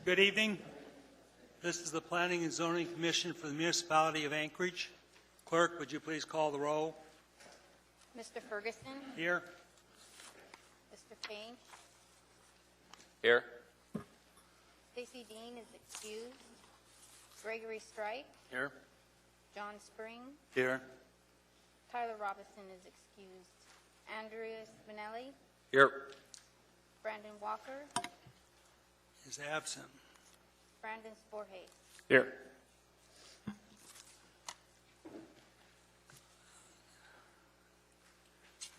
Good evening. This is the Planning and Zoning Commission for the Municipality of Anchorage. Clerk, would you please call the roll? Mr. Ferguson. Here. Mr. Payne. Here. Stacy Dean is excused. Gregory Strike. Here. John Spring. Here. Tyler Robinson is excused. Andrea Spinelli. Here. Brandon Walker. Is absent. Brandon Sporhay. Here.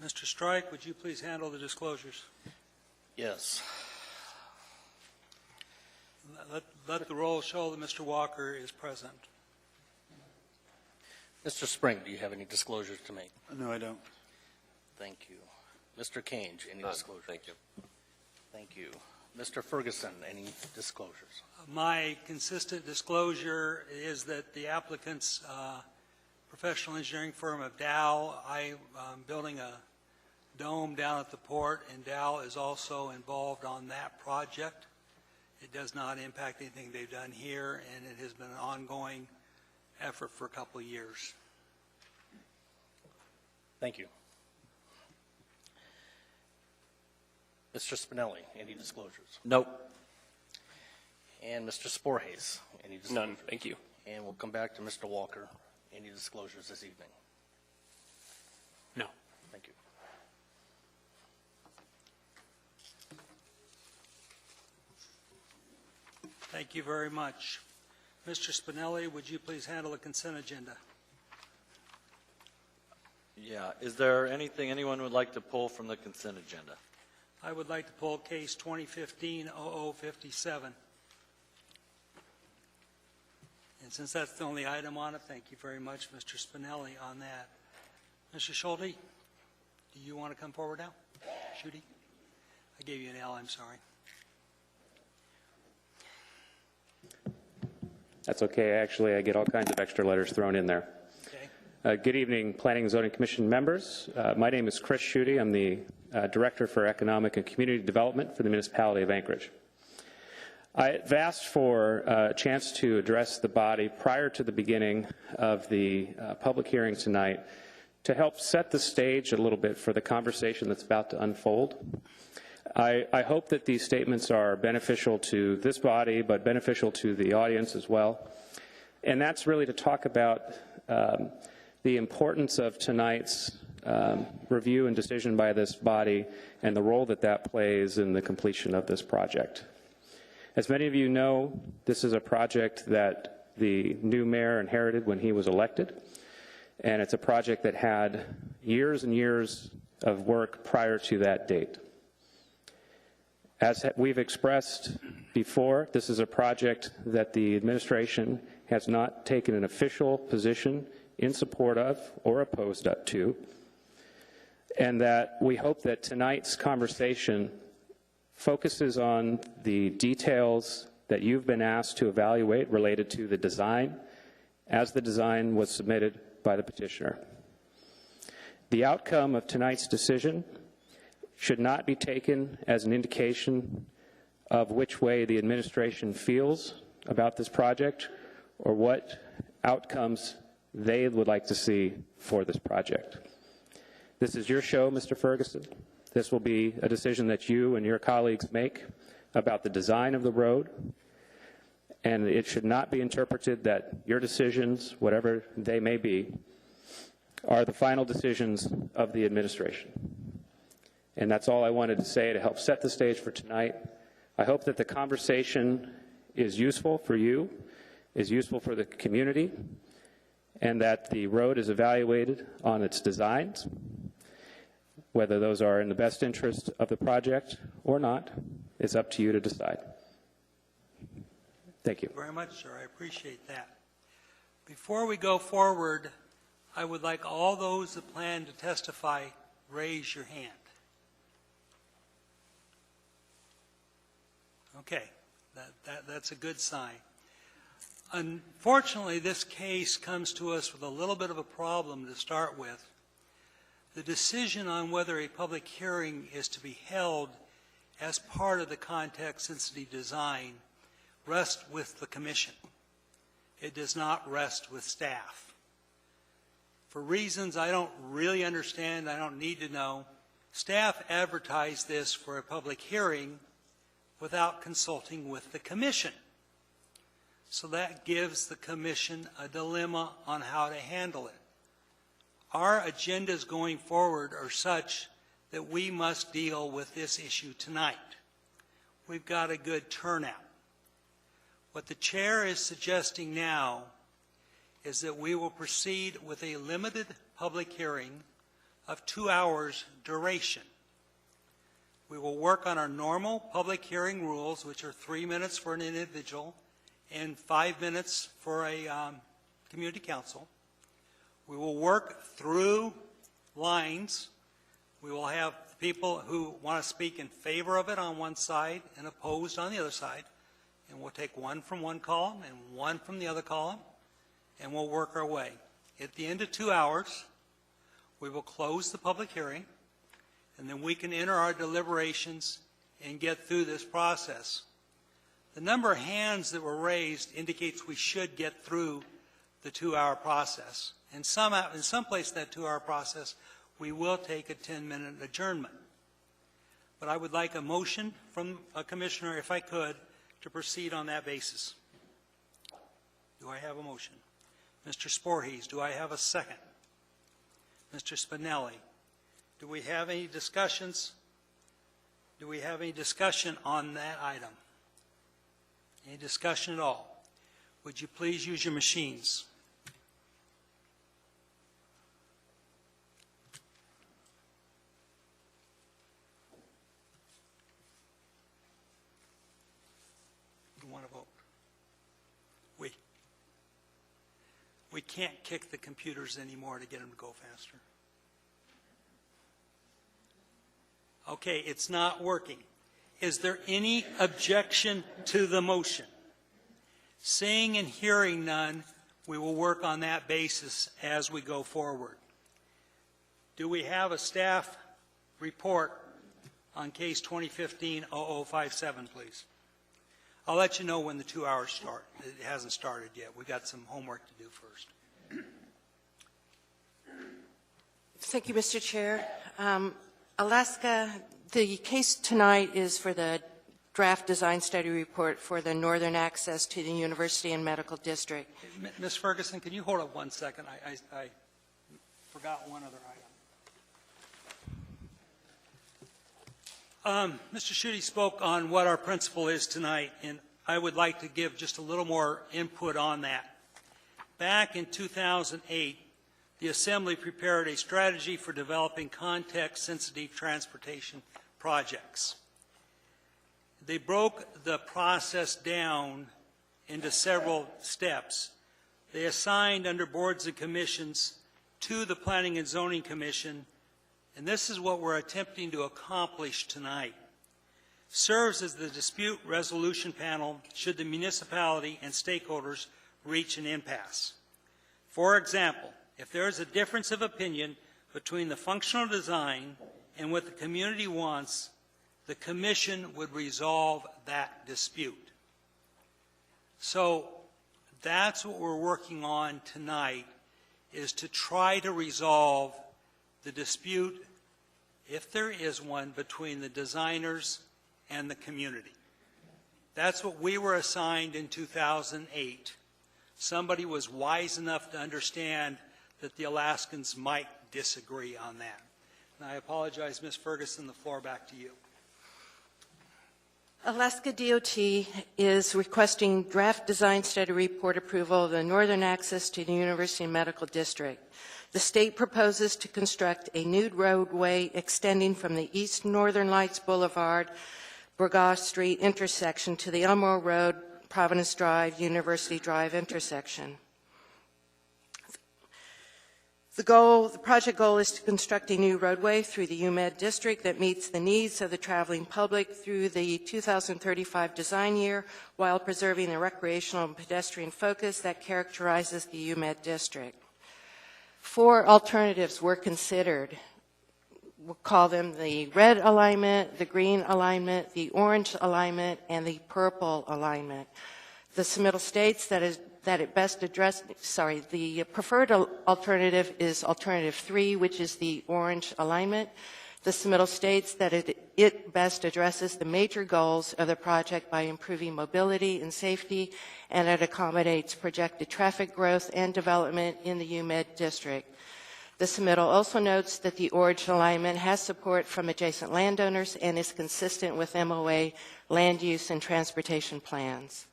Mr. Strike, would you please handle the disclosures? Yes. Let the roll show that Mr. Walker is present. Mr. Spring, do you have any disclosures to make? No, I don't. Thank you. Mr. Cage, any disclosures? Thank you. Thank you. Mr. Ferguson, any disclosures? My consistent disclosure is that the applicant's professional engineering firm of Dow, I'm building a dome down at the port, and Dow is also involved on that project. It does not impact anything they've done here, and it has been an ongoing effort for a couple of years. Thank you. Mr. Spinelli, any disclosures? Nope. And Mr. Sporhays, any disclosures? None. Thank you. And we'll come back to Mr. Walker. Any disclosures this evening? No. Thank you. Thank you very much. Mr. Spinelli, would you please handle the consent agenda? Yeah. Is there anything anyone would like to pull from the consent agenda? I would like to pull case 2015-0057. And since that's the only item on it, thank you very much, Mr. Spinelli, on that. Mr. Schulte, do you want to come forward now? Schulte? I gave you an L, I'm sorry. That's okay. Actually, I get all kinds of extra letters thrown in there. Okay. Good evening, Planning and Zoning Commission members. My name is Chris Schutte. I'm the Director for Economic and Community Development for the Municipality of Anchorage. I've asked for a chance to address the body prior to the beginning of the public hearing tonight to help set the stage a little bit for the conversation that's about to unfold. I hope that these statements are beneficial to this body, but beneficial to the audience as well. And that's really to talk about the importance of tonight's review and decision by this body and the role that that plays in the completion of this project. As many of you know, this is a project that the new mayor inherited when he was elected, and it's a project that had years and years of work prior to that date. As we've expressed before, this is a project that the administration has not taken an official position in support of or opposed up to, and that we hope that tonight's conversation focuses on the details that you've been asked to evaluate related to the design as the design was submitted by the petitioner. The outcome of tonight's decision should not be taken as an indication of which way the administration feels about this project or what outcomes they would like to see for this project. This is your show, Mr. Ferguson. This will be a decision that you and your colleagues make about the design of the road, and it should not be interpreted that your decisions, whatever they may be, are the final decisions of the administration. And that's all I wanted to say to help set the stage for tonight. I hope that the conversation is useful for you, is useful for the community, and that the road is evaluated on its designs, whether those are in the best interest of the project or not. It's up to you to decide. Thank you. Very much, sir. I appreciate that. Before we go forward, I would like all those that plan to testify raise your hand. Okay, that's a good sign. Unfortunately, this case comes to us with a little bit of a problem to start with. The decision on whether a public hearing is to be held as part of the context-sensitive design rest with the commission. It does not rest with staff. For reasons I don't really understand, I don't need to know, staff advertised this for a public hearing without consulting with the commission. So that gives the commission a dilemma on how to handle it. Our agendas going forward are such that we must deal with this issue tonight. We've got a good turnout. What the chair is suggesting now is that we will proceed with a limited public hearing of 2 hours duration. We will work on our normal public hearing rules, which are 3 minutes for an individual and 5 minutes for a community council. We will work through lines. We will have people who want to speak in favor of it on one side and opposed on the other side. And we'll take one from one column and one from the other column, and we'll work our way. At the end of 2 hours, we will close the public hearing, and then we can enter our deliberations and get through this process. The number of hands that were raised indicates we should get through the 2-hour process. In some place in that 2-hour process, we will take a 10-minute adjournment. But I would like a motion from a commissioner, if I could, to proceed on that basis. Do I have a motion? Mr. Sporhees, do I have a second? Mr. Spinelli, do we have any discussions? Do we have any discussion on that item? Any discussion at all? Would you please use your machines? You want to vote? We can't kick the computers anymore to get them to go faster. Okay, it's not working. Is there any objection to the motion? Seeing and hearing none, we will work on that basis as we go forward. Do we have a staff report on case 2015-0057, please? I'll let you know when the 2 hours start. It hasn't started yet. We've got some homework to do first. Thank you, Mr. Chair. Alaska, the case tonight is for the draft design study report for the northern access to the University and Medical District. Ms. Ferguson, can you hold up 1 second? I forgot one other item. Mr. Schutte spoke on what our principle is tonight, and I would like to give just a little more input on that. Back in 2008, the Assembly prepared a strategy for developing context-sensitive transportation projects. They broke the process down into several steps. They assigned under boards and commissions to the Planning and Zoning Commission, and this is what we're attempting to accomplish tonight. Serves as the dispute resolution panel should the municipality and stakeholders reach an impasse. For example, if there is a difference of opinion between the functional design and what the community wants, the commission would resolve that dispute. So that's what we're working on tonight, is to try to resolve the dispute, if there is one, between the designers and the community. That's what we were assigned in 2008. Somebody was wise enough to understand that the Alaskans might disagree on that. And I apologize, Ms. Ferguson, the floor back to you. Alaska DOT is requesting draft design study report approval of the northern access to the University and Medical District. The state proposes to construct a new roadway extending from the East Northern Lights Boulevard, Burgos Street intersection to the Elmore Road, Providence Drive, University Drive intersection. The project goal is to construct a new roadway through the UMed district that meets the needs of the traveling public through the 2035 design year while preserving the recreational and pedestrian focus that characterizes the UMed district. 4 alternatives were considered. We'll call them the red alignment, the green alignment, the orange alignment, and the purple alignment. The submittal states that it best the preferred alternative is alternative 3, which is the orange alignment. The submittal states that it best addresses the major goals of the project by improving mobility and safety, and it accommodates projected traffic growth and development in the UMed district. The submittal also notes that the orange alignment has support from adjacent landowners and is consistent with MOA land use and transportation plans.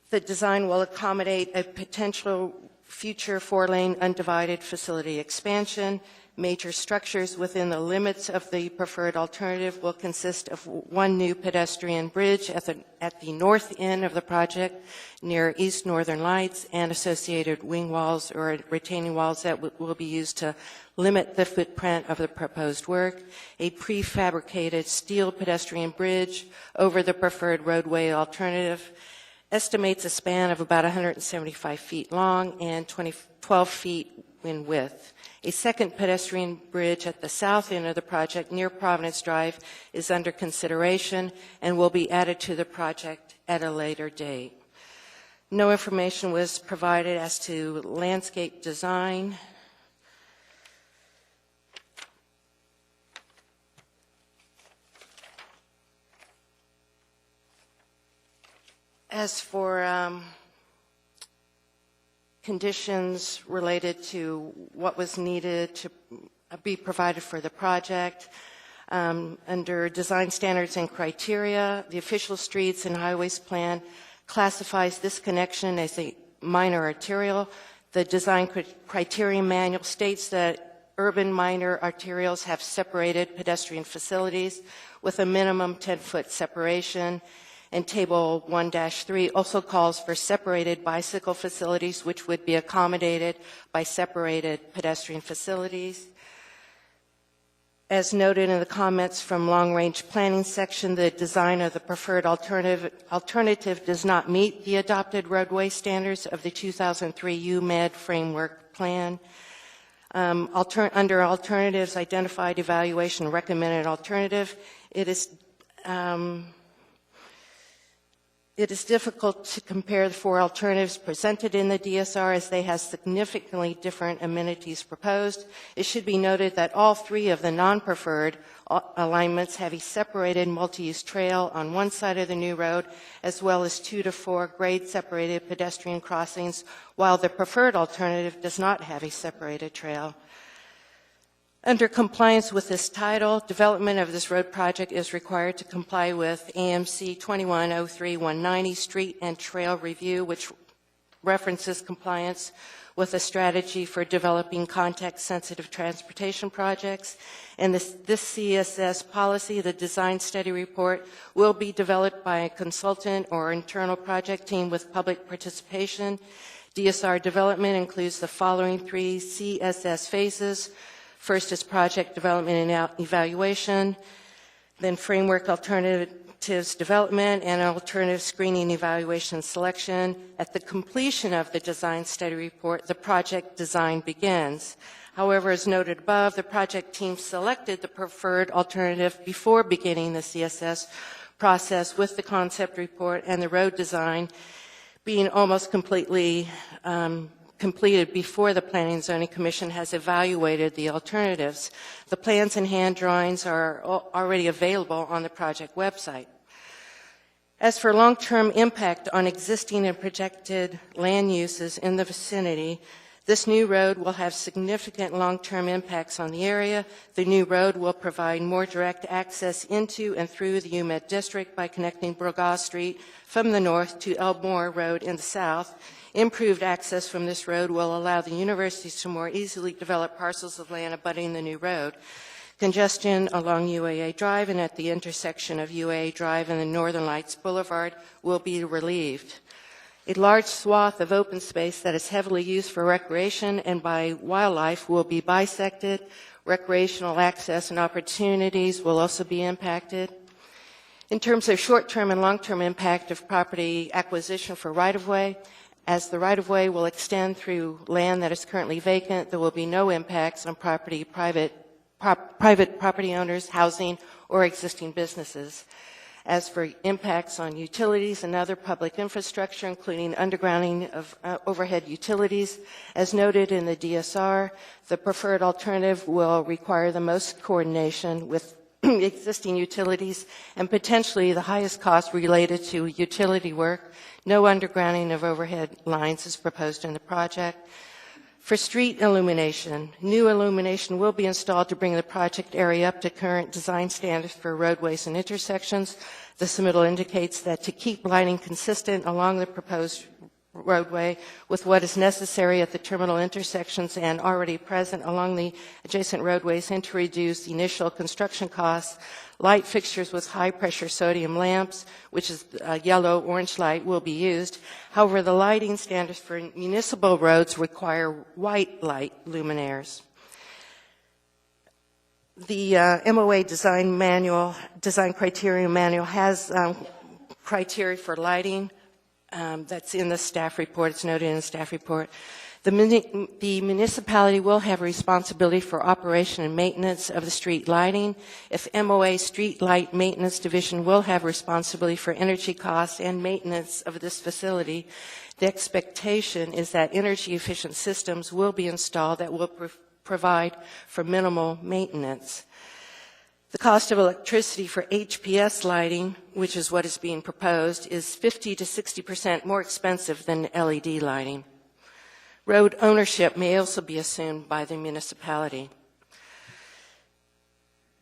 The design will accommodate a potential future 4-lane undivided facility expansion. Major structures within the limits of the preferred alternative will consist of one new pedestrian bridge at the north end of the project near East Northern Lights and associated wing walls or retaining walls that will be used to limit the footprint of the proposed work, a prefabricated steel pedestrian bridge over the preferred roadway alternative, estimates a span of about 175 feet long and 12 feet in width. A second pedestrian bridge at the south end of the project near Providence Drive is under consideration and will be added to the project at a later date. No information was provided as to landscape design. As for conditions related to what was needed to be provided for the project, under design standards and criteria, the official streets and highways plan classifies this connection as a minor arterial. The design criteria manual states that urban minor arterials have separated pedestrian facilities with a minimum 10-foot separation. And Table 1-3 also calls for separated bicycle facilities, which would be accommodated by separated pedestrian facilities. As noted in the comments from long-range planning section, the design of the preferred alternative does not meet the adopted roadway standards of the 2003 UMed framework plan. Under alternatives identified, evaluation, recommended alternative, it is difficult to compare the 4 alternatives presented in the DSR as they have significantly different amenities proposed. It should be noted that all 3 of the non-preferred alignments have a separated multi-use trail on one side of the new road, as well as 2 to 4 grade-separated pedestrian crossings, while the preferred alternative does not have a separated trail. Under compliance with this title, development of this road project is required to comply with AMC 2103-190 Street and Trail Review, which references compliance with a strategy for developing context-sensitive transportation projects. And this CSS policy, the Design Study Report, will be developed by a consultant or internal project team with public participation. DSR development includes the following 3 CSS phases. First is project development and evaluation, then framework alternatives development and alternative screening, evaluation, selection. At the completion of the design study report, the project design begins. However, as noted above, the project team selected the preferred alternative before beginning the CSS process, with the concept report and the road design being almost completely completed before the Planning and Zoning Commission has evaluated the alternatives. The plans and hand drawings are already available on the project website. As for long-term impact on existing and projected land uses in the vicinity, this new road will have significant long-term impacts on the area. The new road will provide more direct access into and through the UMed district by connecting Brogas Street from the north to Elmore Road in the south. Improved access from this road will allow the universities to more easily develop parcels of land abutting the new road. Congestion along UAA Drive and at the intersection of UAA Drive and the Northern Lights Boulevard will be relieved. A large swath of open space that is heavily used for recreation and by wildlife will be bisected. Recreational access and opportunities will also be impacted. In terms of short-term and long-term impact of property acquisition for right-of-way, as the right-of-way will extend through land that is currently vacant, there will be no impacts on private property owners, housing, or existing businesses. As for impacts on utilities and other public infrastructure, including undergrounding of overhead utilities, as noted in the DSR, the preferred alternative will require the most coordination with existing utilities and potentially the highest cost related to utility work. No undergrounding of overhead lines is proposed in the project. For street illumination, new illumination will be installed to bring the project area up to current design standards for roadways and intersections. The submittal indicates that to keep lighting consistent along the proposed roadway with what is necessary at the terminal intersections and already present along the adjacent roadways, and to reduce the initial construction costs, light fixtures with high-pressure sodium lamps, which is yellow-orange light, will be used. However, the lighting standards for municipal roads require white light luminaires. The MOA design criteria manual has criteria for lighting. That's in the staff report. It's noted in the staff report. The municipality will have responsibility for operation and maintenance of the street lighting. If MOA Street Light Maintenance Division will have responsibility for energy costs and maintenance of this facility, the expectation is that energy-efficient systems will be installed that will provide for minimal maintenance. The cost of electricity for HPS lighting, which is what is being proposed, is 50 to 60% more expensive than LED lighting. Road ownership may also be assumed by the municipality.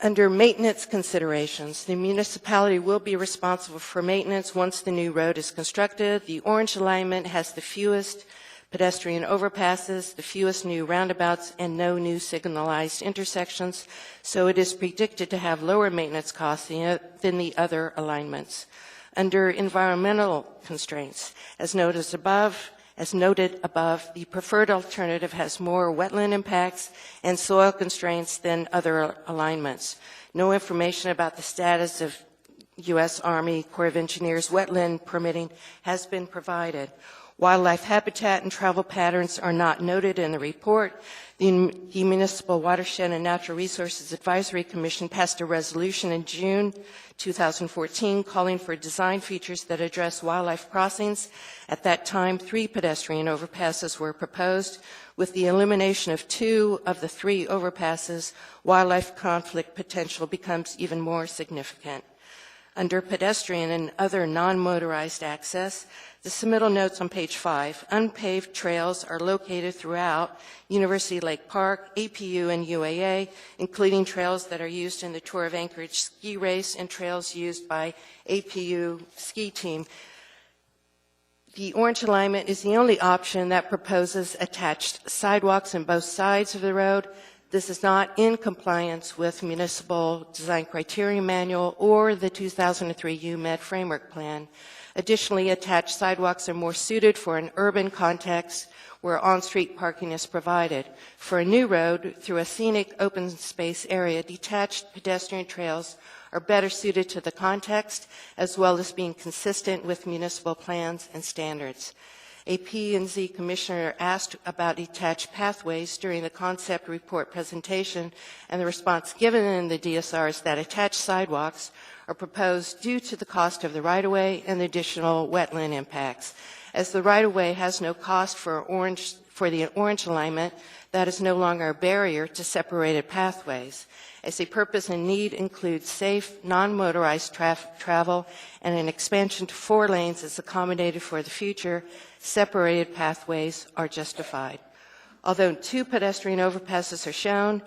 Under maintenance considerations, the municipality will be responsible for maintenance once the new road is constructed. The orange alignment has the fewest pedestrian overpasses, the fewest new roundabouts, and no new signalized intersections, so it is predicted to have lower maintenance costs than the other alignments. Under environmental constraints, as noted above, the preferred alternative has more wetland impacts and soil constraints than other alignments. No information about the status of U.S. Army Corps of Engineers wetland permitting has been provided. Wildlife habitat and travel patterns are not noted in the report. The Municipal Watershed and Natural Resources Advisory Commission passed a resolution in June 2014 calling for design features that address wildlife crossings. At that time, 3 pedestrian overpasses were proposed. With the elimination of 2 of the 3 overpasses, wildlife conflict potential becomes even more significant. Under pedestrian and other non-motorized access, the submittal notes on page 5, unpaved trails are located throughout University Lake Park, APU, and UAA, including trails that are used in the Tour of Anchorage ski race and trails used by APU ski team. The orange alignment is the only option that proposes attached sidewalks on both sides of the road. This is not in compliance with Municipal Design Criteria Manual or the 2003 UMED Framework Plan. Additionally, attached sidewalks are more suited for an urban context where on-street parking is provided. For a new road through a scenic open space area, detached pedestrian trails are better suited to the context, as well as being consistent with municipal plans and standards. A P&Z commissioner asked about detached pathways during the concept report presentation, and the response given in the DSR is that attached sidewalks are proposed due to the cost of the right-of-way and the additional wetland impacts. As the right-of-way has no cost for the orange alignment, that is no longer a barrier to separated pathways. As a purpose and need includes safe, non-motorized travel, and an expansion to 4 lanes is accommodated for the future, separated pathways are justified. Although 2 pedestrian overpasses are shown,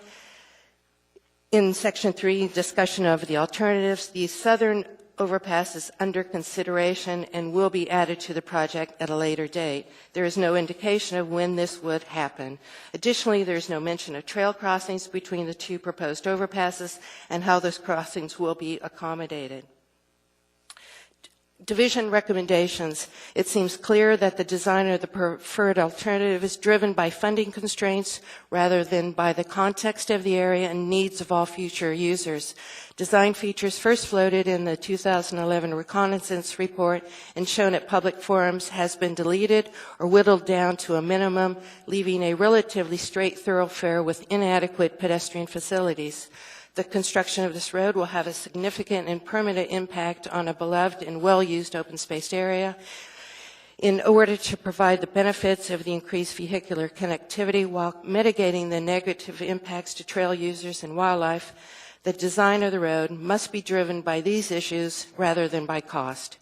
in Section 3, discussion of the alternatives, the southern overpass is under consideration and will be added to the project at a later date. There is no indication of when this would happen. Additionally, there is no mention of trail crossings between the 2 proposed overpasses and how those crossings will be accommodated. Division recommendations. It seems clear that the design of the preferred alternative is driven by funding constraints rather than by the context of the area and needs of all future users. Design features first floated in the 2011 reconnaissance report and shown at public forums has been deleted or whittled down to a minimum, leaving a relatively straight thoroughfare with inadequate pedestrian facilities. The construction of this road will have a significant and permanent impact on a beloved and well-used open spaced area. In order to provide the benefits of the increased vehicular connectivity while mitigating the negative impacts to trail users and wildlife, the design of the road must be driven by these issues rather than by cost.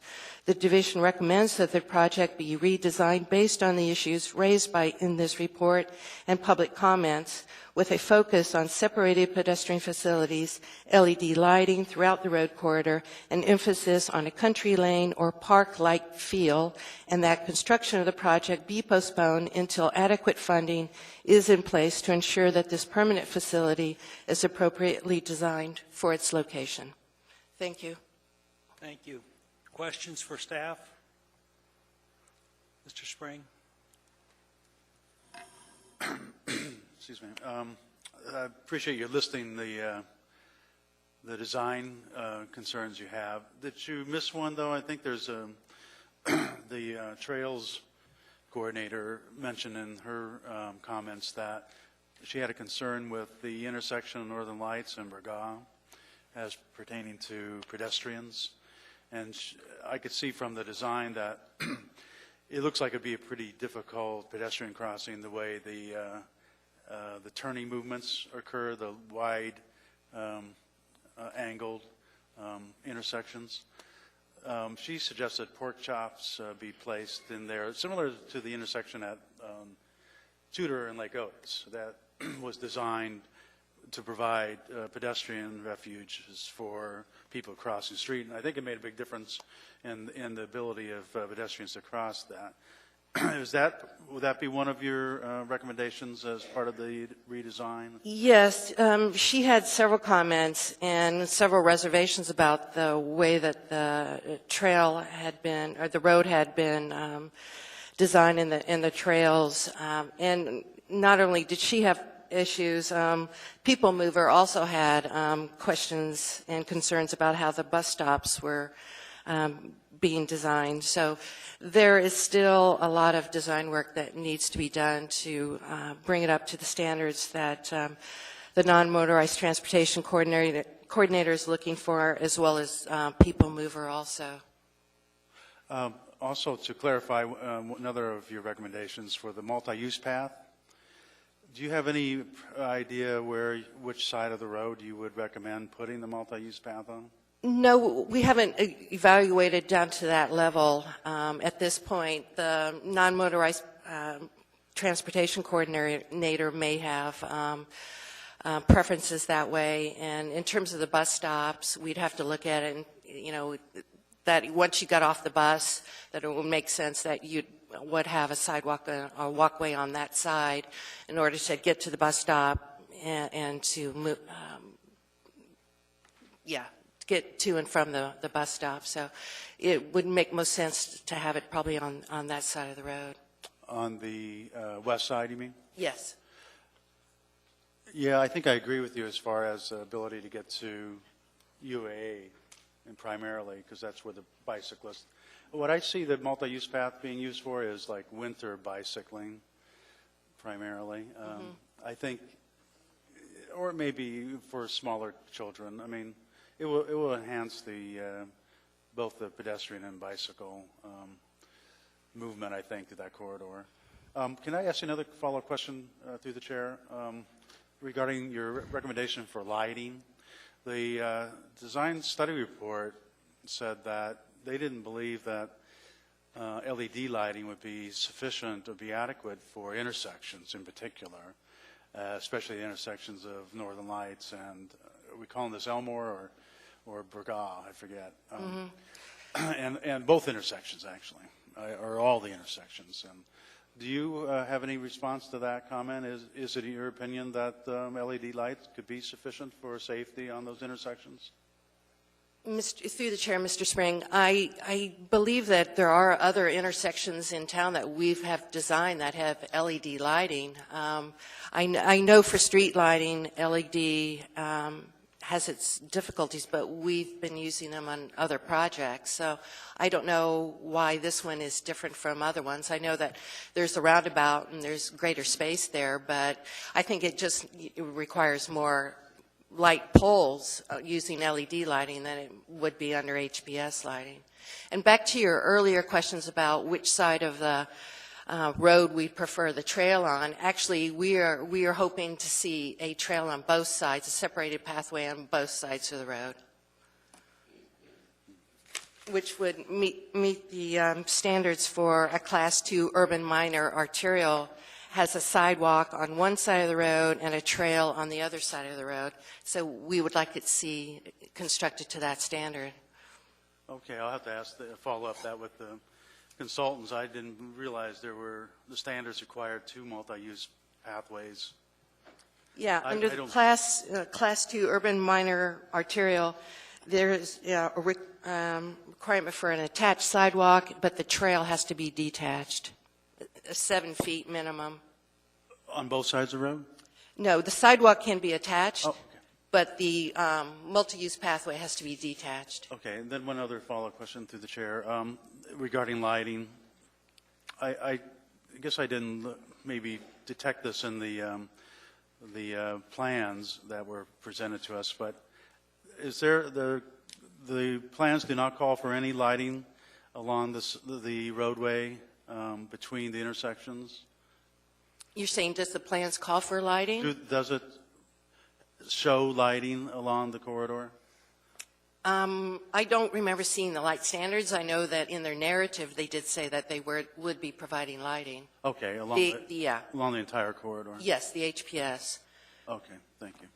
The division recommends that the project be redesigned based on the issues raised in this report and public comments, with a focus on separated pedestrian facilities, LED lighting throughout the road corridor, and emphasis on a country lane or park-like feel, and that construction of the project be postponed until adequate funding is in place to ensure that this permanent facility is appropriately designed for its location. Thank you. Thank you. Questions for staff? Mr. Spring? Excuse me. I appreciate you listing the design concerns you have. Did you miss one, though? I think there's the trails coordinator mentioned in her comments that she had a concern with the intersection of Northern Lights and Burgaw as pertaining to pedestrians. And I could see from the design that it looks like it'd be a pretty difficult pedestrian crossing the way the turning movements occur, the wide angled intersections. She suggested pork chops be placed in there, similar to the intersection at Tudor and Lake Oaks that was designed to provide pedestrian refuges for people crossing the street. And I think it made a big difference in the ability of pedestrians to cross that. Would that be one of your recommendations as part of the redesign? Yes, she had several comments and several reservations about the way that the trail had been, or the road had been designed in the trails. And not only did she have issues, People Mover also had questions and concerns about how the bus stops were being designed. So there is still a lot of design work that needs to be done to bring it up to the standards that the non-motorized transportation coordinator is looking for, as well as People Mover also. Also, to clarify, another of your recommendations for the multi-use path, do you have any idea which side of the road you would recommend putting the multi-use path on? No, we haven't evaluated down to that level at this point. The non-motorized transportation coordinator may have preferences that way. And in terms of the bus stops, we'd have to look at it, and, you know, that once you got off the bus, that it would make sense that you would have a sidewalk or walkway on that side in order to get to the bus stop and to move, get to and from the bus stop. So it would make most sense to have it probably on that side of the road. On the west side, you mean? Yes. Yeah, I think I agree with you as far as the ability to get to UAA, and primarily because that's where the bicyclists. What I see the multi-use path being used for is like winter bicycling, primarily. I think, or maybe for smaller children. I mean, it will enhance the both the pedestrian and bicycle movement, I think, to that corridor. Can I ask you another follow-up question through the chair regarding your recommendation for lighting? The design study report said that they didn't believe that LED lighting would be sufficient or be adequate for intersections in particular, especially the intersections of Northern Lights and are we calling this Elmore or Burgaw, I forget. And both intersections, actually, or all the intersections. And do you have any response to that comment? Is it your opinion that LED lights could be sufficient for safety on those intersections? Through the chair, Mr. Spring, I believe that there are other intersections in town that we have designed that have LED lighting. I know for street lighting, LED has its difficulties, but we've been using them on other projects. So I don't know why this one is different from other ones. I know that there's a roundabout and there's greater space there, but I think it requires more light poles using LED lighting than it would be under HPS lighting. And back to your earlier questions about which side of the road we prefer the trail on. Actually, we are hoping to see a trail on both sides, a separated pathway on both sides of the road, which would meet the standards for a Class 2 urban minor arterial. Has a sidewalk on one side of the road and a trail on the other side of the road. So we would like it to see constructed to that standard. Okay, I'll have to follow up that with the consultants. I didn't realize the standards required 2 multi-use pathways. Yeah, I under the don't- Class 2 urban minor arterial, there is a requirement for an attached sidewalk, but the trail has to be detached, 7 feet minimum. On both sides of the road? No, the sidewalk can be attached, Oh, okay. but the multi-use pathway has to be detached. Okay, and then one other follow-up question through the chair regarding lighting. I guess I didn't maybe detect this in the plans that were presented to us, but is there the plans do not call for any lighting along the roadway between the intersections? You're saying, does the plans call for lighting? Does it show lighting along the corridor? I don't remember seeing the light standards. I know that in their narrative, they did say that they would be providing lighting. Okay, along Yeah. along the entire corridor? Yes, the HPS. Okay, thank you.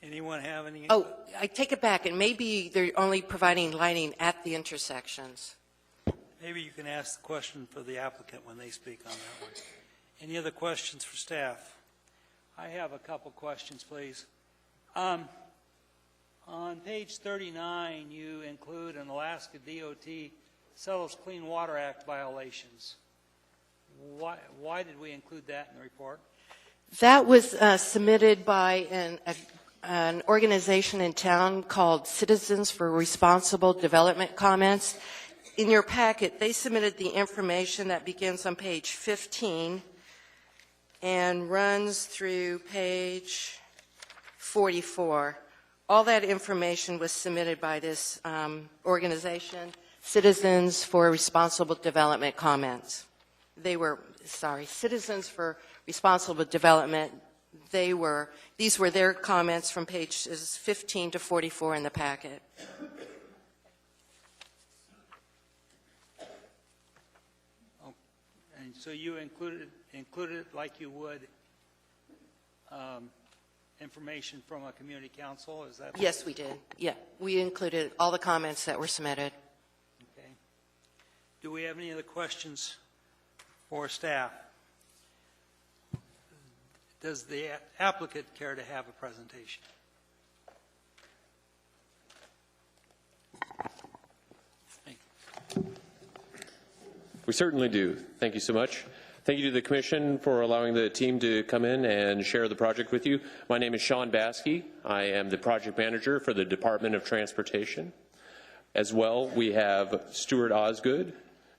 Anyone have any? Oh, I take it back, and maybe they're only providing lighting at the intersections. Maybe you can ask the question for the applicant when they speak on that one. Any other questions for staff? I have a couple questions, please. On page 39, you include an Alaska DOT Settlers Clean Water Act violations. Why did we include that in the report? That was submitted by an organization in town called Citizens for Responsible Development Comments. In your packet, they submitted the information that begins on page 15 and runs through page 44. All that information was submitted by this organization, Citizens for Responsible Development Comments. Citizens for Responsible Development. These were their comments from pages 15 to 44 in the packet. And so you included it like you would information from a community council? Is that? Yes, we did. Yeah, we included all the comments that were submitted. Okay. Do we have any other questions for staff? Does the applicant care to have a presentation? Thank you. We certainly do. Thank you so much. Thank you to the Commission for allowing the team to come in and share the project with you. My name is Sean Baskey. I am the project manager for the Department of Transportation. As well, we have Stuart Osgood,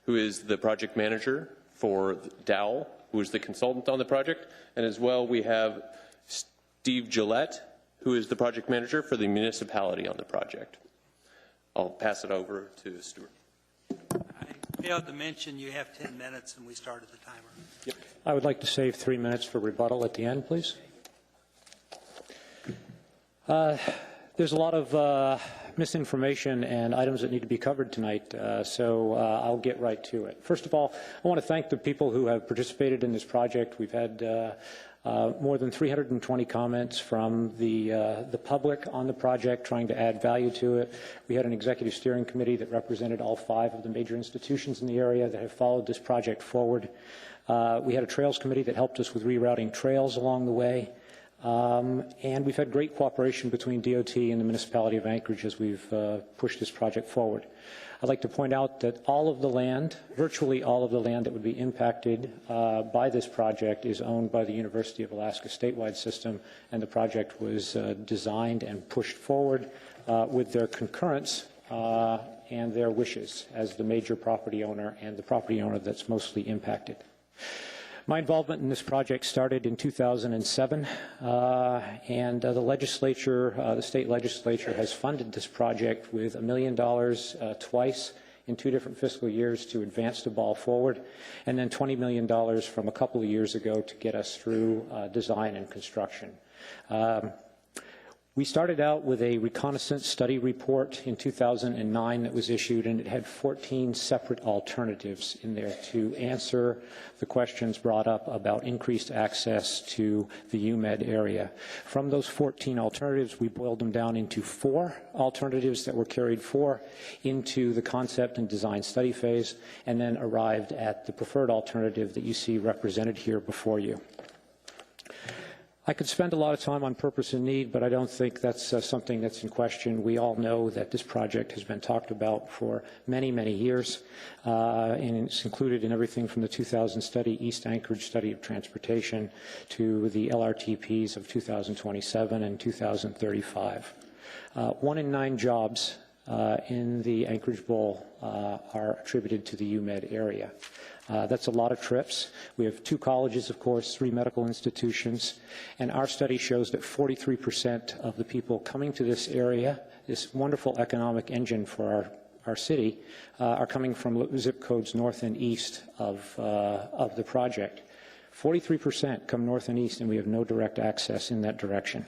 who is the project manager for Dowell, who is the consultant on the project. And as well, we have Steve Gillette, who is the project manager for the municipality on the project. I'll pass it over to Stuart. I failed to mention you have 10 minutes and we started the timer. Yep. I would like to save 3 minutes for rebuttal at the end, please. There's a lot of misinformation and items that need to be covered tonight, so I'll get right to it. First of all, I want to thank the people who have participated in this project. We've had more than 320 comments from the public on the project trying to add value to it. We had an executive steering committee that represented all 5 of the major institutions in the area that have followed this project forward. We had a trails committee that helped us with rerouting trails along the way. And we've had great cooperation between DOT and the municipality of Anchorage as we've pushed this project forward. I'd like to point out that all of the land, virtually all of the land that would be impacted by this project is owned by the University of Alaska statewide system, and the project was designed and pushed forward with their concurrence and their wishes as the major property owner and the property owner that's mostly impacted. My involvement in this project started in 2007, and the legislature, the state legislature, has funded this project with $1 million twice in 2 different fiscal years to advance the ball forward, and then $20 million from a couple of years ago to get us through design and construction. We started out with a reconnaissance study report in 2009 that was issued, and it had 14 separate alternatives in there to answer the questions brought up about increased access to the UMed area. From those 14 alternatives, we boiled them down into 4 alternatives that were carried forward into the concept and design study phase, and then arrived at the preferred alternative that you see represented here before you. I could spend a lot of time on purpose and need, but I don't think that's something that's in question. We all know that this project has been talked about for many, many years, and it's included in everything from the 2000 study, East Anchorage Study of Transportation, to the LRTPs of 2027 and 2035. 1 in 9 jobs in the Anchorage Bowl are attributed to the UMed area. That's a lot of trips. We have 2 colleges, of course, 3 medical institutions, and our study shows that 43% of the people coming to this area, this wonderful economic engine for our city, are coming from zip codes north and east of the project. 43% come north and east, and we have no direct access in that direction.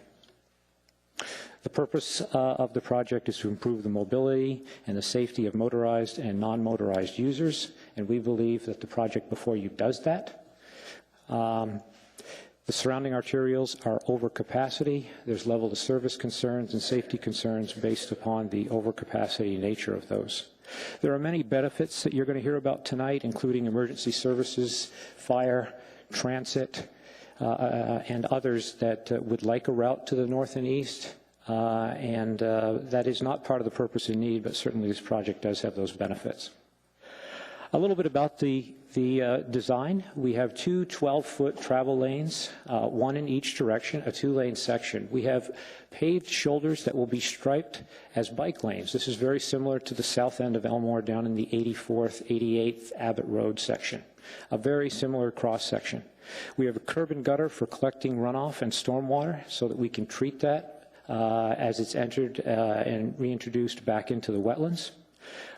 The purpose of the project is to improve the mobility and the safety of motorized and non-motorized users, and we believe that the project before you does that. The surrounding arterials are over capacity. There's level of service concerns and safety concerns based upon the overcapacity nature of those. There are many benefits that you're going to hear about tonight, including emergency services, fire, transit, and others that would like a route to the north and east. That is not part of the purpose and need, but certainly this project does have those benefits. A little bit about the design. We have 2 12-foot travel lanes, 1 in each direction, a 2-lane section. We have paved shoulders that will be striped as bike lanes. This is very similar to the south end of Elmore down in the 84th, 88th Abbott Road section. A very similar cross section. We have a curb and gutter for collecting runoff and stormwater so that we can treat that as it's entered and reintroduced back into the wetlands.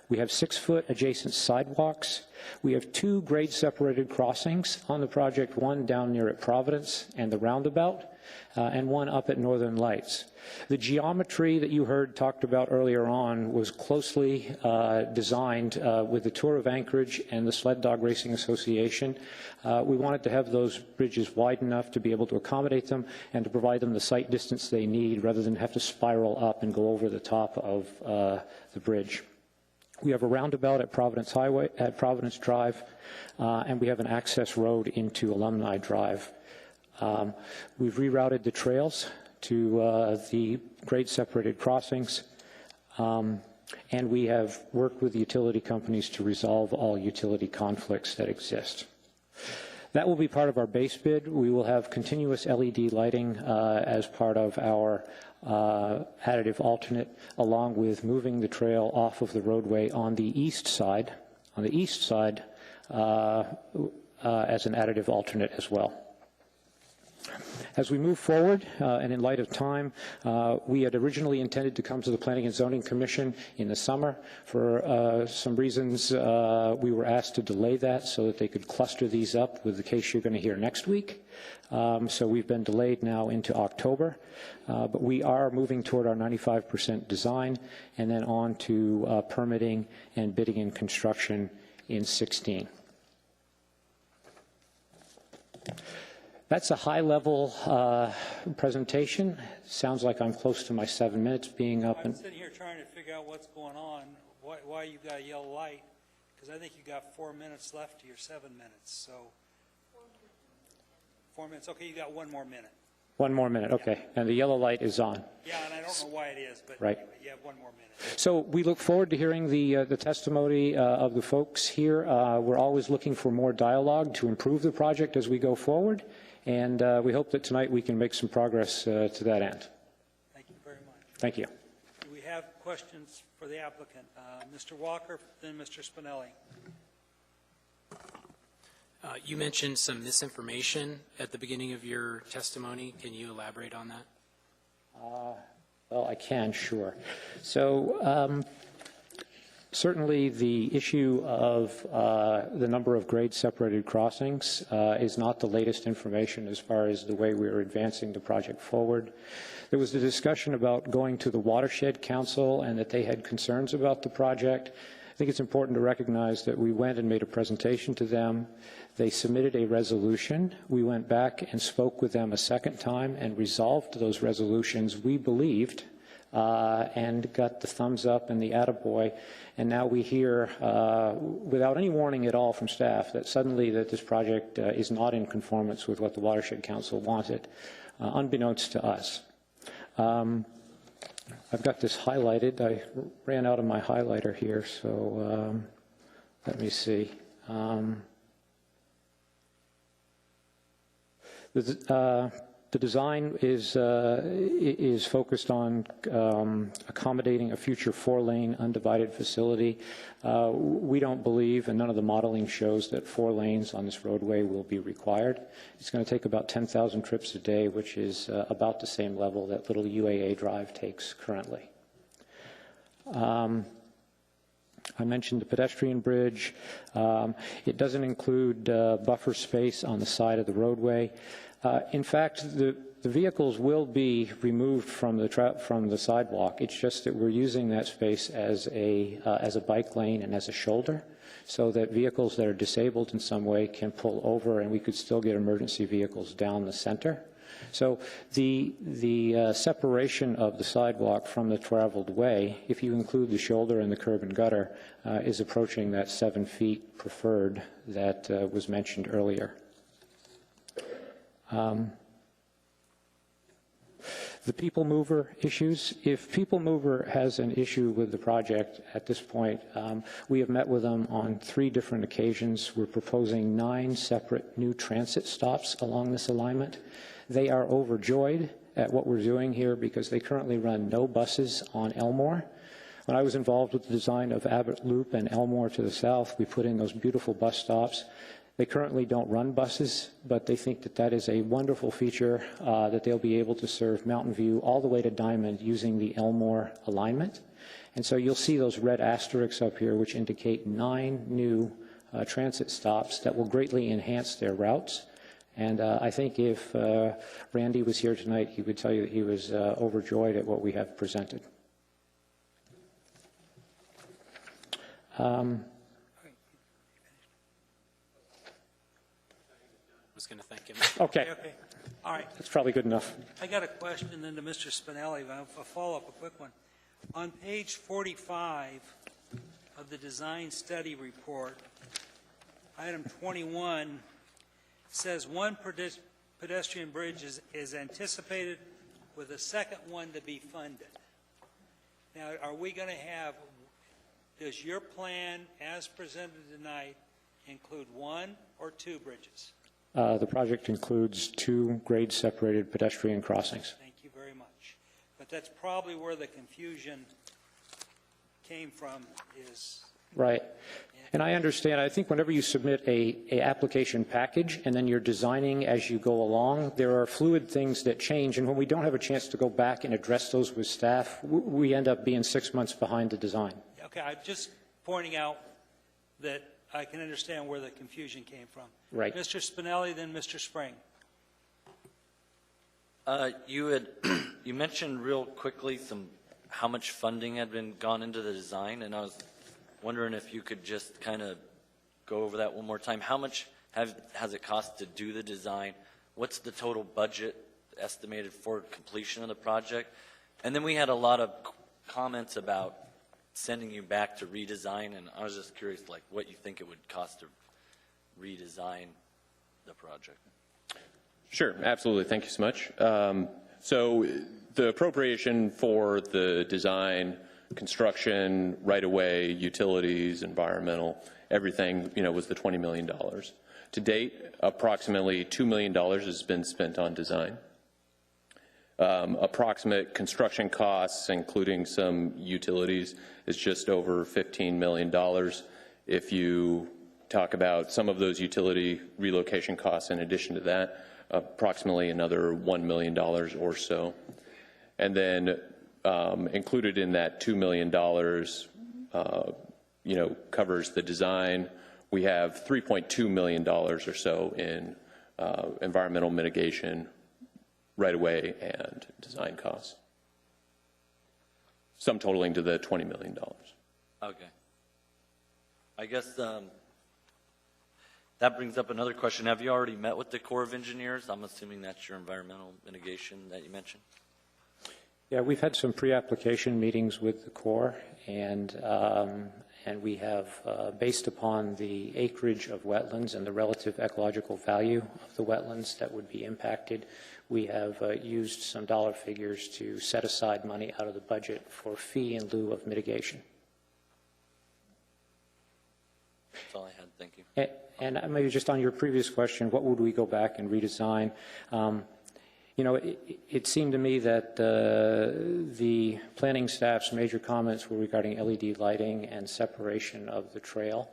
We have 6-foot adjacent sidewalks. We have 2 grade-separated crossings on the project, 1 down near at Providence and the roundabout, and 1 up at Northern Lights. The geometry that you heard talked about earlier on was closely designed with the Tour of Anchorage and the Sled Dog Racing Association. We wanted to have those bridges wide enough to be able to accommodate them and to provide them the sight distance they need rather than have to spiral up and go over the top of the bridge. We have a roundabout at Providence Drive, and we have an access road into Alumni Drive. We've rerouted the trails to the grade-separated crossings, and we have worked with the utility companies to resolve all utility conflicts that exist. That will be part of our base bid. We will have continuous LED lighting as part of our additive alternate, along with moving the trail off of the roadway on the east side, as an additive alternate as well. As we move forward, and in light of time, we had originally intended to come to the Planning and Zoning Commission in the summer. For some reasons, we were asked to delay that so that they could cluster these up with the case you're going to hear next week. So we've been delayed now into October, but we are moving toward our 95% design and then on to permitting and bidding and construction in 16. That's a high-level presentation. Sounds like I'm close to my 7 minutes being up. I'm sitting here trying to figure out what's going on, why you got a yellow light, because I think you got 4 minutes left to your 7 minutes. So 4 minutes. Okay, you got 1 more minute. 1 more minute, okay. Yeah. And the yellow light is on. Yeah, and I don't know why it is, but right. You have 1 more minute. So we look forward to hearing the testimony of the folks here. We're always looking for more dialogue to improve the project as we go forward. And we hope that tonight we can make some progress to that end. Thank you very much. Thank you. Do we have questions for the applicant? Mr. Walker, then Mr. Spinelli. You mentioned some misinformation at the beginning of your testimony. Can you elaborate on that? Well, I can, sure. So certainly the issue of the number of grade-separated crossings is not the latest information as far as the way we're advancing the project forward. There was a discussion about going to the Watershed Council and that they had concerns about the project. I think it's important to recognize that we went and made a presentation to them. They submitted a resolution. We went back and spoke with them a second time and resolved those resolutions, we believed, and got the thumbs up and the attaboy. And now we hear, without any warning at all from staff, that suddenly that this project is not in conformance with what the Watershed Council wanted, unbeknownst to us. I've got this highlighted. I ran out of my highlighter here, so let me see. The design is focused on accommodating a future 4-lane undivided facility. We don't believe, and none of the modeling shows, that 4 lanes on this roadway will be required. It's going to take about 10,000 trips a day, which is about the same level that Little UAA Drive takes currently. I mentioned the pedestrian bridge. It doesn't include buffer space on the side of the roadway. In fact, the vehicles will be removed from the sidewalk. It's just that we're using that space as a bike lane and as a shoulder, so that vehicles that are disabled in some way can pull over, and we could still get emergency vehicles down the center. So the separation of the sidewalk from the traveled way, if you include the shoulder and the curb and gutter, is approaching that 7 feet preferred that was mentioned earlier. The people mover issues. If people mover has an issue with the project at this point, we have met with them on 3 different occasions. We're proposing 9 separate new transit stops along this alignment. They are overjoyed at what we're doing here because they currently run no buses on Elmore. When I was involved with the design of Abbott Loop and Elmore to the south, we put in those beautiful bus stops. They currently don't run buses, but they think that that is a wonderful feature, that they'll be able to serve Mountain View all the way to Diamond using the Elmore alignment. And so you'll see those red asterisks up here, which indicate 9 new transit stops that will greatly enhance their routes. And I think if Randy was here tonight, he would tell you that he was overjoyed at what we have presented. I was going to thank him. Okay. Okay. All right. That's probably good enough. I got a question then to Mr. Spinelli, a follow-up, a quick one. On page 45 of the design study report, item 21 says 1 pedestrian bridge is anticipated with a second one to be funded. Now, are we going to have, does your plan as presented tonight include 1 or 2 bridges? The project includes 2 grade-separated pedestrian crossings. Thank you very much. But that's probably where the confusion came from is... Right. And I understand. I think whenever you submit a application package and then you're designing as you go along, there are fluid things that change. And when we don't have a chance to go back and address those with staff, we end up being 6 months behind the design. Okay, I'm just pointing out that I can understand where the confusion came from. Right. Mr. Spinelli, then Mr. Spring. You mentioned real quickly how much funding had been gone into the design, and I was wondering if you could just kind of go over that one more time. How much has it cost to do the design? What's the total budget estimated for completion of the project? And then we had a lot of comments about sending you back to redesign, and I was just curious, like, what you think it would cost to redesign the project. Sure, absolutely. Thank you so much. So the appropriation for the design, construction, right-of-way, utilities, environmental, everything, was the $20 million. To date, approximately $2 million has been spent on design. Approximate construction costs, including some utilities, is just over $15 million. If you talk about some of those utility relocation costs in addition to that, approximately another $1 million or so. And then included in that $2 million, covers the design. We have $3.2 million or so in environmental mitigation, right-of-way, and design costs, sum totaling to the $20 million. Okay. I guess that brings up another question. Have you already met with the Corps of Engineers? I'm assuming that's your environmental mitigation that you mentioned. Yeah, we've had some pre-application meetings with the Corps, and we have, based upon the acreage of wetlands and the relative ecological value of the wetlands that would be impacted, we have used some dollar figures to set aside money out of the budget for fee in lieu of mitigation. That's all I had. Thank you. And maybe just on your previous question, what would we go back and redesign? It seemed to me that the planning staff's major comments were regarding LED lighting and separation of the trail,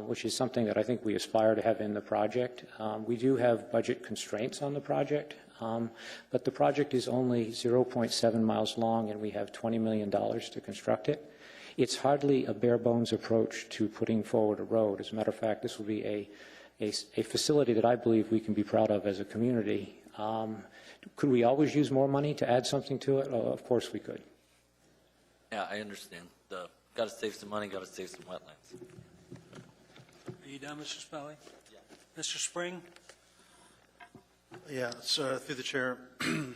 which is something that I think we aspire to have in the project. We do have budget constraints on the project, but the project is only 0.7 miles long, and we have $20 million to construct it. It's hardly a bare-bones approach to putting forward a road. As a matter of fact, this will be a facility that I believe we can be proud of as a community. Could we always use more money to add something to it? Of course we could. Yeah, I understand. Got to save some money, got to save some wetlands. Are you done, Mr. Spelling? Yeah. Mr. Spring? Yeah, so through the chair, I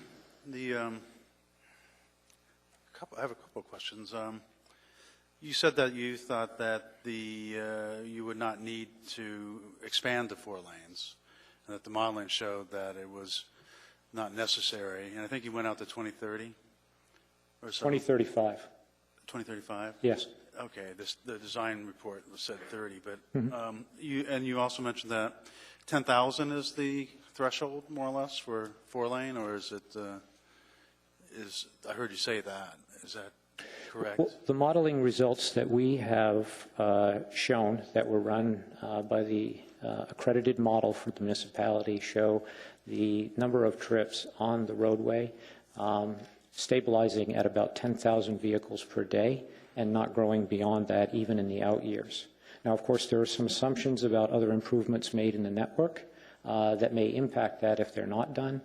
have a couple of questions. You said that you thought that you would not need to expand to 4 lanes, and that the modeling showed that it was not necessary. And I think you went out to 2030 or so. 2035. 2035? Yes. Okay. The design report said 30, but you also mentioned that 10,000 is the threshold, more or less, for 4-lane, or is it? I heard you say that. Is that correct? Well, the modeling results that we have shown that were run by the accredited model for the municipality show the number of trips on the roadway stabilizing at about 10,000 vehicles per day and not growing beyond that even in the out years. Now, of course, there are some assumptions about other improvements made in the network that may impact that if they're not done,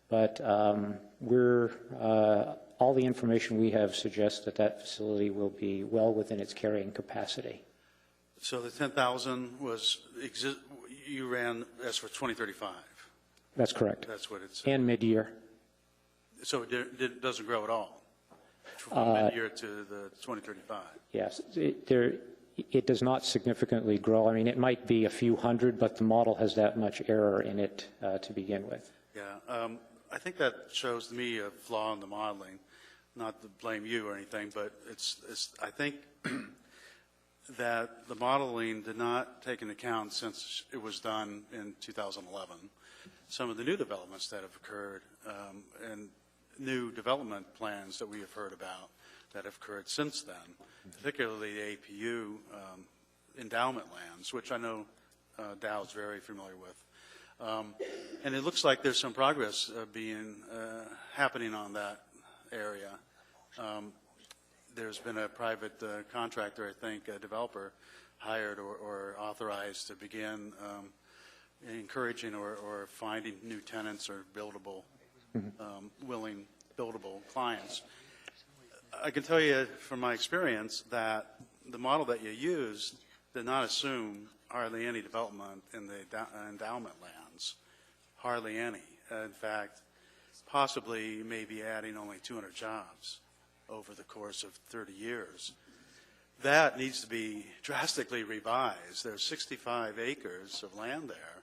but all the information we have suggests that that facility will be well within its carrying capacity. So the 10,000 you ran as for 2035? That's correct. That's what it's. And mid-year. So it doesn't grow at all from mid-year to the 2035? Yes. It does not significantly grow. I mean, it might be a few hundred, but the model has that much error in it to begin with. Yeah. I think that shows to me a flaw in the modeling. Not to blame you or anything, but I think that the modeling did not take into account, since it was done in 2011, some of the new developments that have occurred and new development plans that we have heard about that have occurred since then, particularly the APU endowment lands, which I know Dow is very familiar with. And it looks like there's some progress happening on that area. There's been a private contractor, I think, a developer, hired or authorized to begin encouraging or finding new tenants or buildable, willing buildable clients. I can tell you from my experience that the model that you used did not assume hardly any development in the endowment lands, hardly any. In fact, possibly maybe adding only 200 jobs over the course of 30 years. That needs to be drastically revised. There's 65 acres of land there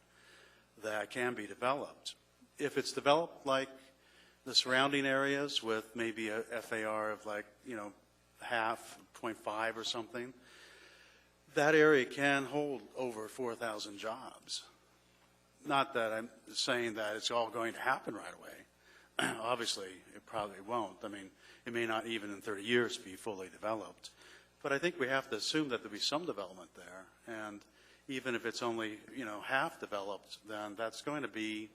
that can be developed. If it's developed like the surrounding areas with maybe a FAR of like, half, 0.5 or something, that area can hold over 4,000 jobs. Not that I'm saying that it's all going to happen right away. Obviously, it probably won't. I mean, it may not even in 30 years be fully developed. But I think we have to assume that there'll be some development there. And even if it's only, half developed, then that's going to be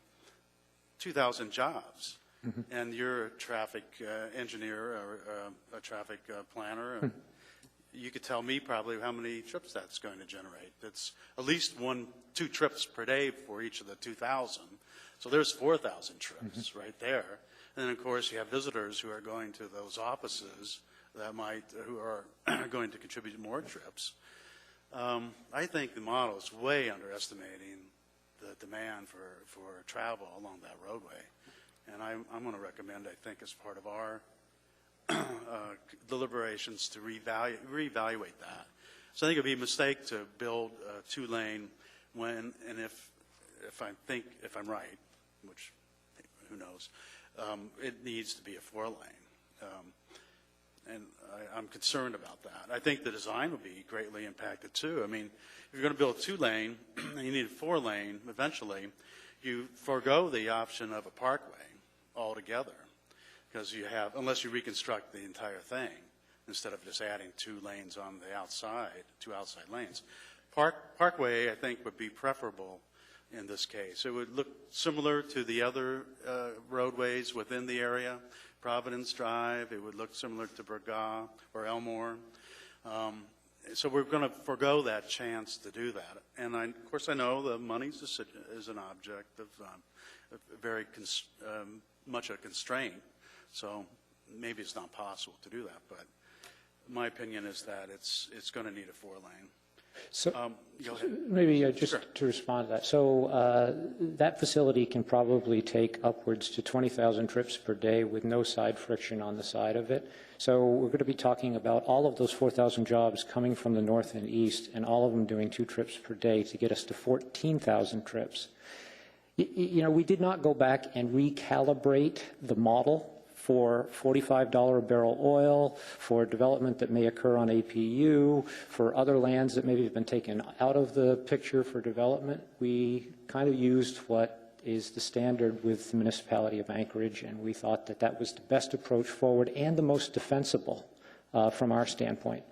2,000 jobs. And you're a traffic engineer or a traffic planner. You could tell me probably how many trips that's going to generate. It's at least 2 trips per day for each of the 2,000. So there's 4,000 trips right there. And then, of course, you have visitors who are going to those offices who are going to contribute more trips. I think the model is way underestimating the demand for travel along that roadway. And I'm going to recommend, I think, as part of our deliberations to reevaluate that. So I think it would be a mistake to build a 2-lane if I'm right, which who knows, it needs to be a 4-lane. And I'm concerned about that. I think the design will be greatly impacted too. I mean, if you're going to build a 2-lane and you need a 4-lane eventually, you forego the option of a parkway altogether, because unless you reconstruct the entire thing instead of just adding 2 lanes on the outside, 2 outside lanes. Parkway, I think, would be preferable in this case. It would look similar to the other roadways within the area, Providence Drive. It would look similar to Burgaw or Elmore. So we're going to forego that chance to do that. And of course, I know the money is an object of very much a constraint. So maybe it's not possible to do that. But my opinion is that it's going to need a 4-lane. So Go ahead. maybe just Sure. to respond to that. So that facility can probably take upwards to 20,000 trips per day with no side friction on the side of it. So we're going to be talking about all of those 4,000 jobs coming from the north and east, and all of them doing 2 trips per day to get us to 14,000 trips. We did not go back and recalibrate the model for $45 a barrel oil, for development that may occur on APU, for other lands that maybe have been taken out of the picture for development. We kind of used what is the standard with the municipality of Anchorage, and we thought that that was the best approach forward and the most defensible from our standpoint.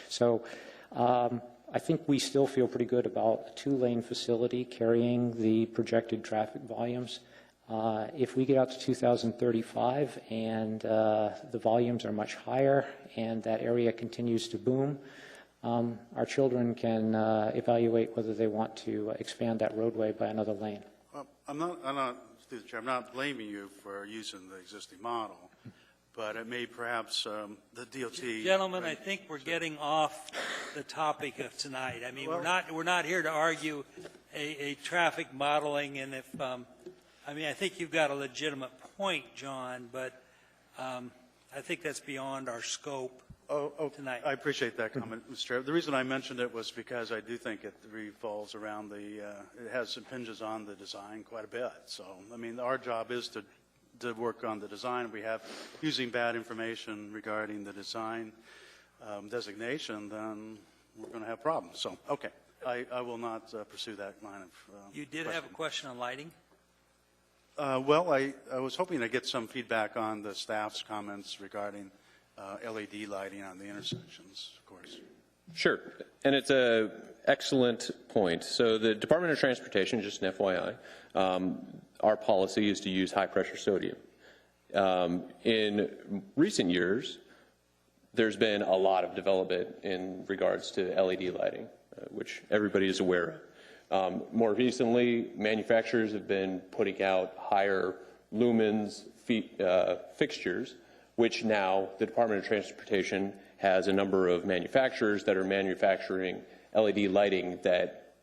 So I think we still feel pretty good about a 2-lane facility carrying the projected traffic volumes. If we get out to 2035 and the volumes are much higher and that area continues to boom, our children can evaluate whether they want to expand that roadway by another lane. I'm not blaming you for using the existing model, but it may perhaps the DOT. Gentlemen, I think we're getting off the topic of tonight. I mean, we're not here to argue a traffic modeling, and I think you've got a legitimate point, John, but I think that's beyond our scope tonight. I appreciate that comment, Mr. Chair. The reason I mentioned it was because I do think it revolves around it has impinges on the design quite a bit. So, I mean, our job is to work on the design. We have, using bad information regarding the design designation, then we're going to have problems. So, okay, I will not pursue that line of You did have a question on lighting? Well, I was hoping to get some feedback on the staff's comments regarding LED lighting on the intersections, of course. Sure, and it's an excellent point. So the Department of Transportation, just an FYI, our policy is to use high-pressure sodium. In recent years, there's been a lot of development in regards to LED lighting, which everybody is aware of. More recently, manufacturers have been putting out higher lumens fixtures, which now the Department of Transportation has a number of manufacturers that are manufacturing LED lighting that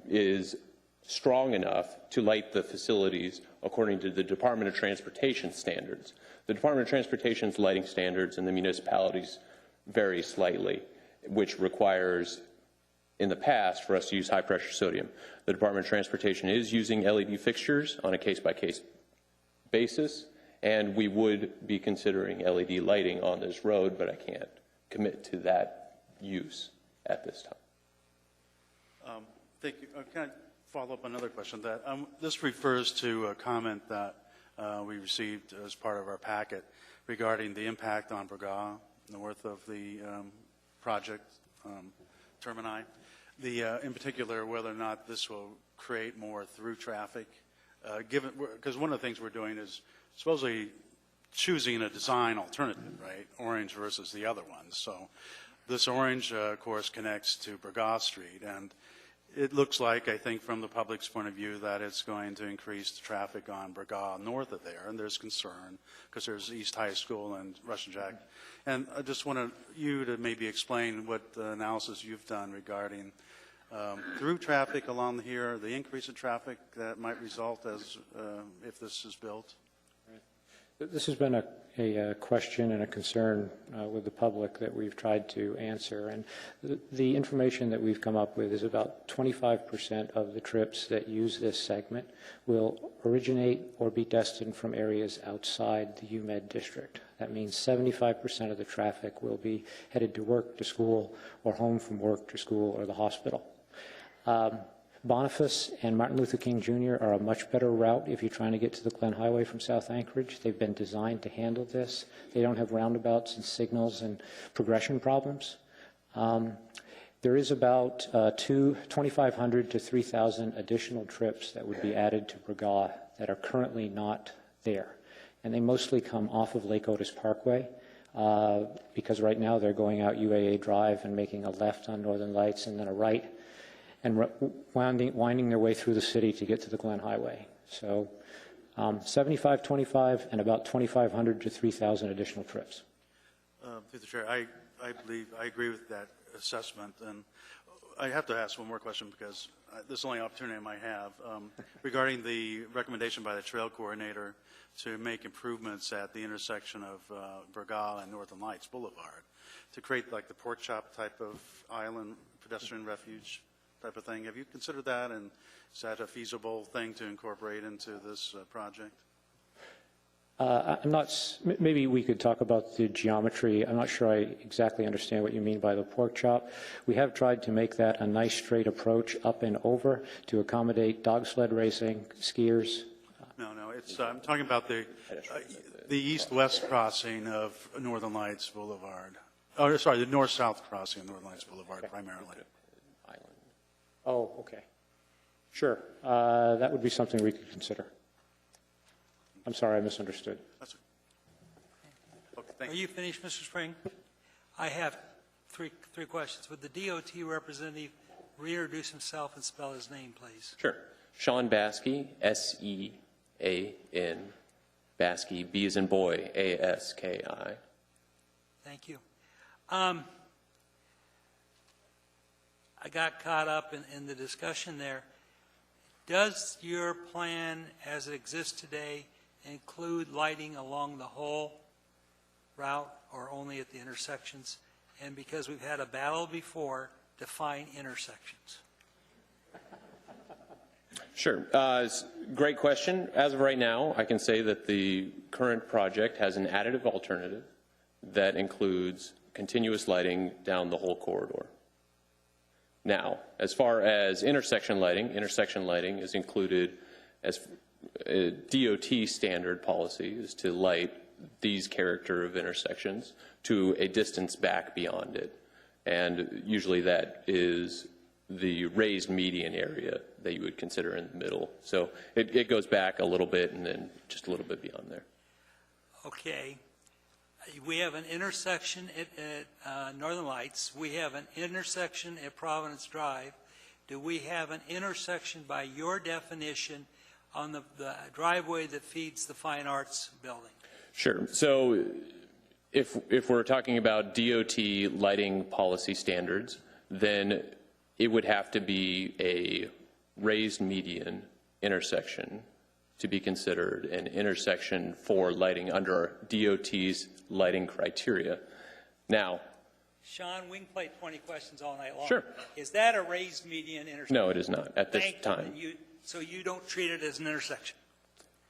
is strong enough to light the facilities according to the Department of Transportation standards. The Department of Transportation's lighting standards in the municipalities vary slightly, which requires, in the past, for us to use high-pressure sodium. The Department of Transportation is using LED fixtures on a case-by-case basis, and we would be considering LED lighting on this road, but I can't commit to that use at this time. Thank you. Can I follow up another question? That this refers to a comment that we received as part of our packet regarding the impact on Burgaw, north of the project termini. in particular, whether or not this will create more through traffic, given, because one of the things we're doing is supposedly choosing a design alternative, right? Orange versus the other ones. So this orange, of course, connects to Burgaw Street, and it looks like, I think, from the public's point of view, that it's going to increase the traffic on Burgaw north of there, and there's concern because there's East High School and Russian Jack. And I just want you to maybe explain what the analysis you've done regarding through traffic along here, the increase in traffic that might result as if this is built. This has been a question and a concern with the public that we've tried to answer. And the information that we've come up with is about 25% of the trips that use this segment will originate or be destined from areas outside the UMed district. That means 75% of the traffic will be headed to work, to school, or home from work to school or the hospital. Boniface and Martin Luther King Jr. are a much better route if you're trying to get to the Glen Highway from South Anchorage. They've been designed to handle this. They don't have roundabouts and signals and progression problems. There is about 2,500 to 3,000 additional trips that would be added to Burgaw that are currently not there. And they mostly come off of Lake Otis Parkway because right now they're going out UAA Drive and making a left on Northern Lights and then a right, and winding their way through the city to get to the Glen Highway. So 75-25 and about 2,500 to 3,000 additional trips. Through the chair, I believe I agree with that assessment, and I have to ask one more question because this is the only opportunity I might have regarding the recommendation by the trail coordinator to make improvements at the intersection of Burgaw and Northern Lights Boulevard to create like the pork chop type of island pedestrian refuge type of thing. Have you considered that, and is that a feasible thing to incorporate into this project? I'm not, maybe we could talk about the geometry. I'm not sure I exactly understand what you mean by the pork chop. We have tried to make that a nice straight approach up and over to accommodate dog sled racing, skiers. No, it's, I'm talking about the east-west crossing of Northern Lights Boulevard. Oh, sorry, the north-south crossing of Northern Lights Boulevard primarily. Oh, okay. Sure. That would be something we could consider. I'm sorry, I misunderstood. That's okay. Thank Are you finished, Mr. Spring? I have three questions. Would the DOT representative reintroduce himself and spell his name, please? Sure. Sean Baskey, S-E-A-N, Baskey, B as in boy, A-S-K-I. Thank you. I got caught up in the discussion there. Does your plan as it exists today include lighting along the whole route or only at the intersections? And because we've had a battle before, define intersections. Sure. Great question. As of right now, I can say that the current project has an additive alternative that includes continuous lighting down the whole corridor. Now, as far as intersection lighting is included as a DOT standard policy is to light these character of intersections to a distance back beyond it. And usually that is the raised median area that you would consider in the middle. So it goes back a little bit and then just a little bit beyond there. Okay. We have an intersection at Northern Lights. We have an intersection at Providence Drive. Do we have an intersection by your definition on the driveway that feeds the Fine Arts building? Sure. So if we're talking about DOT lighting policy standards, then it would have to be a raised median intersection to be considered an intersection for lighting under DOT's lighting criteria. Now, Sean, we can play 20 questions all night long. Sure. Is that a raised median intersection? No, it is not at this time. So you don't treat it as an intersection?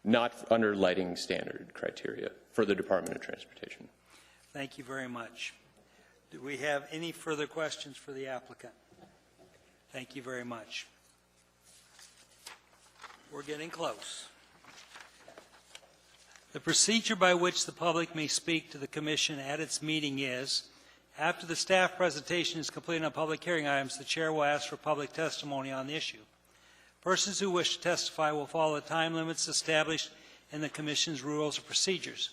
Not under lighting standard criteria for the Department of Transportation. Thank you very much. Do we have any further questions for the applicant? Thank you very much. We're getting close. The procedure by which the public may speak to the Commission at its meeting is, After the staff presentation is completed on public hearing items, the chair will ask for public testimony on the issue. Persons who wish to testify will follow the time limits established in the Commission's rules of procedures.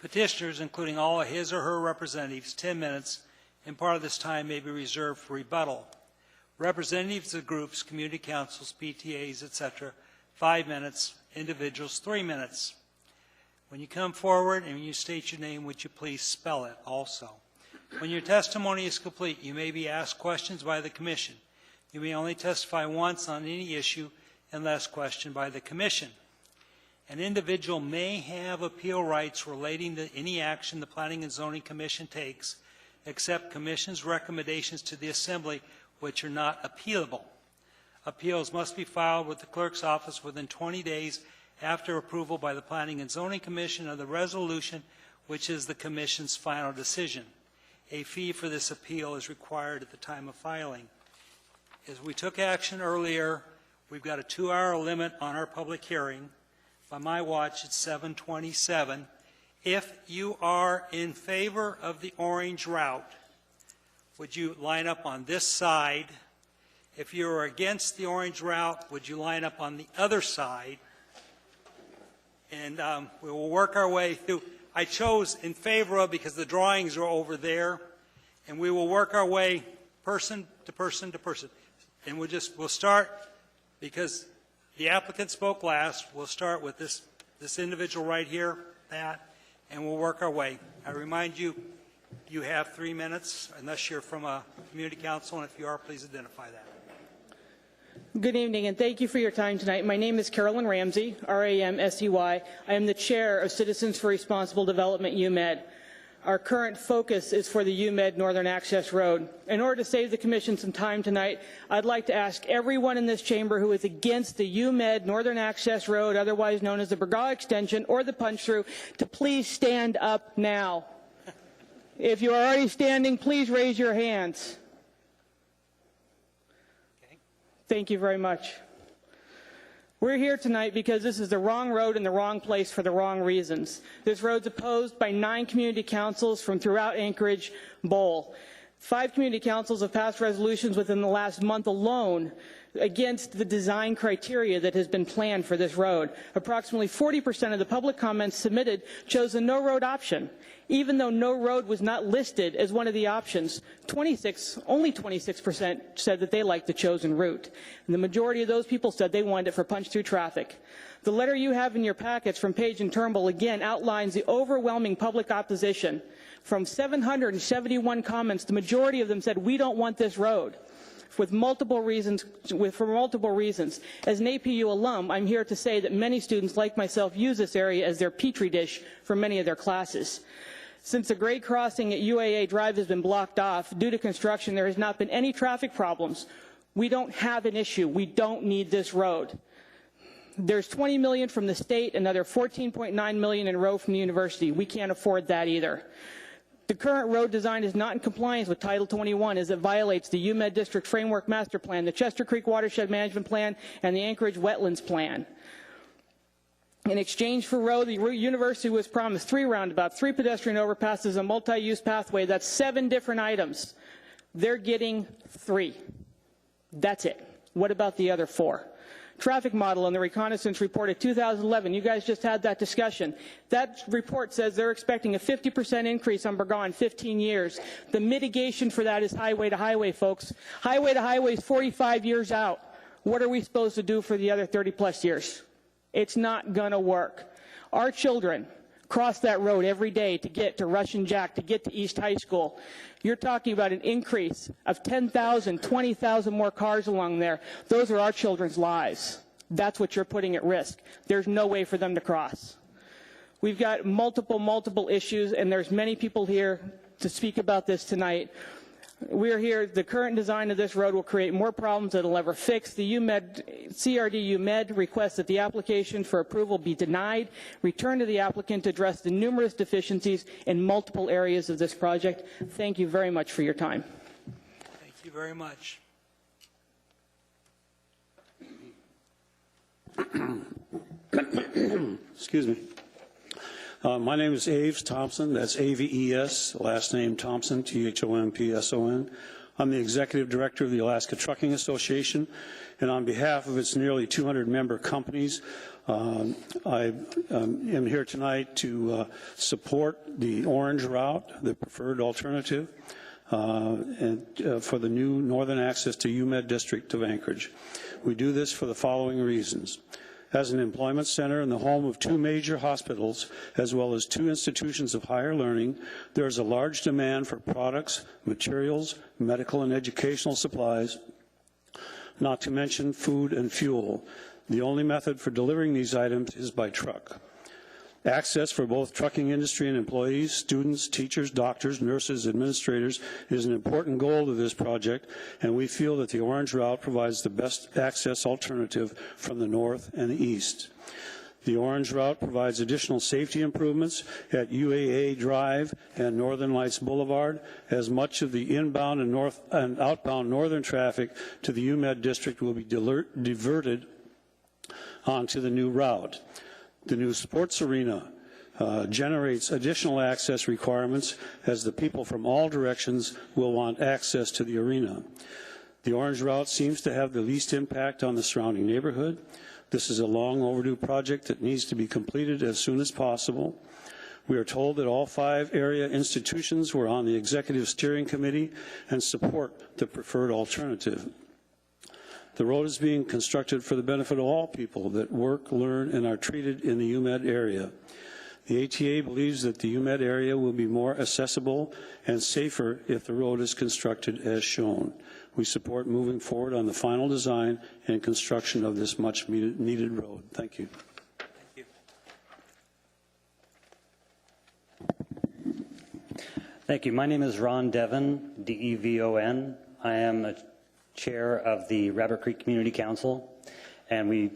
Petitioners, including all of his or her representatives, 10 minutes, and part of this time may be reserved for rebuttal. Representatives of groups, community councils, PTAs, etc., 5 minutes. Individuals, 3 minutes. When you come forward and you state your name, would you please spell it also? When your testimony is complete, you may be asked questions by the Commission. You may only testify once on any issue unless questioned by the Commission. An individual may have appeal rights relating to any action the Planning and Zoning Commission takes, except Commission's recommendations to the Assembly, which are not appealable. Appeals must be filed with the Clerk's office within 20 days after approval by the Planning and Zoning Commission of the resolution, which is the Commission's final decision. A fee for this appeal is required at the time of filing. As we took action earlier, we've got a 2-hour limit on our public hearing. By my watch, it's 7:27. If you are in favor of the orange route, would you line up on this side? If you are against the orange route, would you line up on the other side? And we will work our way through. I chose in favor of because the drawings are over there, and we will work our way person to person to person. And we'll start, because the applicant spoke last, we'll start with this individual right here, that, and we'll work our way. I remind you, you have 3 minutes, unless you're from a community council, and if you are, please identify that. Good evening, and thank you for your time tonight. My name is Carolyn Ramsey, R-A-M-S-E-Y. I am the chair of Citizens for Responsible Development, UMed. Our current focus is for the UMed Northern Access Road. In order to save the Commission some time tonight, I'd like to ask everyone in this chamber who is against the UMed Northern Access Road, otherwise known as the Burgaw Extension or the punch-through, to please stand up now. If you are already standing, please raise your hands. Thank you very much. We're here tonight because this is the wrong road in the wrong place for the wrong reasons. This road's opposed by 9 community councils from throughout Anchorage Bowl. 5 community councils have passed resolutions within the last month alone against the design criteria that has been planned for this road. Approximately 40% of the public comments submitted chose a no road option. Even though no road was not listed as one of the options, only 26% said that they liked the chosen route. And the majority of those people said they wanted it for punch-through traffic. The letter you have in your packets from Page and Turnbull again outlines the overwhelming public opposition. From 771 comments, the majority of them said, we don't want this road. For multiple reasons. As an APU alum, I'm here to say that many students like myself use this area as their petri dish for many of their classes. Since the grade crossing at UAA Drive has been blocked off due to construction, there has not been any traffic problems. We don't have an issue. We don't need this road. There's $20 million from the state, another $14.9 million in road from the university. We can't afford that either. The current road design is not in compliance with Title 21 as it violates the UMed District Framework Master Plan, the Chester Creek Watershed Management Plan, and the Anchorage Wetlands Plan. In exchange for road, the university was promised 3 roundabouts, 3 pedestrian overpasses, a multi-use pathway. That's 7 different items. They're getting 3. That's it. What about the other 4? Traffic model and the reconnaissance report of 2011. You guys just had that discussion. That report says they're expecting a 50% increase on Burgaw in 15 years. The mitigation for that is highway to highway, folks. Highway to highway is 45 years out. What are we supposed to do for the other 30-plus years? It's not going to work. Our children cross that road every day to get to Russian Jack, to get to East High School. You're talking about an increase of 10,000, 20,000 more cars along there. Those are our children's lives. That's what you're putting at risk. There's no way for them to cross. We've got multiple issues, and there's many people here to speak about this tonight. We're here. The current design of this road will create more problems than it'll ever fix. The CRD UMed requests that the application for approval be denied, return to the applicant to address the numerous deficiencies in multiple areas of this project. Thank you very much for your time. Thank you very much. Excuse me. My name is Aves Thompson. That's A-V-E-S, last name Thompson, T-H-O-M-P-S-O-N. I'm the Executive Director of the Alaska Trucking Association, and on behalf of its nearly 200 member companies, I am here tonight to support the Orange Route, the preferred alternative, and for the new northern access to UMed District of Anchorage. We do this for the following reasons. As an employment center and the home of 2 major hospitals, as well as 2 institutions of higher learning, there is a large demand for products, materials, medical and educational supplies, not to mention food and fuel. The only method for delivering these items is by truck. Access for both trucking industry and employees, students, teachers, doctors, nurses, administrators is an important goal of this project, and we feel that the Orange Route provides the best access alternative from the north and the east. The Orange Route provides additional safety improvements at UAA Drive and Northern Lights Boulevard, as much of the inbound and outbound northern traffic to the UMed District will be diverted onto the new route. The new sports arena generates additional access requirements, as the people from all directions will want access to the arena. The Orange Route seems to have the least impact on the surrounding neighborhood. This is a long overdue project that needs to be completed as soon as possible. We are told that all 5 area institutions were on the Executive Steering Committee and support the preferred alternative. The road is being constructed for the benefit of all people that work, learn, and are treated in the UMed area. The ATA believes that the UMed area will be more accessible and safer if the road is constructed as shown. We support moving forward on the final design and construction of this much needed road. Thank you. Thank you. Thank you. My name is Ron Devon, D-E-V-O-N. I am a chair of the Rabbit Creek Community Council, and we...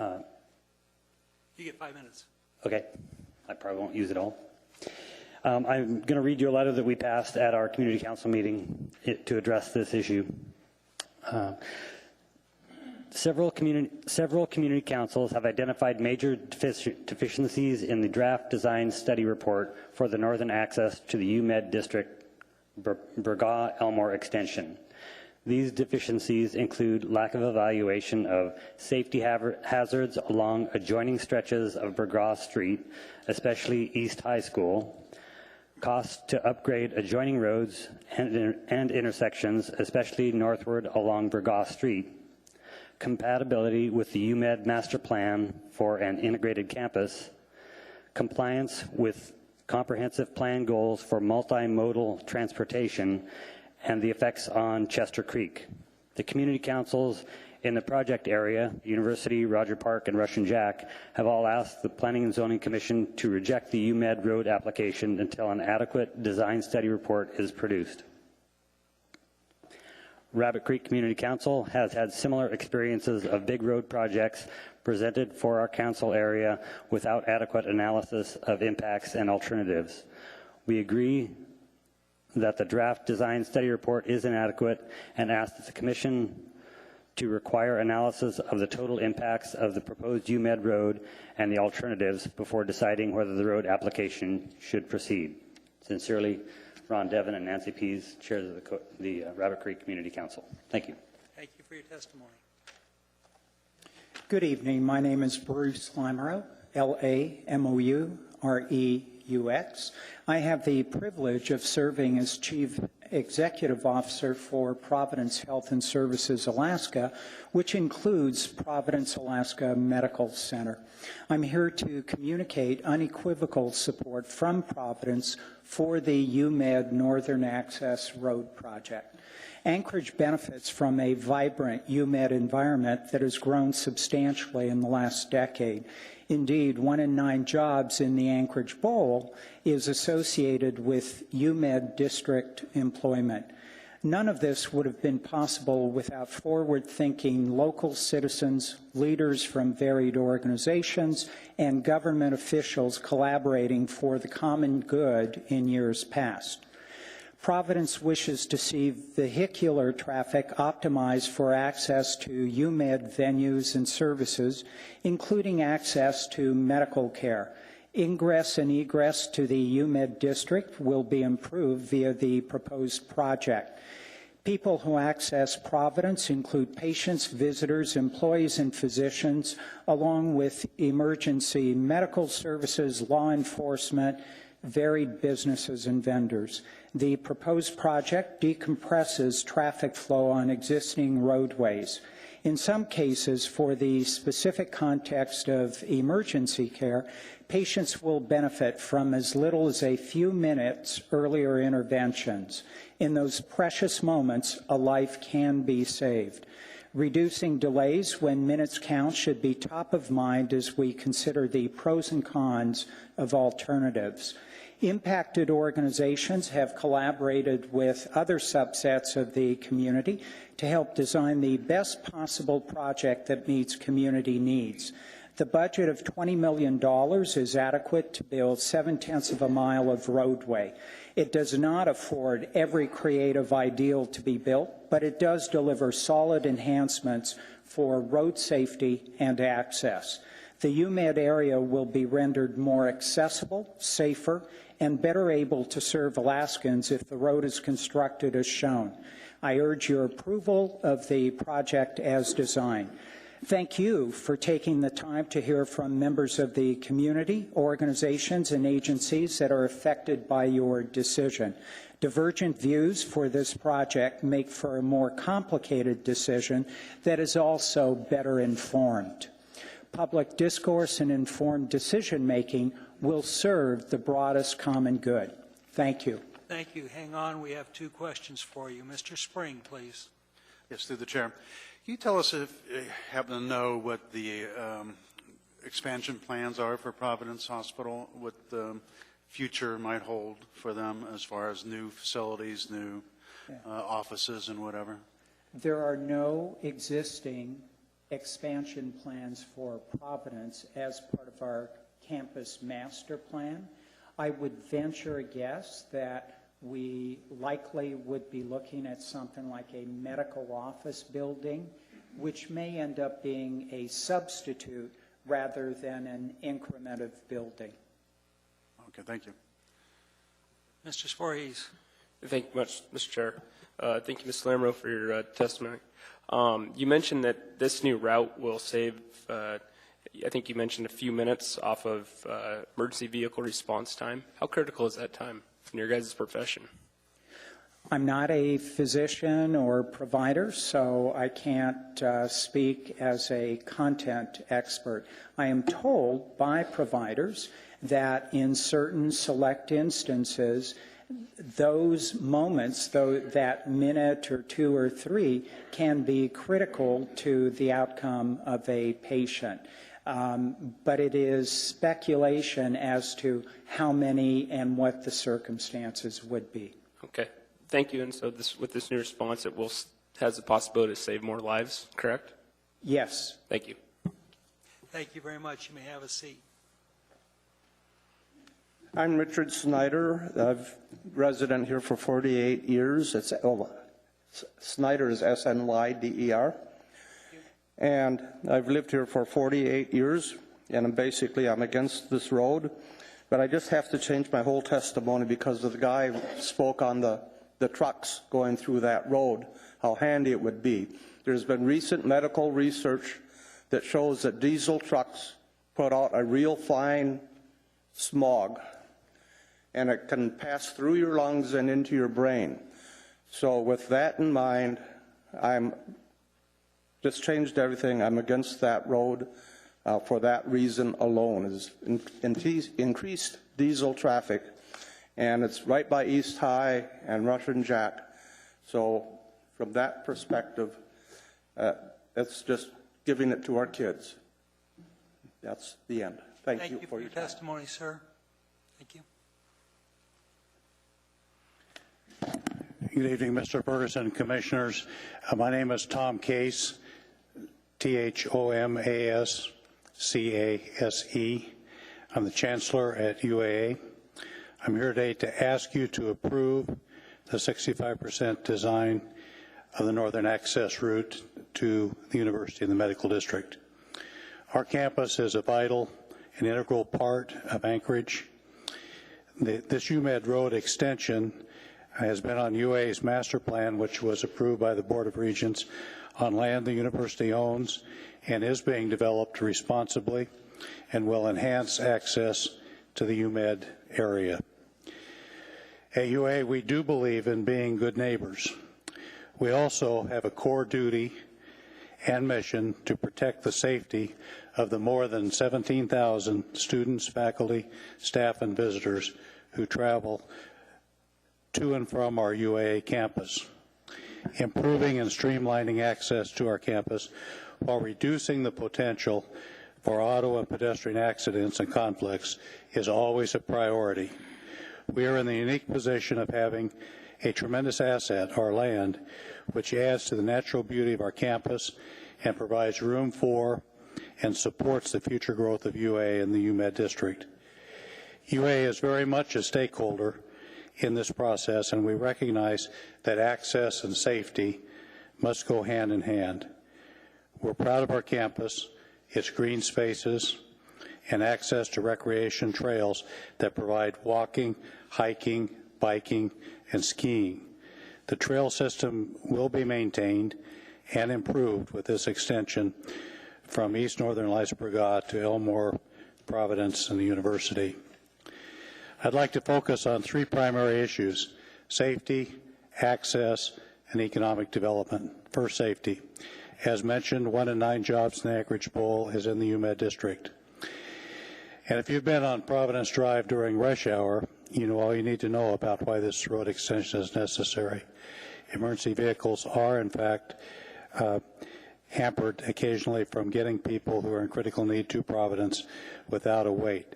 You get 5 minutes. Okay. I probably won't use it all. I'm going to read you a letter that we passed at our community council meeting to address this issue. Several community councils have identified major deficiencies in the draft design study report for the northern access to the UMed District Burgaw-Elmore extension. These deficiencies include lack of evaluation of safety hazards along adjoining stretches of Burgaw Street, especially East High School, costs to upgrade adjoining roads and intersections, especially northward along Burgaw Street, compatibility with the UMed Master Plan for an integrated campus, compliance with comprehensive plan goals for multimodal transportation, and the effects on Chester Creek. The community councils in the project area, University, Roger Park, and Russian Jack, have all asked the Planning and Zoning Commission to reject the UMed road application until an adequate design study report is produced. Rabbit Creek Community Council has had similar experiences of big road projects presented for our council area without adequate analysis of impacts and alternatives. We agree that the draft design study report is inadequate and ask that the Commission to require analysis of the total impacts of the proposed UMed road and the alternatives before deciding whether the road application should proceed. Sincerely, Ron Devon and Nancy Pease, chairs of the Rabbit Creek Community Council. Thank you. Thank you for your testimony. Good evening. My name is Bruce Lamoureux, L-A-M-O-U-R-E-U-X. I have the privilege of serving as Chief Executive Officer for Providence Health and Services Alaska, which includes Providence Alaska Medical Center. I'm here to communicate unequivocal support from Providence for the UMed Northern Access Road project. Anchorage benefits from a vibrant UMed environment that has grown substantially in the last decade. Indeed, 1 in 9 jobs in the Anchorage Bowl is associated with UMed district employment. None of this would have been possible without forward-thinking local citizens, leaders from varied organizations, and government officials collaborating for the common good in years past. Providence wishes to see vehicular traffic optimized for access to UMed venues and services, including access to medical care. Ingress and egress to the UMed district will be improved via the proposed project. People who access Providence include patients, visitors, employees, and physicians, along with emergency medical services, law enforcement, varied businesses, and vendors. The proposed project decompresses traffic flow on existing roadways. In some cases, for the specific context of emergency care, patients will benefit from as little as a few minutes earlier interventions. In those precious moments, a life can be saved. Reducing delays when minutes count should be top of mind as we consider the pros and cons of alternatives. Impacted organizations have collaborated with other subsets of the community to help design the best possible project that meets community needs. The budget of $20 million is adequate to build 0.7 of a mile of roadway. It does not afford every creative ideal to be built, but it does deliver solid enhancements for road safety and access. The UMed area will be rendered more accessible, safer, and better able to serve Alaskans if the road is constructed as shown. I urge your approval of the project as designed. Thank you for taking the time to hear from members of the community, organizations, and agencies that are affected by your decision. Divergent views for this project make for a more complicated decision that is also better informed. Public discourse and informed decision-making will serve the broadest common good. Thank you. Thank you. Hang on. We have two questions for you. Mr. Spring, please. Yes, through the chair. Can you tell us if you happen to know what the expansion plans are for Providence Hospital, what the future might hold for them as far as new facilities, new offices, and whatever? There are no existing expansion plans for Providence as part of our campus master plan. I would venture a guess that we likely would be looking at something like a medical office building, which may end up being a substitute rather than an incremental building. Okay, thank you. Mr. Voorhees. Thank you much, Mr. Chair. Thank you, Ms. Lamro, for your testimony. You mentioned that this new route will save, I think you mentioned a few minutes off of emergency vehicle response time. How critical is that time in your guys' profession? I'm not a physician or provider, so I can't speak as a content expert. I am told by providers that in certain select instances, those moments, though that minute or two or three, can be critical to the outcome of a patient. But it is speculation as to how many and what the circumstances would be. Okay, thank you. And so with this new response, it has the possibility to save more lives, correct? Yes. Thank you. Thank you very much. You may have a seat. I'm Richard Snyder. I've resident here for 48 years. Snyder is S-N-Y-D-E-R. And I've lived here for 48 years, and I'm against this road. But I just have to change my whole testimony because of the guy who spoke on the trucks going through that road, how handy it would be. There's been recent medical research that shows that diesel trucks put out a real fine smog, and it can pass through your lungs and into your brain. So with that in mind, I'm just changed everything. I'm against that road for that reason alone, is increased diesel traffic, and it's right by East High and Russian Jack. So from that perspective, it's just giving it to our kids. That's the end. Thank you for your testimony, sir. Thank you. Good evening, Mr. Ferguson, Commissioners. My name is Tom Case, Thomascase. I'm the Chancellor at UAA. I'm here today to ask you to approve the 65% design of the Northern Access route to the University and the Medical District. Our campus is a vital an integral part of Anchorage. This UMed Road extension has been on UA's master plan, which was approved by the Board of Regents, on land the university owns and is being developed responsibly and will enhance access to the UMed area. At UA, we do believe in being good neighbors. We also have a core duty and mission to protect the safety of the more than 17,000 students, faculty, staff, and visitors who travel to and from our UAA campus. Improving and streamlining access to our campus while reducing the potential for auto and pedestrian accidents and conflicts is always a priority. We are in the unique position of having a tremendous asset, our land, which adds to the natural beauty of our campus and provides room for and supports the future growth of UA and the UMed district. UA is very much a stakeholder in this process, and we recognize that access and safety must go hand in hand. We're proud of our campus, its green spaces, and access to recreation trails that provide walking, hiking, biking, and skiing. The trail system will be maintained and improved with this extension from East Northern Leisburg to Elmore, Providence, and the university. I'd like to focus on three primary issues: safety, access, and economic development. First, safety. As mentioned, 1 in 9 jobs in the Anchorage Bowl is in the UMed district. And if you've been on Providence Drive during rush hour, you know all you need to know about why this road extension is necessary. Emergency vehicles are, in fact, hampered occasionally from getting people who are in critical need to Providence without a wait.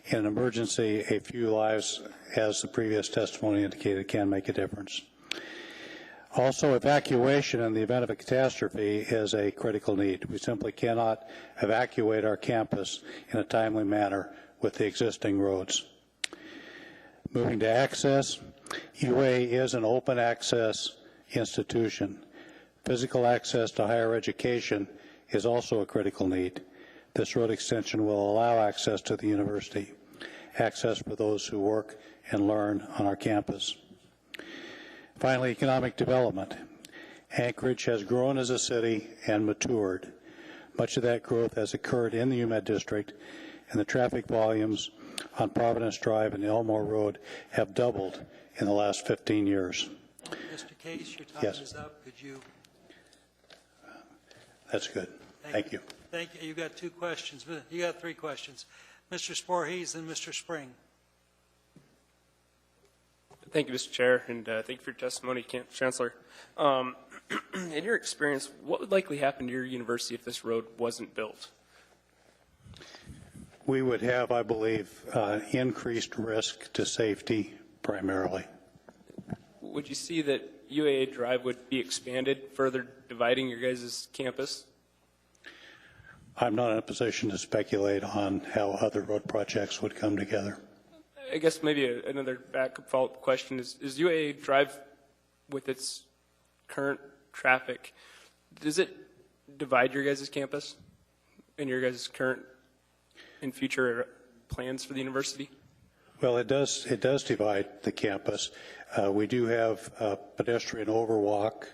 In an emergency, a few lives, as the previous testimony indicated, can make a difference. Also, evacuation in the event of a catastrophe is a critical need. We simply cannot evacuate our campus in a timely manner with the existing roads. Moving to access, UA is an open access institution. Physical access to higher education is also a critical need. This road extension will allow access to the university, access for those who work and learn on our campus. Finally, economic development. Anchorage has grown as a city and matured. Much of that growth has occurred in the UMed district, and the traffic volumes on Providence Drive and Elmore Road have doubled in the last 15 years. Mr. Case, your time Yes. is up. Could you? That's good. Thank you. Thank you. You got 2 questions. You got 3 questions. Mr. Sporhees and Mr. Spring. Thank you, Mr. Chair, and thank you for your testimony, Chancellor. In your experience, what would likely happen to your university if this road wasn't built? We would have, I believe, increased risk to safety primarily. Would you see that UAA Drive would be expanded, further dividing your guys' campus? I'm not in a position to speculate on how other road projects would come together. I guess maybe another backup follow-up question is UAA Drive, with its current traffic, does it divide your guys' campus and your guys' current and future plans for the university? Well, it does divide the campus. We do have a pedestrian overwalk,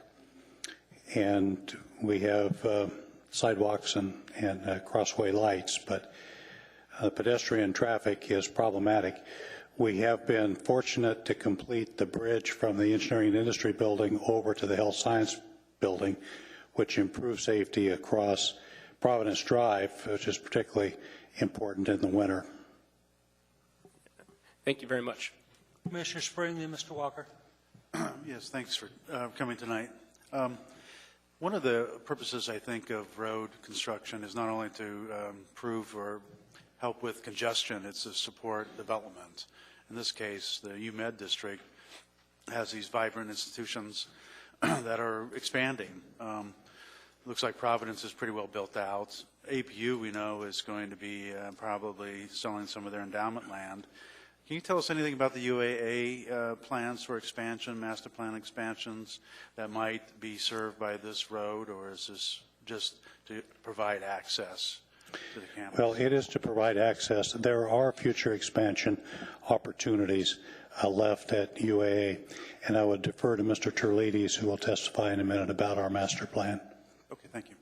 and we have sidewalks and crossway lights, but pedestrian traffic is problematic. We have been fortunate to complete the bridge from the Engineering and Industry Building over to the Health Science Building, which improves safety across Providence Drive, which is particularly important in the winter. Thank you very much. Commissioner Spring and Mr. Walker. Yes, thanks for coming tonight. One of the purposes, I think, of road construction is not only to improve or help with congestion, it's to support development. In this case, the UMed district has these vibrant institutions that are expanding. Looks like Providence is pretty well built out. APU, we know, is going to be probably selling some of their endowment land. Can you tell us anything about the UAA plans for expansion, master plan expansions that might be served by this road, or is this just to provide access to the campus? Well, it is to provide access. There are future expansion opportunities left at UAA, and I would defer to Mr. Terlides, who will testify in a minute about our master plan. Okay, thank you.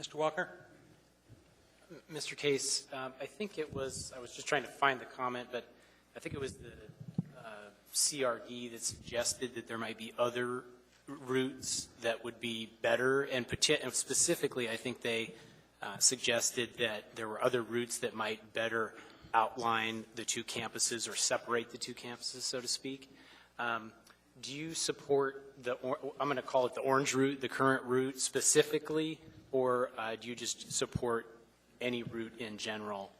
Mr. Walker? Mr. Case, I think it was, I was just trying to find the comment, but I think it was the CRD that suggested that there might be other routes that would be better, and specifically I think they suggested that there were other routes that might better outline the two campuses or separate the two campuses, so to speak. Do you support I'm going to call it the orange route, the current route specifically, or do you just support any route in general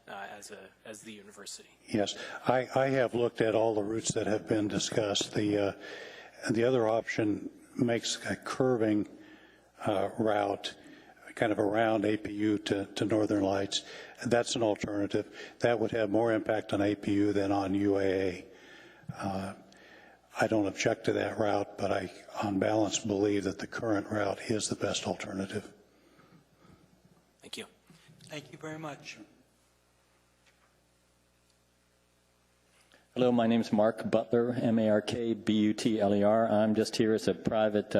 as the university? Yes, I have looked at all the routes that have been discussed. The other option makes a curving route kind of around APU to Northern Lights. That's an alternative. That would have more impact on APU than on UAA. I don't object to that route, but I, on balance, believe that the current route is the best alternative. Thank you. Thank you very much. Hello, my name is Mark Butler, M-A-R-K-B-U-T-L-E-R. I'm just here as a private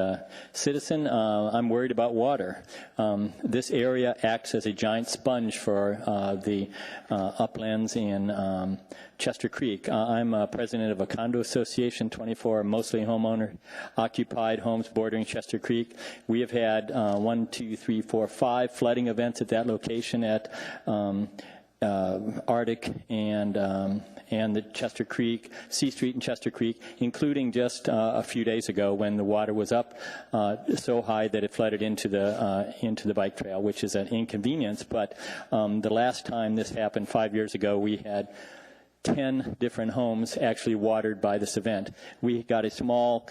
citizen. I'm worried about water. This area acts as a giant sponge for the uplands in Chester Creek. I'm president of a condo association, 24 mostly homeowner-occupied homes bordering Chester Creek. We have had 5 flooding events at that location at Arctic and the Chester Creek, C Street and Chester Creek, including just a few days ago when the water was up so high that it flooded into the bike trail, which is an inconvenience. But the last time this happened 5 years ago, we had 10 different homes actually watered by this event. We got a small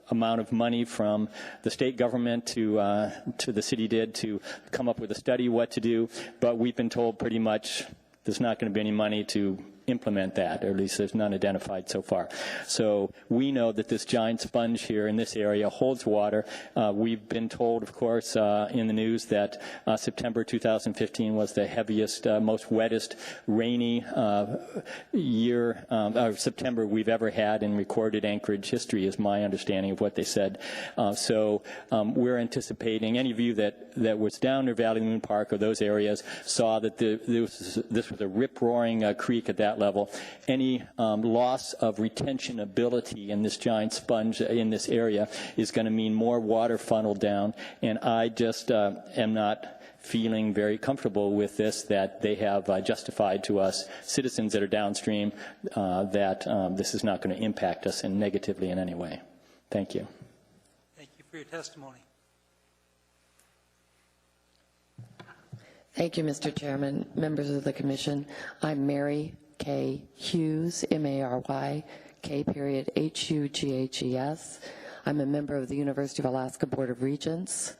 amount of money from the state government to the city did to come up with a study what to do, but we've been told pretty much there's not going to be any money to implement that, or at least there's none identified so far. So we know that this giant sponge here in this area holds water. We've been told, of course, in the news that September 2015 was the heaviest, most wettest, rainy September we've ever had in recorded Anchorage history, is my understanding of what they said. So we're anticipating, any of you that was down near Valley Moon Park or those areas saw that this was a rip-roaring creek at that level. Any loss of retention ability in this giant sponge in this area is going to mean more water funneled down, and I just am not feeling very comfortable with this, that they have justified to us citizens that are downstream that this is not going to impact us negatively in any way. Thank you. Thank you for your testimony. Thank you, Mr. Chairman, members of the Commission. I'm Mary K. Hughes, M-A-R-Y, K.H-U-G-H-E-S. I'm a member of the University of Alaska Board of Regents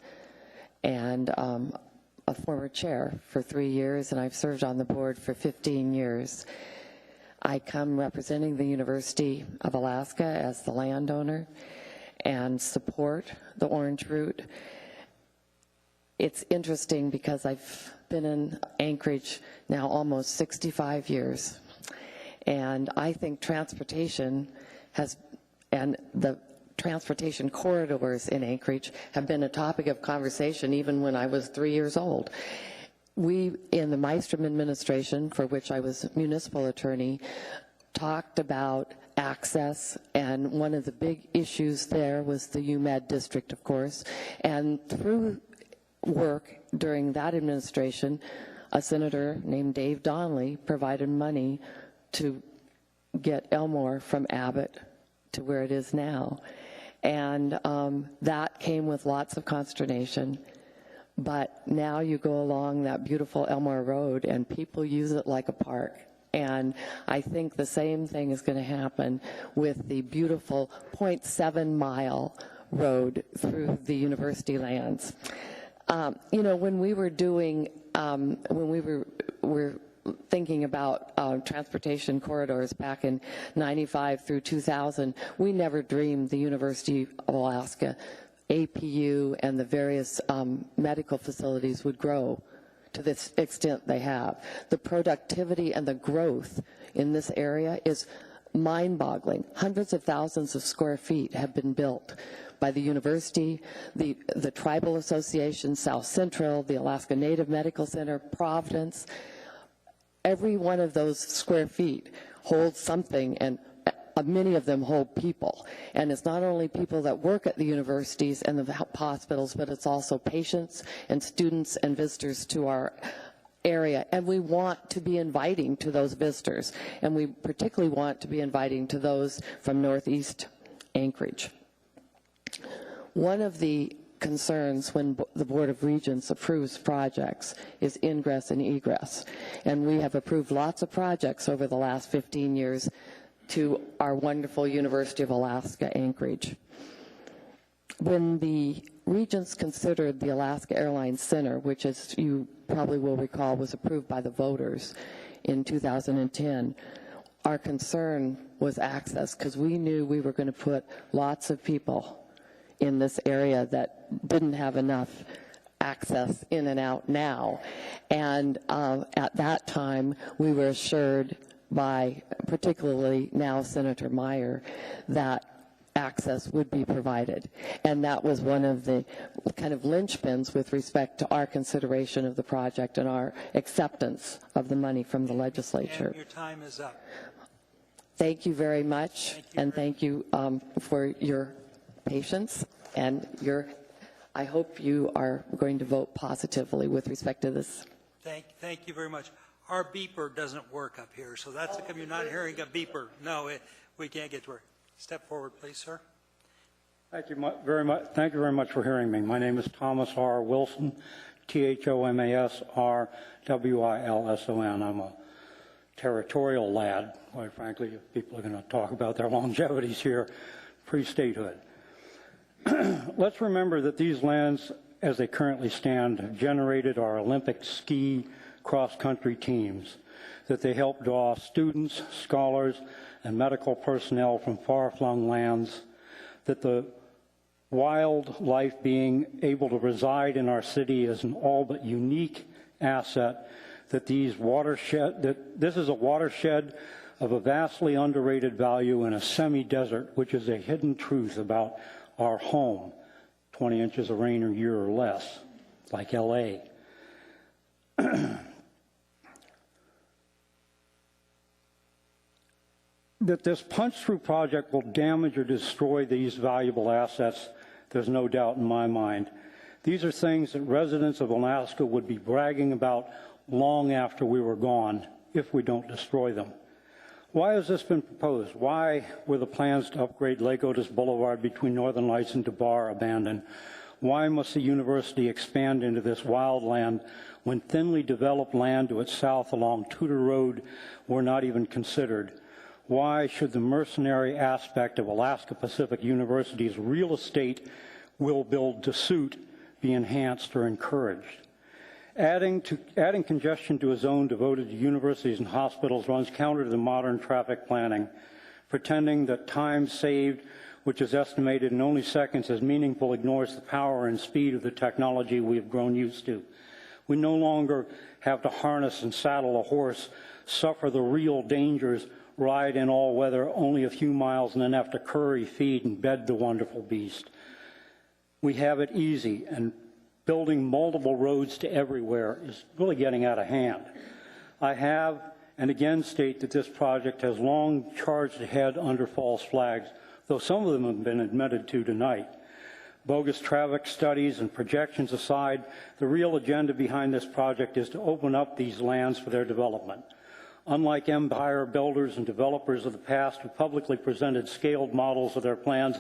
and a former chair for 3 years, and I've served on the board for 15 years. I come representing the University of Alaska as the landowner and support the Orange Route. It's interesting because I've been in Anchorage now almost 65 years. And I think transportation and the transportation corridors in Anchorage have been a topic of conversation even when I was 3 years old. We, in the Maestrom administration, for which I was municipal attorney, talked about access, and one of the big issues there was the UMed district, of course. And through work during that administration, a senator named Dave Donnelly provided money to get Elmore from Abbott to where it is now. And that came with lots of consternation. But now you go along that beautiful Elmore Road and people use it like a park. And I think the same thing is going to happen with the beautiful 0.7-mile road through the university lands. You know, when we were doing, when we were thinking about transportation corridors back in 95 through 2000, we never dreamed the University of Alaska APU and the various medical facilities would grow to this extent they have. The productivity and the growth in this area is mind-boggling. Hundreds of thousands of square feet have been built by the university, the Tribal Association, South Central, the Alaska Native Medical Center, Providence. Every one of those square feet holds something, and many of them hold people. And it's not only people that work at the universities and the hospitals, but it's also patients and students and visitors to our area. And we want to be inviting to those visitors. And we particularly want to be inviting to those from Northeast Anchorage. One of the concerns when the Board of Regents approves projects is ingress and egress. And we have approved lots of projects over the last 15 years to our wonderful University of Alaska Anchorage. When the Regents considered the Alaska Airlines Center, which, as you probably will recall, was approved by the voters in 2010, our concern was access, because we knew we were going to put lots of people in this area that didn't have enough access in and out now. And at that time, we were assured by particularly now Senator Meyer that access would be provided. And that was one of the kind of linchpins with respect to our consideration of the project and our acceptance of the money from the legislature. And your time is up. Thank you very much, and thank you for your patience and I hope you are going to vote positively with respect to this. Thank you very much. Our beeper doesn't work up here, so that's because you're not hearing a beeper. No, we can't get to work. Step forward, please, sir. Thank you very much. Thank you very much for hearing me. My name is Thomas R. Wilson, ThomasRWilson. I'm a territorial lad, quite frankly, if people are going to talk about their longevities here, pre-statehood. Let's remember that these lands, as they currently stand, have generated our Olympic ski cross-country teams, that they help draw students, scholars, and medical personnel from far-flung lands, that the wildlife being able to reside in our city is an all but unique asset, that this is a watershed of a vastly underrated value in a semi-desert, which is a hidden truth about our home, 20 inches of rain a year or less, like LA. That this punch-through project will damage or destroy these valuable assets, there's no doubt in my mind. These are things that residents of Alaska would be bragging about long after we were gone if we don't destroy them. Why has this been proposed? Why were the plans to upgrade Lake Otis Boulevard between Northern Lights and DeBar abandoned? Why must the university expand into this wild land when thinly developed land to its south along Tudor Road were not even considered? Why should the mercenary aspect of Alaska Pacific University's real estate will build to suit be enhanced or encouraged? Adding congestion to a zone devoted to universities and hospitals runs counter to the modern traffic planning. Pretending that time saved, which is estimated in only seconds as meaningful, ignores the power and speed of the technology we have grown used to. We no longer have to harness and saddle a horse, suffer the real dangers, ride in all weather only a few miles, and then have to curry, feed, and bed the wonderful beast. We have it easy, and building multiple roads to everywhere is really getting out of hand. I have, and again state that this project has long charged ahead under false flags, though some of them have been admitted to tonight. Bogus traffic studies and projections aside, the real agenda behind this project is to open up these lands for their development. Unlike empire builders and developers of the past who publicly presented scaled models of their plans,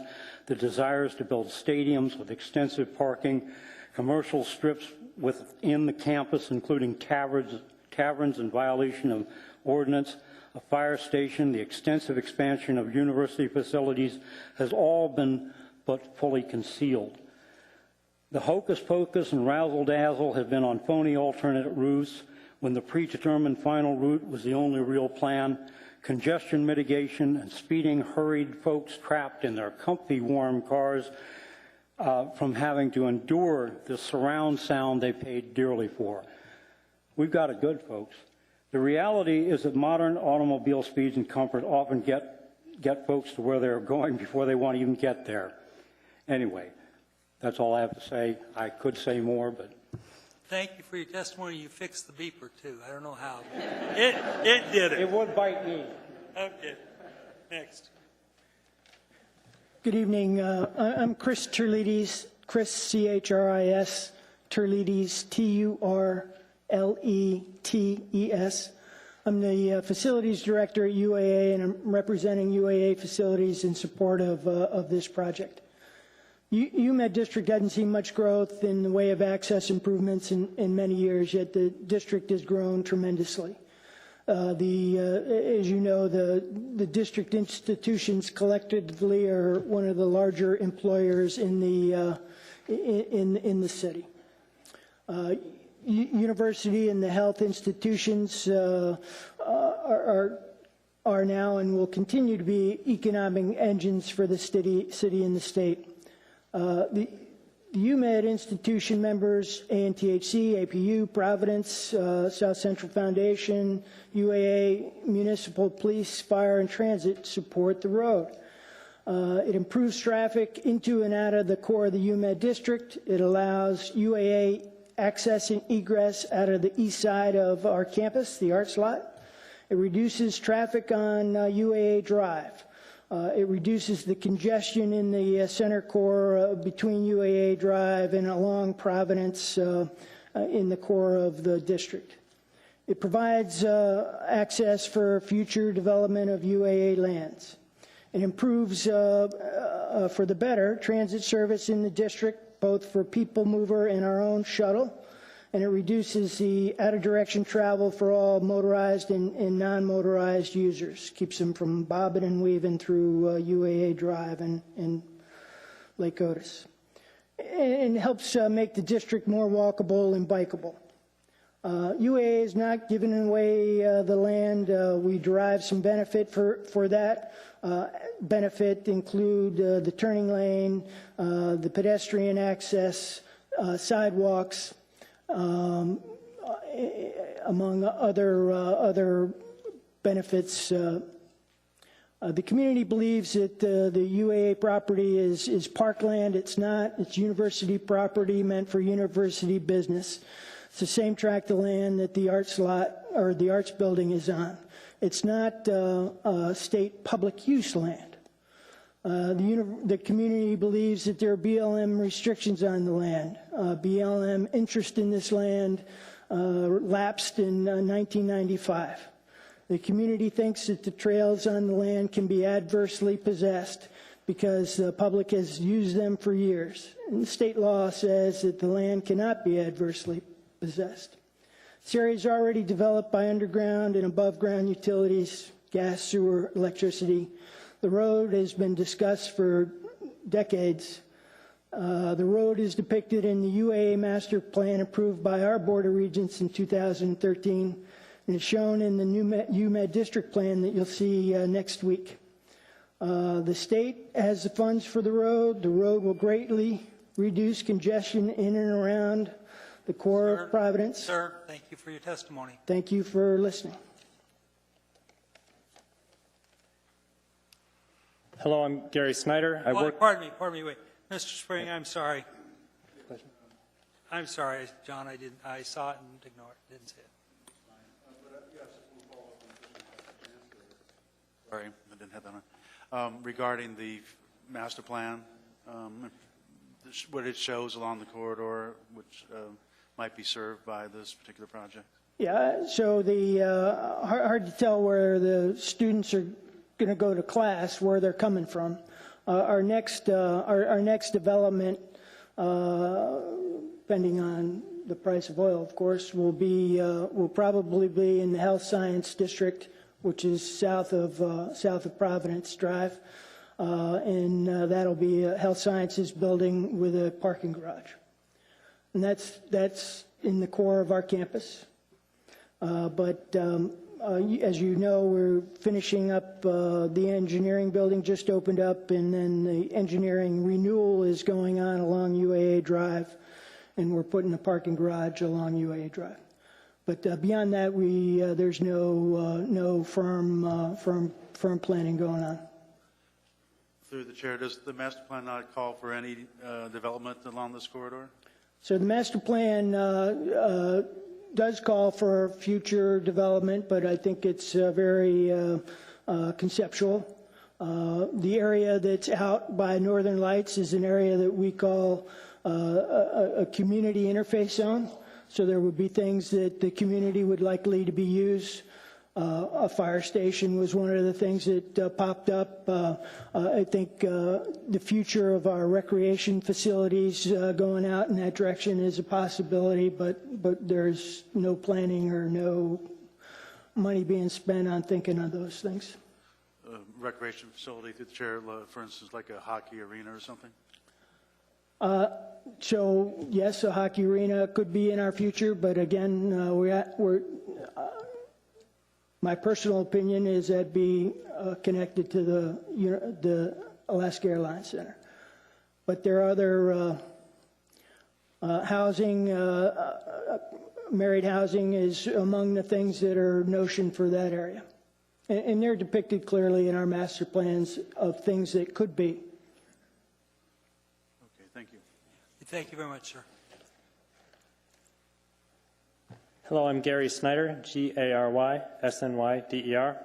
the desires to build stadiums with extensive parking, commercial strips within the campus, including taverns in violation of ordinance, a fire station, the extensive expansion of university facilities, has all been but fully concealed. The hocus pocus and razzle dazzle have been on phony alternate routes when the predetermined final route was the only real plan. Congestion mitigation and speeding hurried folks trapped in their comfy warm cars from having to endure the surround sound they paid dearly for. We've got it good, folks. The reality is that modern automobile speeds and comfort often get folks to where they're going before they want to even get there. Anyway, that's all I have to say. I could say more, but... Thank you for your testimony. You fixed the beeper, too. I don't know how. It did it. It would bite me. Okay. Next. Good evening. I'm Chris Turlides, Chris, C-H-R-I-S, Turlides, T-U-R-L-E-T-E-S. I'm the facilities director at UAA, and I'm representing UAA facilities in support of this project. UMed District hasn't seen much growth in the way of access improvements in many years, yet the district has grown tremendously. As you know, the district institutions collectively are one of the larger employers in the city. University and the health institutions are now and will continue to be economic engines for the city and the state. The UMed institution members, ANTHC, APU, Providence, South Central Foundation, UAA, Municipal Police, Fire, and Transit support the road. It improves traffic into and out of the core of the UMed district. It allows UAA access and egress out of the east side of our campus, the Arts Lot. It reduces traffic on UAA Drive. It reduces the congestion in the center core between UAA Drive and along Providence in the core of the district. It provides access for future development of UAA lands. It improves, for the better, transit service in the district, both for people mover and our own shuttle. And it reduces the out-of-direction travel for all motorized and non-motorized users. Keeps them from bobbing and weaving through UAA Drive and Lake Otis. And helps make the district more walkable and bikeable. UAA is not giving away the land. We derive some benefit for that. Benefit include the turning lane, the pedestrian access, sidewalks, among other benefits. The community believes that the UAA property is parkland. It's not. It's university property meant for university business. It's the same tract of land that the Arts Lot or the Arts Building is on. It's not state public use land. The community believes that there are BLM restrictions on the land. BLM interest in this land lapsed in 1995. The community thinks that the trails on the land can be adversely possessed because the public has used them for years. And the state law says that the land cannot be adversely possessed. This area is already developed by underground and above ground utilities, gas, sewer, electricity. The road has been discussed for decades. The road is depicted in the UAA master plan approved by our Board of Regents in 2013, and is shown in the new UMed district plan that you'll see next week. The state has the funds for the road. The road will greatly reduce congestion in and around the core of Providence. Sir, thank you for your testimony. Thank you for listening. Hello, I'm Gary Snyder. Pardon me, wait. Mr. Spring, I'm sorry. I'm sorry, John, I saw it and ignored it, didn't see it. Sorry, I didn't have that on. Regarding the master plan, what it shows along the corridor, which might be served by this particular project? Yeah, so hard to tell where the students are going to go to class, where they're coming from. Our next development, depending on the price of oil, of course, will probably be in the Health Science District, which is south of Providence Drive, and that'll be a Health Sciences building with a parking garage, and that's in the core of our campus. But As you know, we're finishing up the engineering building, just opened up, and then the engineering renewal is going on along UAA Drive, and we're putting a parking garage along UAA Drive. But beyond that, there's no firm planning going on. Through the chair, does the master plan not call for any development along this corridor? So the master plan does call for future development, but I think it's very conceptual. The area that's out by Northern Lights is an area that we call a community interface zone. So there would be things that the community would likely to be used. A fire station was one of the things that popped up. I think the future of our recreation facilities going out in that direction is a possibility, but there's no planning or no money being spent on thinking of those things. Recreation facility, through the chair, for instance, like a hockey arena or something? So yes, a hockey arena could be in our future, but again, my personal opinion is that'd be connected to the Alaska Airlines Center. But there are other housing, married housing is among the things that are notioned for that area. And they're depicted clearly in our master plans of things that could be. Okay, thank you. Thank you very much, sir. Hello, I'm Gary Snyder, G-A-R-Y-S-N-Y-D-E-R.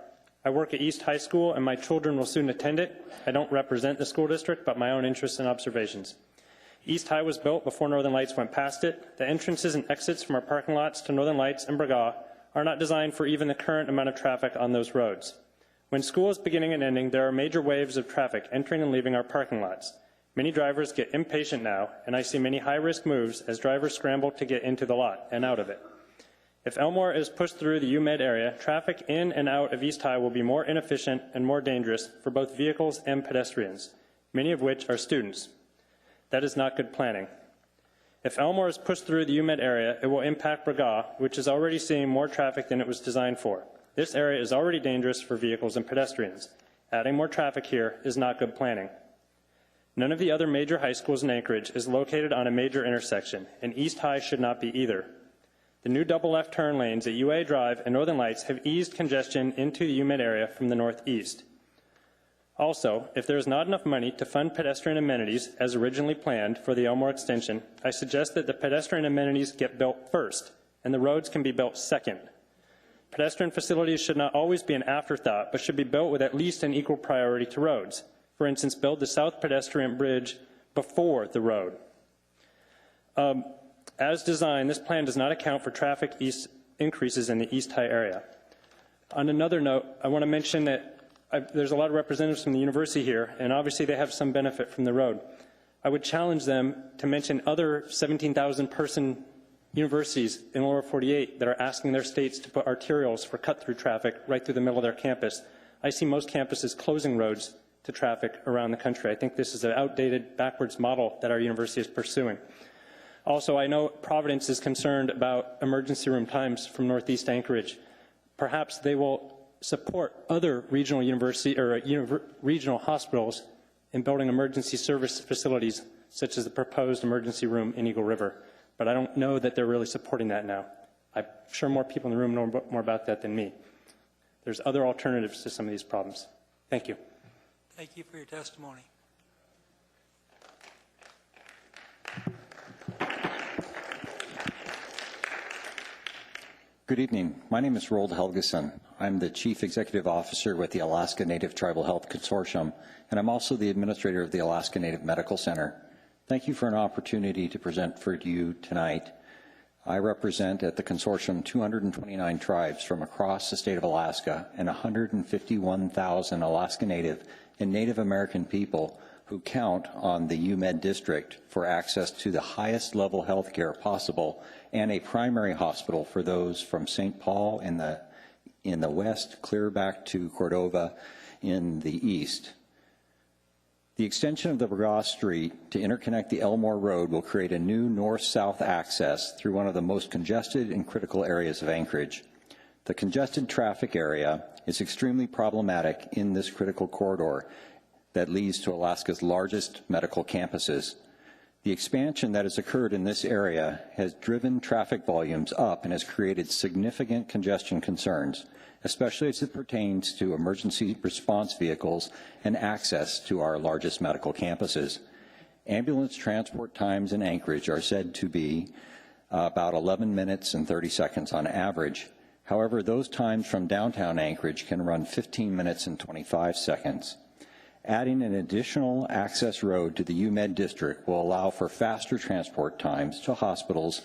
I work at East High School, and my children will soon attend it. I don't represent the school district, but my own interests and observations. East High was built before Northern Lights went past it. The entrances and exits from our parking lots to Northern Lights and Braga are not designed for even the current amount of traffic on those roads. When school is beginning and ending, there are major waves of traffic entering and leaving our parking lots. Many drivers get impatient now, and I see many high-risk moves as drivers scramble to get into the lot and out of it. If Elmore is pushed through the UMed area, traffic in and out of East High will be more inefficient and more dangerous for both vehicles and pedestrians, many of which are students. That is not good planning. If Elmore is pushed through the UMed area, it will impact Braga, which is already seeing more traffic than it was designed for. This area is already dangerous for vehicles and pedestrians. Adding more traffic here is not good planning. None of the other major high schools in Anchorage is located on a major intersection, and East High should not be either. The new double left turn lanes at UA Drive and Northern Lights have eased congestion into the UMed area from the northeast. Also, if there is not enough money to fund pedestrian amenities as originally planned for the Elmore extension, I suggest that the pedestrian amenities get built first and the roads can be built second. Pedestrian facilities should not always be an afterthought, but should be built with at least an equal priority to roads. For instance, build the South Pedestrian Bridge before the road. As designed, this plan does not account for traffic increases in the East High area. On another note, I want to mention that there's a lot of representatives from the university here, and obviously they have some benefit from the road. I would challenge them to mention other 17,000-person universities in lower 48 that are asking their states to put arterials for cut-through traffic right through the middle of their campus. I see most campuses closing roads to traffic around the country. I think this is an outdated, backwards model that our university is pursuing. Also, I know Providence is concerned about emergency room times from Northeast Anchorage. Perhaps they will support other regional university or regional hospitals in building emergency service facilities, such as the proposed emergency room in Eagle River. But I don't know that they're really supporting that now. I'm sure more people in the room know more about that than me. There's other alternatives to some of these problems. Thank you. Thank you for your testimony. Good evening. My name is Roald Helgeson. I'm the Chief Executive Officer with the Alaska Native Tribal Health Consortium, and I'm also the administrator of the Alaska Native Medical Center. Thank you for an opportunity to present for you tonight. I represent at the consortium 229 tribes from across the state of Alaska and 151,000 Alaska Native and Native American people who count on the UMed district for access to the highest level health care possible and a primary hospital for those from St. Paul in the west, clear back to Cordova in the east. The extension of the Braga Street to interconnect the Elmore Road will create a new north-south access through one of the most congested and critical areas of Anchorage. The congested traffic area is extremely problematic in this critical corridor that leads to Alaska's largest medical campuses. The expansion that has occurred in this area has driven traffic volumes up and has created significant congestion concerns, especially as it pertains to emergency response vehicles and access to our largest medical campuses. Ambulance transport times in Anchorage are said to be about 11 minutes and 30 seconds on average. However, those times from downtown Anchorage can run 15 minutes and 25 seconds. Adding an additional access road to the UMed district will allow for faster transport times to hospitals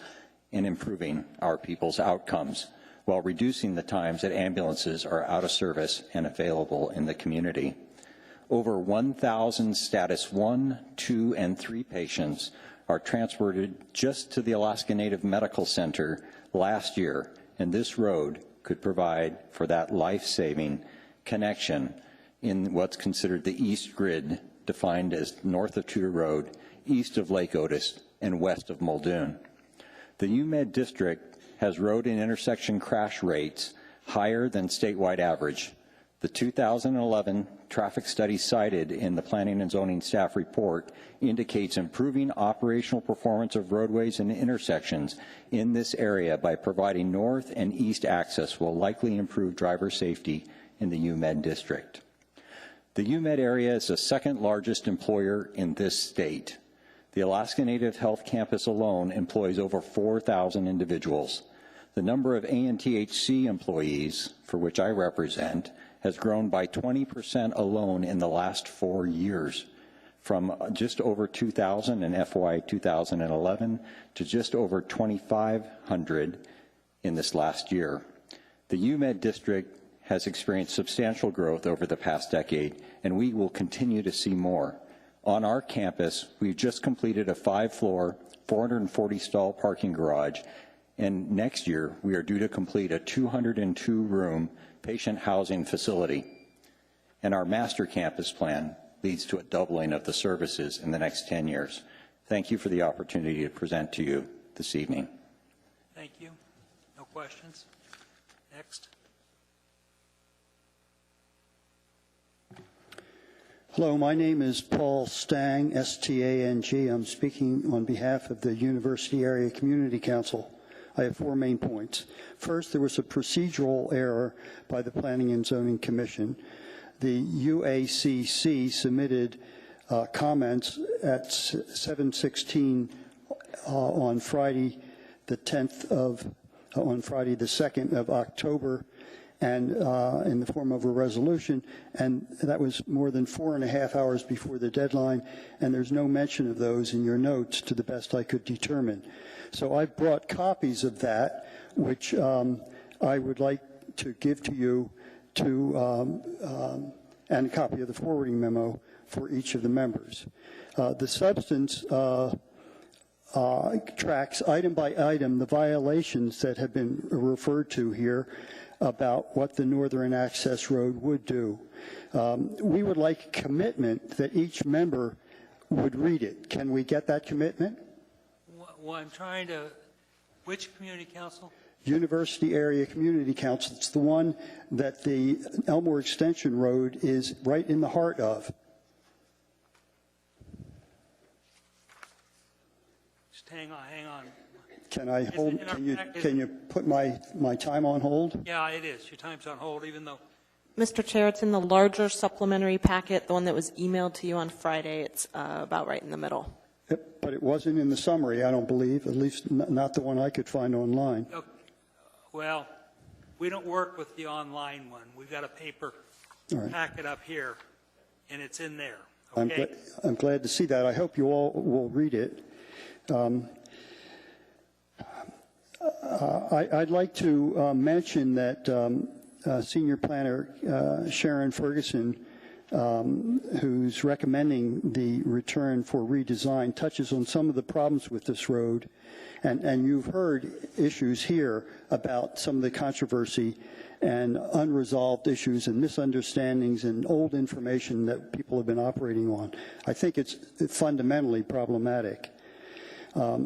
and improving our people's outcomes, while reducing the times that ambulances are out of service and available in the community. Over 1,000 status 1, 2, and 3 patients are transported just to the Alaska Native Medical Center last year, and this road could provide for that life-saving connection in what's considered the East Grid, defined as north of Tudor Road, east of Lake Otis, and west of Muldoon. The UMed district has road and intersection crash rates higher than statewide average. The 2011 traffic study cited in the Planning and Zoning staff report indicates improving operational performance of roadways and intersections in this area by providing north and east access will likely improve driver safety in the UMed district. The UMed area is the second largest employer in this state. The Alaska Native Health Campus alone employs over 4,000 individuals. The number of ANTHC employees, for which I represent, has grown by 20% alone in the last 4 years, from just over 2,000 in FY 2011 to just over 2,500 in this last year. The UMed district has experienced substantial growth over the past decade, and we will continue to see more. On our campus, we've just completed a 5-floor, 440-stall parking garage, and next year we are due to complete a 202-room patient housing facility. And our master campus plan leads to a doubling of the services in the next 10 years. Thank you for the opportunity to present to you this evening. Thank you. No questions? Next. Hello, my name is Paul Stang, S-T-A-N-G. I'm speaking on behalf of the University Area Community Council. I have 4 main points. First, there was a procedural error by the Planning and Zoning Commission. The UACC submitted comments at 7:16 on Friday the 2nd of October, and in the form of a resolution, and that was more than 4.5 hours before the deadline, and there's no mention of those in your notes to the best I could determine. So I brought copies of that, which I would like to give to you and a copy of the forwarding memo for each of the members. The substance tracks item by item the violations that have been referred to here about what the Northern Access Road would do. We would like a commitment that each member would read it. Can we get that commitment? Well, I'm trying to, which community council? University Area Community Council. It's the one that the Elmore Extension Road is right in the heart of. Just hang on. Can I hold? Can you put my time on hold? Yeah, it is. Your time's on hold, even though. Mr. Chair, it's in the larger supplementary packet, the one that was emailed to you on Friday. It's about right in the middle. But it wasn't in the summary, I don't believe, at least not the one I could find online. Okay. Well, we don't work with the online one. We've got a paper packet up here, and it's in there. Okay? I'm glad to see that. I hope you all will read it. I'd like to mention that Senior Planner Sharon Ferguson, who's recommending the return for redesign, touches on some of the problems with this road. And you've heard issues here about some of the controversy and unresolved issues and misunderstandings and old information that people have been operating on. I think it's fundamentally problematic.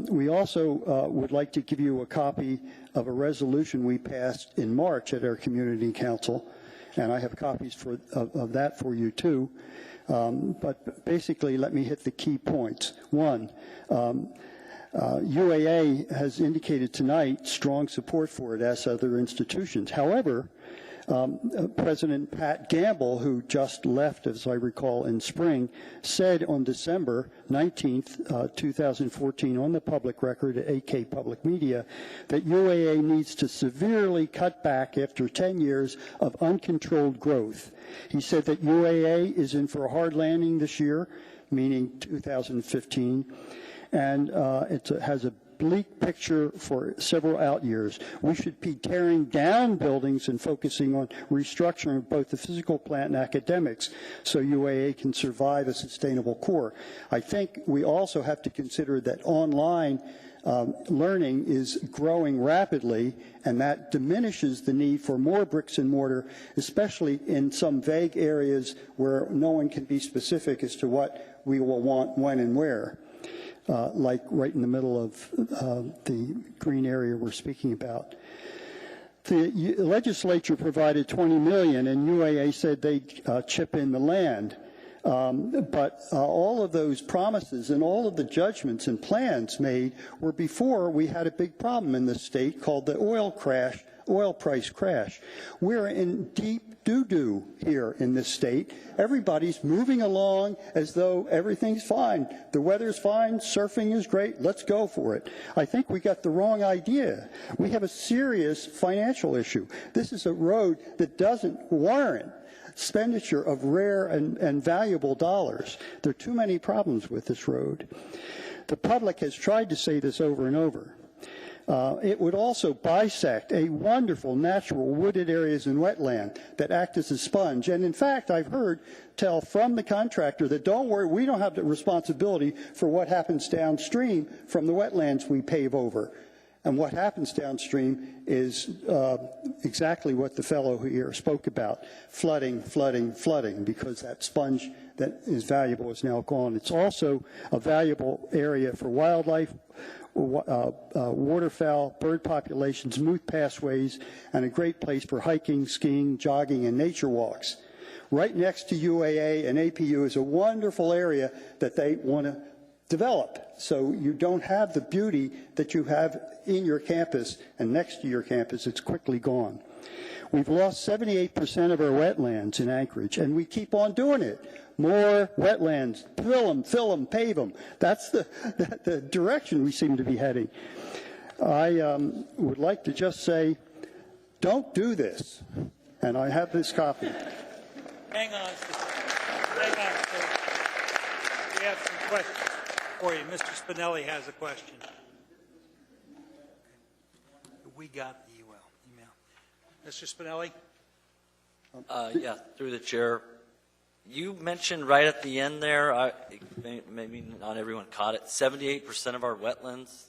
We also would like to give you a copy of a resolution we passed in March at our community council, and I have copies of that for you too. But basically, let me hit the key points. One, UAA has indicated tonight strong support for it, as other institutions. However, President Pat Gamble, who just left, as I recall, in spring, said on December 19th, 2014, on the public record at AK Public Media, that UAA needs to severely cut back after 10 years of uncontrolled growth. He said that UAA is in for a hard landing this year, meaning 2015, and it has a bleak picture for several out years. We should be tearing down buildings and focusing on restructuring both the physical plant and academics so UAA can survive a sustainable core. I think we also have to consider that online learning is growing rapidly, and that diminishes the need for more bricks and mortar, especially in some vague areas where no one can be specific as to what we will want, when, and where. Like right in the middle of the green area we're speaking about. The legislature provided $20 million, and UAA said they'd chip in the land. But all of those promises and all of the judgments and plans made were before we had a big problem in the state called the oil price crash. We're in deep doo-doo here in this state. Everybody's moving along as though everything's fine. The weather's fine, surfing is great, let's go for it. I think we got the wrong idea. We have a serious financial issue. This is a road that doesn't warrant expenditure of rare and valuable dollars. There are too many problems with this road. The public has tried to say this over and over. It would also bisect a wonderful natural wooded areas and wetland that act as a sponge. And in fact, I've heard tell from the contractor that don't worry, we don't have the responsibility for what happens downstream from the wetlands we pave over. And what happens downstream is exactly what the fellow here spoke about, flooding, flooding, flooding, because that sponge that is valuable is now gone. It's also a valuable area for wildlife, waterfowl, bird populations, moot pathways, and a great place for hiking, skiing, jogging, and nature walks. Right next to UAA and APU is a wonderful area that they want to develop, so you don't have the beauty that you have in your campus and next to your campus. It's quickly gone. We've lost 78% of our wetlands in Anchorage, and we keep on doing it. More wetlands, fill them, pave them. That's the direction we seem to be heading. I would like to just say, don't do this. And I have this copy. Hang on, sir. We have some questions for you. Mr. Spinelli has a question. We got the email. Mr. Spinelli? Yeah, through the chair. You mentioned right at the end there, maybe not everyone caught it, 78% of our wetlands.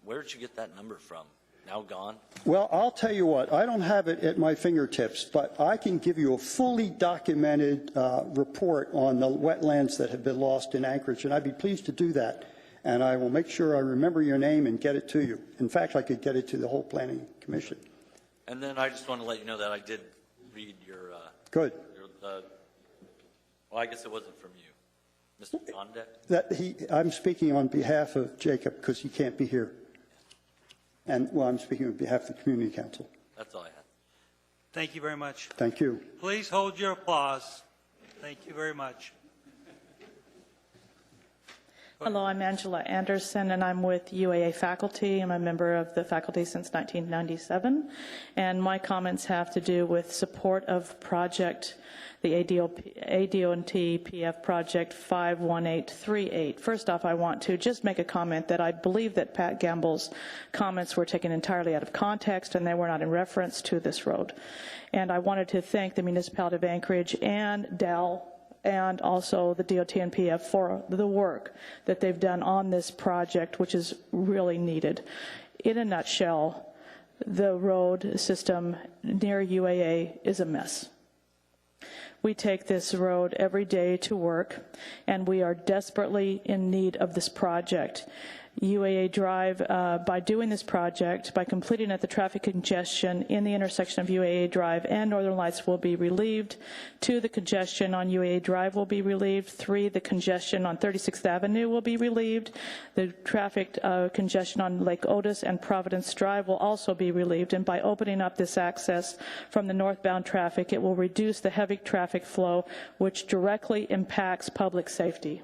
Where did you get that number from? Now gone? Well, I'll tell you what, I don't have it at my fingertips, but I can give you a fully documented report on the wetlands that have been lost in Anchorage, and I'd be pleased to do that. And I will make sure I remember your name and get it to you. In fact, I could get it to the whole Planning Commission. And then I just want to let you know that I did read your... Good. Well, I guess it wasn't from you. Mr. Gondek? I'm speaking on behalf of Jacob because he can't be here. And, well, I'm speaking on behalf of the Community Council. That's all I had. Thank you very much. Thank you. Please hold your applause. Thank you very much. Hello, I'm Angela Anderson, and I'm with UAA faculty. I'm a member of the faculty since 1997, and my comments have to do with support of project, the ADO&T PF project 51838. First off, I want to just make a comment that I believe that Pat Gamble's comments were taken entirely out of context, and they were not in reference to this road. And I wanted to thank the municipality of Anchorage and Dell and also the DOT and PF for the work that they've done on this project, which is really needed. In a nutshell, the road system near UAA is a mess. We take this road every day to work, and we are desperately in need of this project. UAA Drive, by doing this project, by completing it, the traffic congestion in the intersection of UAA Drive and Northern Lights will be relieved. 2, the congestion on UAA Drive will be relieved. 3, the congestion on 36th Avenue will be relieved. The traffic congestion on Lake Otis and Providence Drive will also be relieved. And by opening up this access from the northbound traffic, it will reduce the heavy traffic flow, which directly impacts public safety.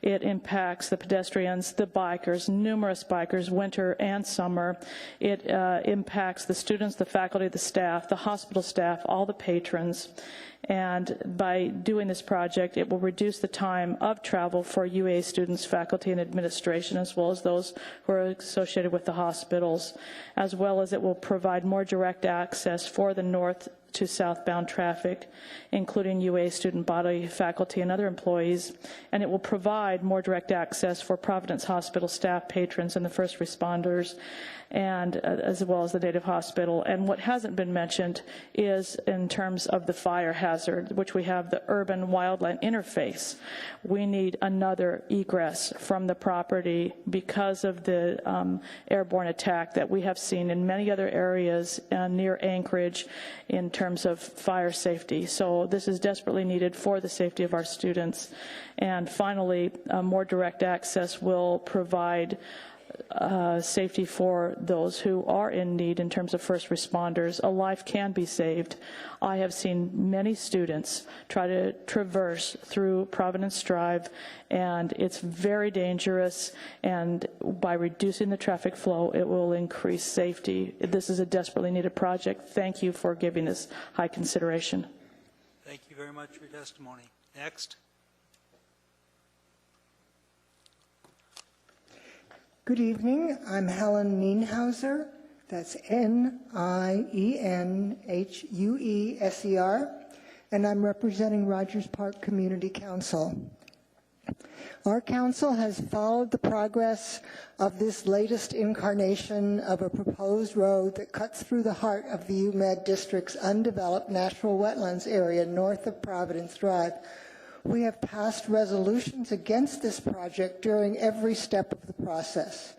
It impacts the pedestrians, the bikers, numerous bikers, winter and summer. It impacts the students, the faculty, the staff, the hospital staff, all the patrons. And by doing this project, it will reduce the time of travel for UA students, faculty, and administration, as well as those who are associated with the hospitals, as well as it will provide more direct access for the north to southbound traffic, including UA student body, faculty, and other employees, and it will provide more direct access for Providence Hospital staff, patrons, and the first responders, and as well as the Native Hospital. And what hasn't been mentioned is in terms of the fire hazard, which we have the urban wildland interface. We need another egress from the property because of the airborne attack that we have seen in many other areas near Anchorage in terms of fire safety. So this is desperately needed for the safety of our students. And finally, more direct access will provide safety for those who are in need in terms of first responders. A life can be saved. I have seen many students try to traverse through Providence Drive, and it's very dangerous, and by reducing the traffic flow, it will increase safety. This is a desperately needed project. Thank you for giving this high consideration. Thank you very much for your testimony. Next. Good evening. I'm Helen Nienhauser. That's Nienhueser, and I'm representing Rogers Park Community Council. Our council has followed the progress of this latest incarnation of a proposed road that cuts through the heart of the UMed District's undeveloped natural wetlands area north of Providence Drive. We have passed resolutions against this project during every step of the process.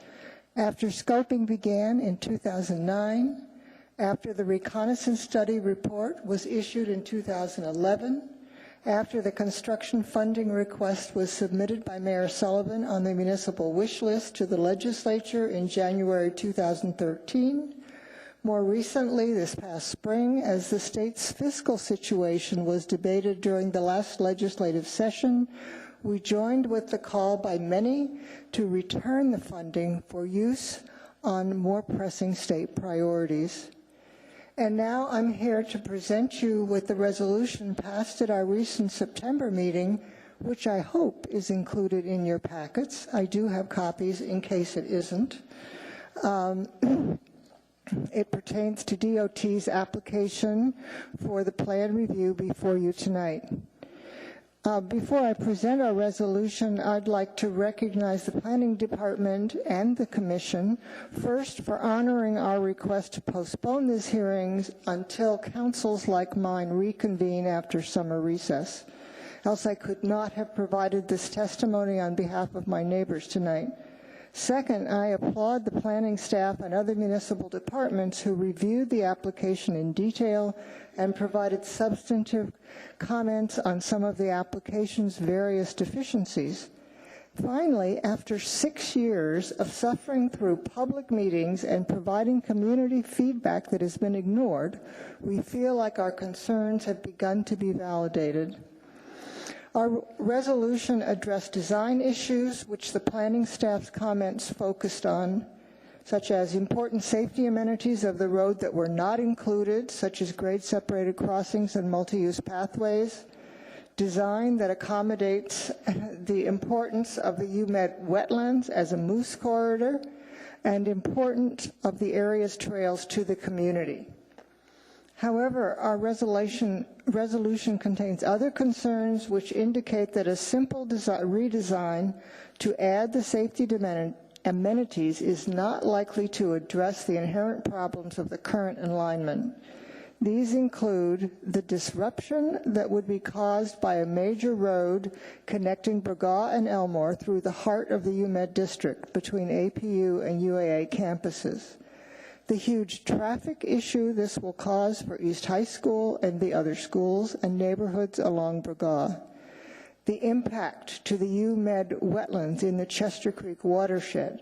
After scoping began in 2009, after the reconnaissance study report was issued in 2011, after the construction funding request was submitted by Mayor Sullivan on the municipal wish list to the legislature in January 2013, more recently, this past spring, as the state's fiscal situation was debated during the last legislative session, we joined with the call by many to return the funding for use on more pressing state priorities. And now I'm here to present you with the resolution passed at our recent September meeting, which I hope is included in your packets. I do have copies in case it isn't. It pertains to DOT's application for the plan review before you tonight. Before I present our resolution, I'd like to recognize the Planning Department and the Commission, first for honoring our request to postpone these hearings until councils like mine reconvene after summer recess. Else I could not have provided this testimony on behalf of my neighbors tonight. Second, I applaud the planning staff and other municipal departments who reviewed the application in detail and provided substantive comments on some of the application's various deficiencies. Finally, after 6 years of suffering through public meetings and providing community feedback that has been ignored, we feel like our concerns have begun to be validated. Our resolution addressed design issues, which the planning staff's comments focused on, such as important safety amenities of the road that were not included, such as grade-separated crossings and multi-use pathways, design that accommodates the importance of the UMed wetlands as a moose corridor, and importance of the area's trails to the community. However, our resolution contains other concerns which indicate that a simple redesign to add the safety amenities is not likely to address the inherent problems of the current alignment. These include the disruption that would be caused by a major road connecting Burgaw and Elmore through the heart of the UMed district between APU and UAA campuses, the huge traffic issue this will cause for East High School and the other schools and neighborhoods along Burgaw, the impact to the UMed wetlands in the Chester Creek watershed,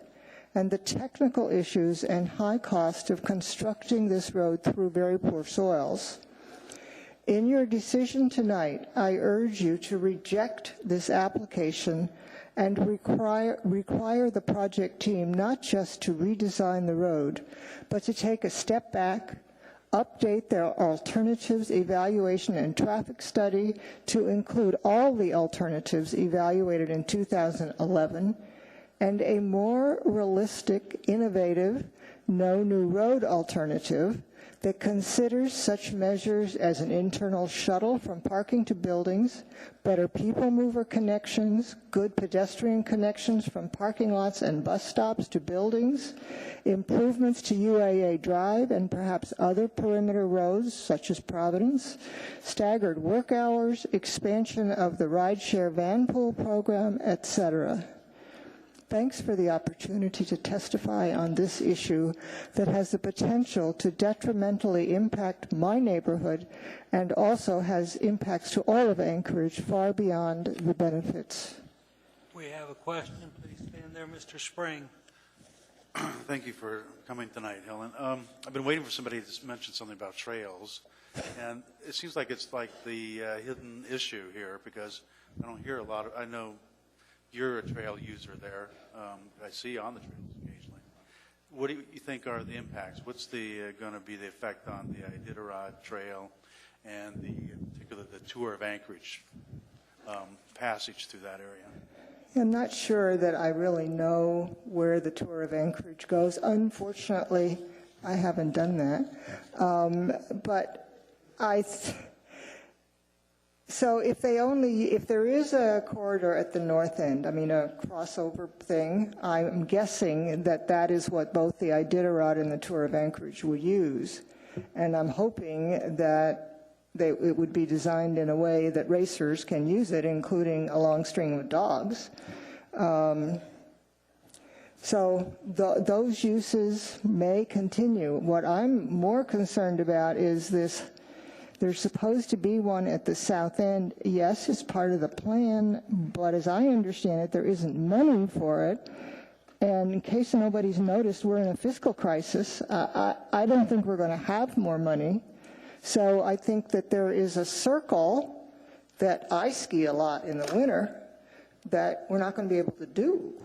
and the technical issues and high cost of constructing this road through very poor soils. In your decision tonight, I urge you to reject this application and require the project team not just to redesign the road, but to take a step back, update their alternatives evaluation and traffic study to include all the alternatives evaluated in 2011, and a more realistic, innovative, no new road alternative that considers such measures as an internal shuttle from parking to buildings, better people mover connections, good pedestrian connections from parking lots and bus stops to buildings, improvements to UAA Drive and perhaps other perimeter roads such as Providence, staggered work hours, expansion of the rideshare van pool program, etc. Thanks for the opportunity to testify on this issue that has the potential to detrimentally impact my neighborhood and also has impacts to all of Anchorage far beyond the benefits. We have a question. Please stand there, Mr. Spring. Thank you for coming tonight, Helen. I've been waiting for somebody to mention something about trails, and it seems like it's like the hidden issue here because I don't hear a lot of, I know you're a trail user there. I see you on the trails occasionally. What do you think are the impacts? What's the going to be the effect on the Iditarod Trail and particularly the Tour of Anchorage passage through that area? I'm not sure that I really know where the Tour of Anchorage goes. Unfortunately, I haven't done that. So if there is a corridor at the north end, I mean a crossover thing, I'm guessing that that is what both the Iditarod and the Tour of Anchorage would use. And I'm hoping that it would be designed in a way that racers can use it, including a long string of dogs. So those uses may continue. What I'm more concerned about is this. There's supposed to be one at the south end. Yes, it's part of the plan, but as I understand it, there isn't money for it. And in case nobody's noticed, we're in a fiscal crisis. I don't think we're going to have more money. So I think that there is a circle that I ski a lot in the winter that we're not going to be able to do.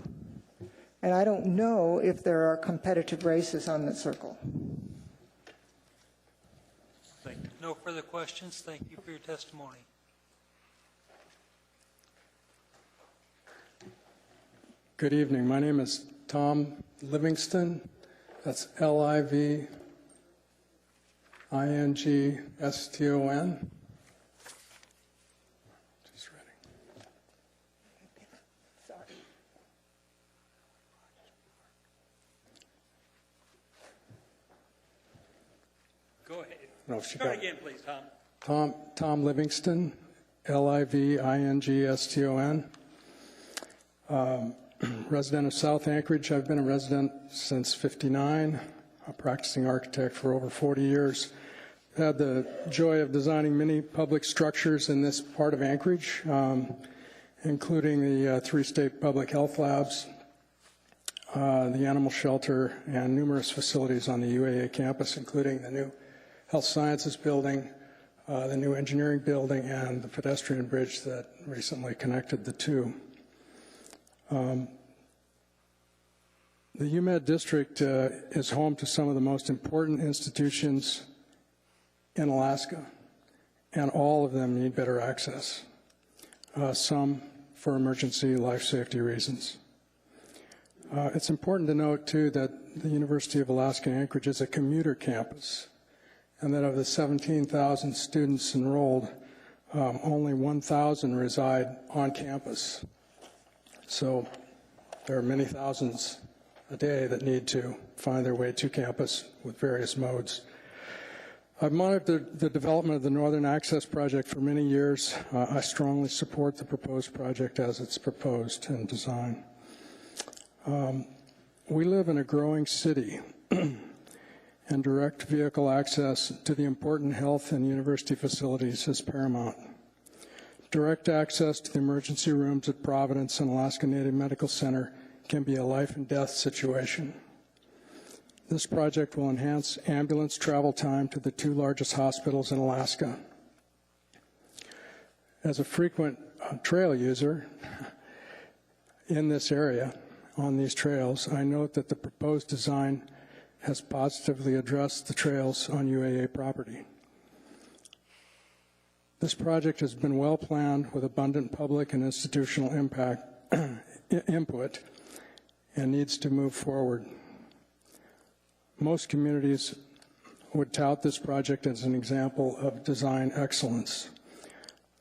And I don't know if there are competitive races on that circle. Thank you. No further questions. Thank you for your testimony. Good evening. My name is Tom Livingston. That's Livingston. Just ready. Sorry. Go ahead. No, Start again, please, Tom. Tom Livingston, Livingston. Resident of South Anchorage. I've been a resident since '59, a practicing architect for over 40 years. Had the joy of designing many public structures in this part of Anchorage, including the 3 state public health labs, the animal shelter, and numerous facilities on the UAA campus, including the new Health Sciences building, the new engineering building, and the pedestrian bridge that recently connected the two. The UMed district is home to some of the most important institutions in Alaska, and all of them need better access, some for emergency life safety reasons. It's important to note, too, that the University of Alaska Anchorage is a commuter campus, and that of the 17,000 students enrolled, only 1,000 reside on campus. So there are many thousands a day that need to find their way to campus with various modes. I've monitored the development of the Northern Access Project for many years. I strongly support the proposed project as it's proposed and designed. We live in a growing city, and direct vehicle access to the important health and university facilities is paramount. Direct access to the emergency rooms at Providence and Alaska Native Medical Center can be a life and death situation. This project will enhance ambulance travel time to the two largest hospitals in Alaska. As a frequent trail user in this area, on these trails, I note that the proposed design has positively addressed the trails on UAA property. This project has been well planned with abundant public and institutional input and needs to move forward. Most communities would tout this project as an example of design excellence.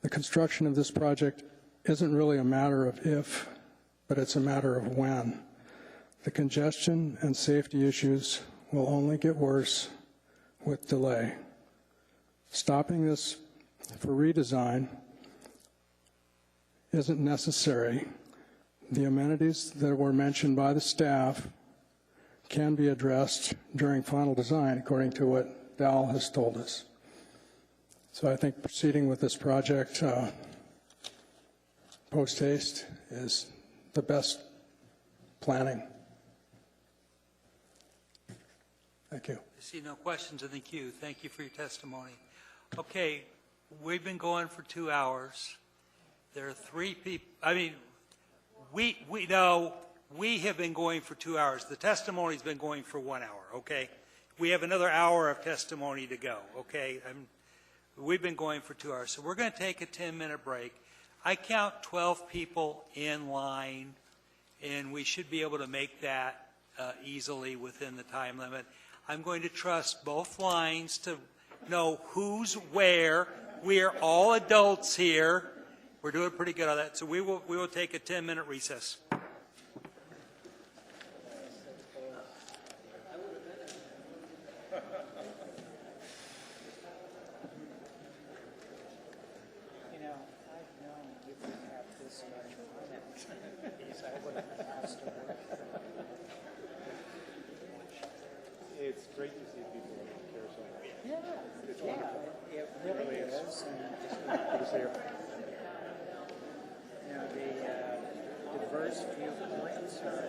The construction of this project isn't really a matter of if, but it's a matter of when. The congestion and safety issues will only get worse with delay. Stopping this for redesign isn't necessary. The amenities that were mentioned by the staff can be addressed during final design, according to what Dal has told us. So I think proceeding with this project post haste is the best planning. Thank you. I see no questions in the queue. Thank you for your testimony. Okay, we've been going for 2 hours. There are 3 people. I mean, we have been going for 2 hours. The testimony's been going for 1 hour, okay? We have another hour of testimony to go, okay? We've been going for 2 hours. So we're going to take a 10-minute break. I count 12 people in line, and we should be able to make that easily within the time limit. I'm going to trust both lines to know who's where. We are all adults here. We're doing pretty good on that. So we will take a 10-minute recess. It's great to see people who care so much. Yeah, It's wonderful. It really is. Good to see you. You know, the diverse viewpoints are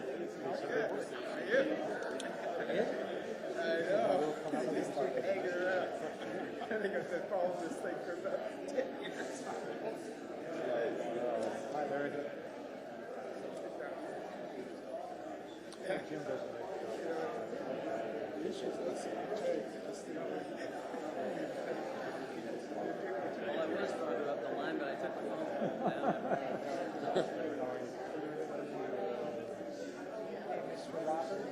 I know. We'll come up with hanging around. I think I've been following this thing for about 10 years. Hi, Larry. Yeah, Jim does a nice job. The issue is this thing. Well, I was farther up the line, but I took the phone down. Mr. Robert?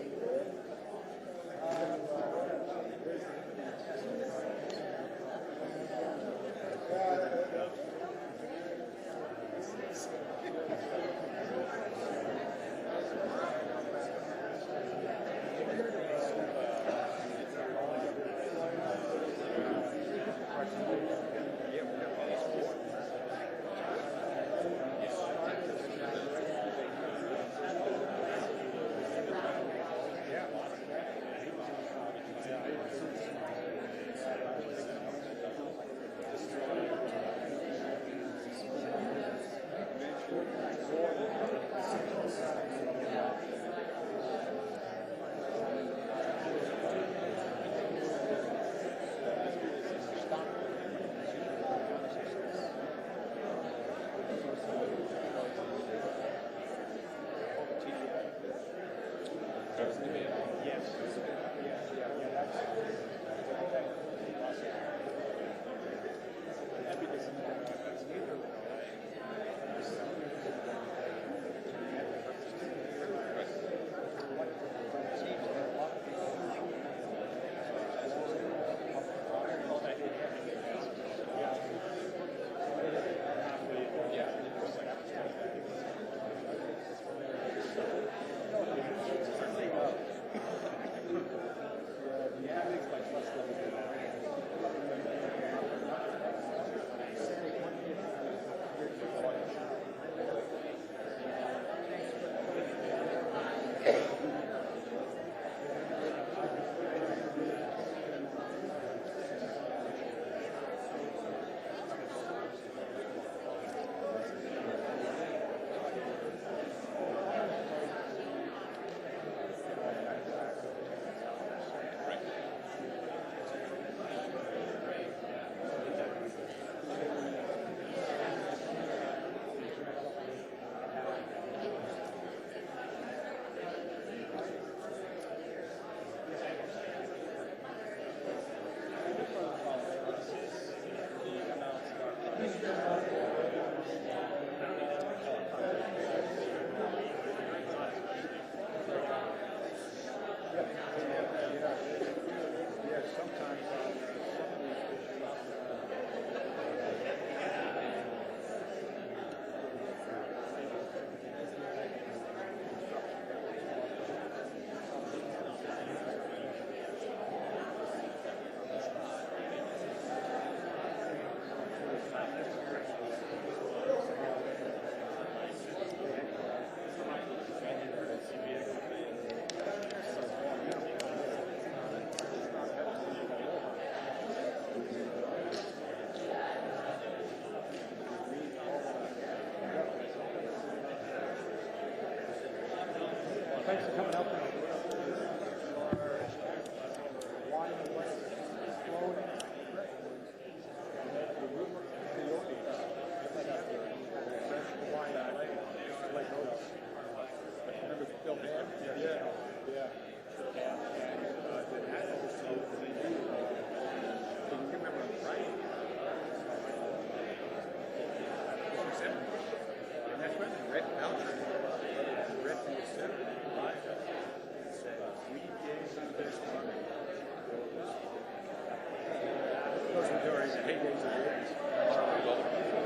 Thanks for coming out.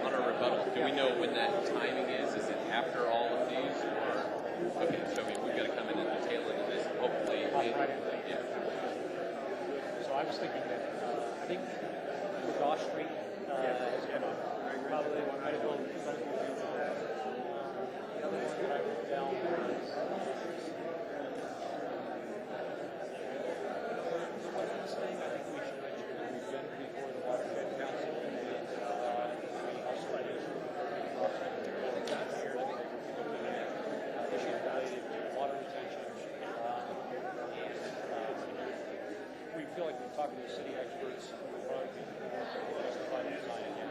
On a rebuttal, do we know when that timing is? Is it after all of these, or okay? So I mean, we've got to come in at the tail end of this. Hopefully, yeah. So I was thinking that I think Gosh Street is going to probably critical. The other one that I wrote down was this thing. I think we should mention that we've been before the Watershed Council. Issues related to water retention. We feel like we're talking to city experts. We'll probably be justify the design again.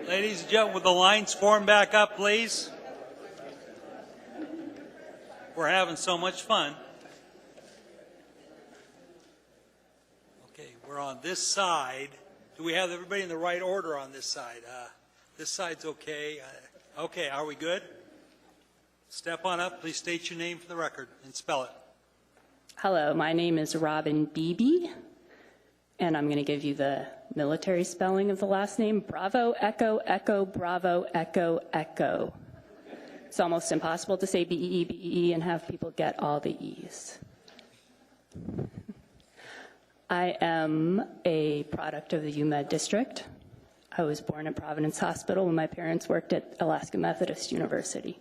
Ladies and gentlemen, will the lines form back up, please? We're having so much fun. Okay, we're on this side. Do we have everybody in the right order on this side? This side's okay. Okay, are we good? Step on up. Please state your name for the record and spell it. Hello, my name is Robin Beebe, and I'm going to give you the military spelling of the last name. Bravo, Echo, Echo, Bravo, Echo, Echo. It's almost impossible to say B-E-E, B-E-E and have people get all the E's. I am a product of the UMed district. I was born at Providence Hospital when my parents worked at Alaska Methodist University.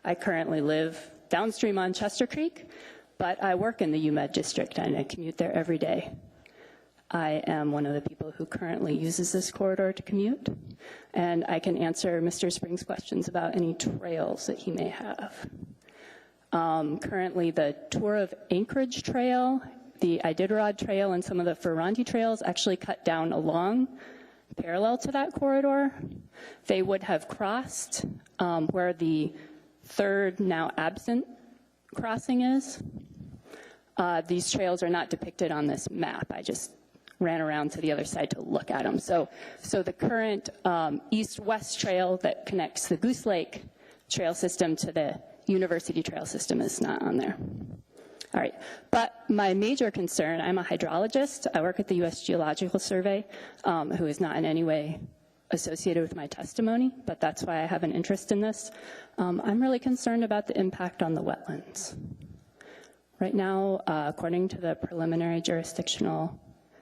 I currently live downstream on Chester Creek, but I work in the UMed district and I commute there every day. I am one of the people who currently uses this corridor to commute, and I can answer Mr. Springs' questions about any trails that he may have. Currently, the Tour of Anchorage Trail, the Iditarod Trail, and some of the Ferranti trails actually cut down along parallel to that corridor. They would have crossed where the third, now absent, crossing is. These trails are not depicted on this map. I just ran around to the other side to look at them. So the current east-west trail that connects the Goose Lake trail system to the University trail system is not on there. All right, but my major concern, I'm a hydrologist. I work at the U.S. Geological Survey, who is not in any way associated with my testimony, but that's why I have an interest in this. I'm really concerned about the impact on the wetlands. Right now, according to the preliminary jurisdictional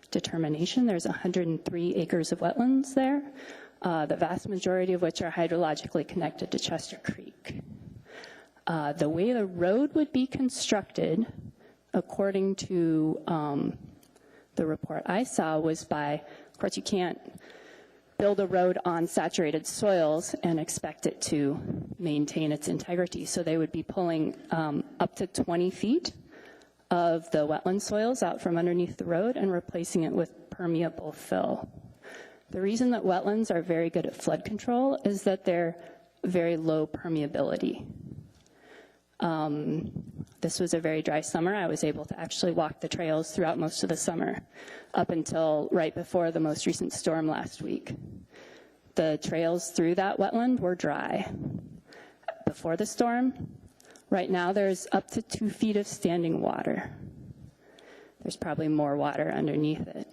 determination, there's 103 acres of wetlands there, the vast majority of which are hydrologically connected to Chester Creek. The way the road would be constructed, according to the report I saw, was by, of course, you can't build a road on saturated soils and expect it to maintain its integrity. So they would be pulling up to 20 feet of the wetland soils out from underneath the road and replacing it with permeable fill. The reason that wetlands are very good at flood control is that they're very low permeability. This was a very dry summer. I was able to actually walk the trails throughout most of the summer, up until right before the most recent storm last week. The trails through that wetland were dry before the storm. Right now, there's up to 2 feet of standing water. There's probably more water underneath it.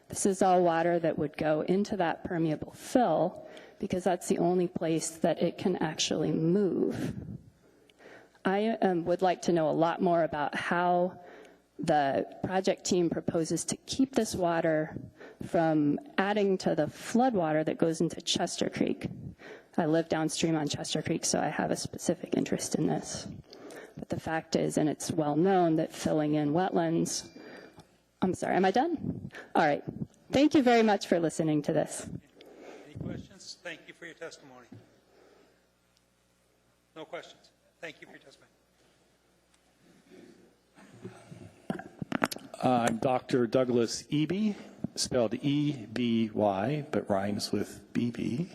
This is all water that would go into that permeable fill because that's the only place that it can actually move. I would like to know a lot more about how the project team proposes to keep this water from adding to the flood water that goes into Chester Creek. I live downstream on Chester Creek, so I have a specific interest in this. But the fact is, and it's well known, that filling in wetlands, I'm sorry, am I done? All right. Thank you very much for listening to this. Any questions? Thank you for your testimony. No questions. Thank you for your testimony. I'm Dr. Douglas Eby, spelled E-B-Y, but rhymes with B-B.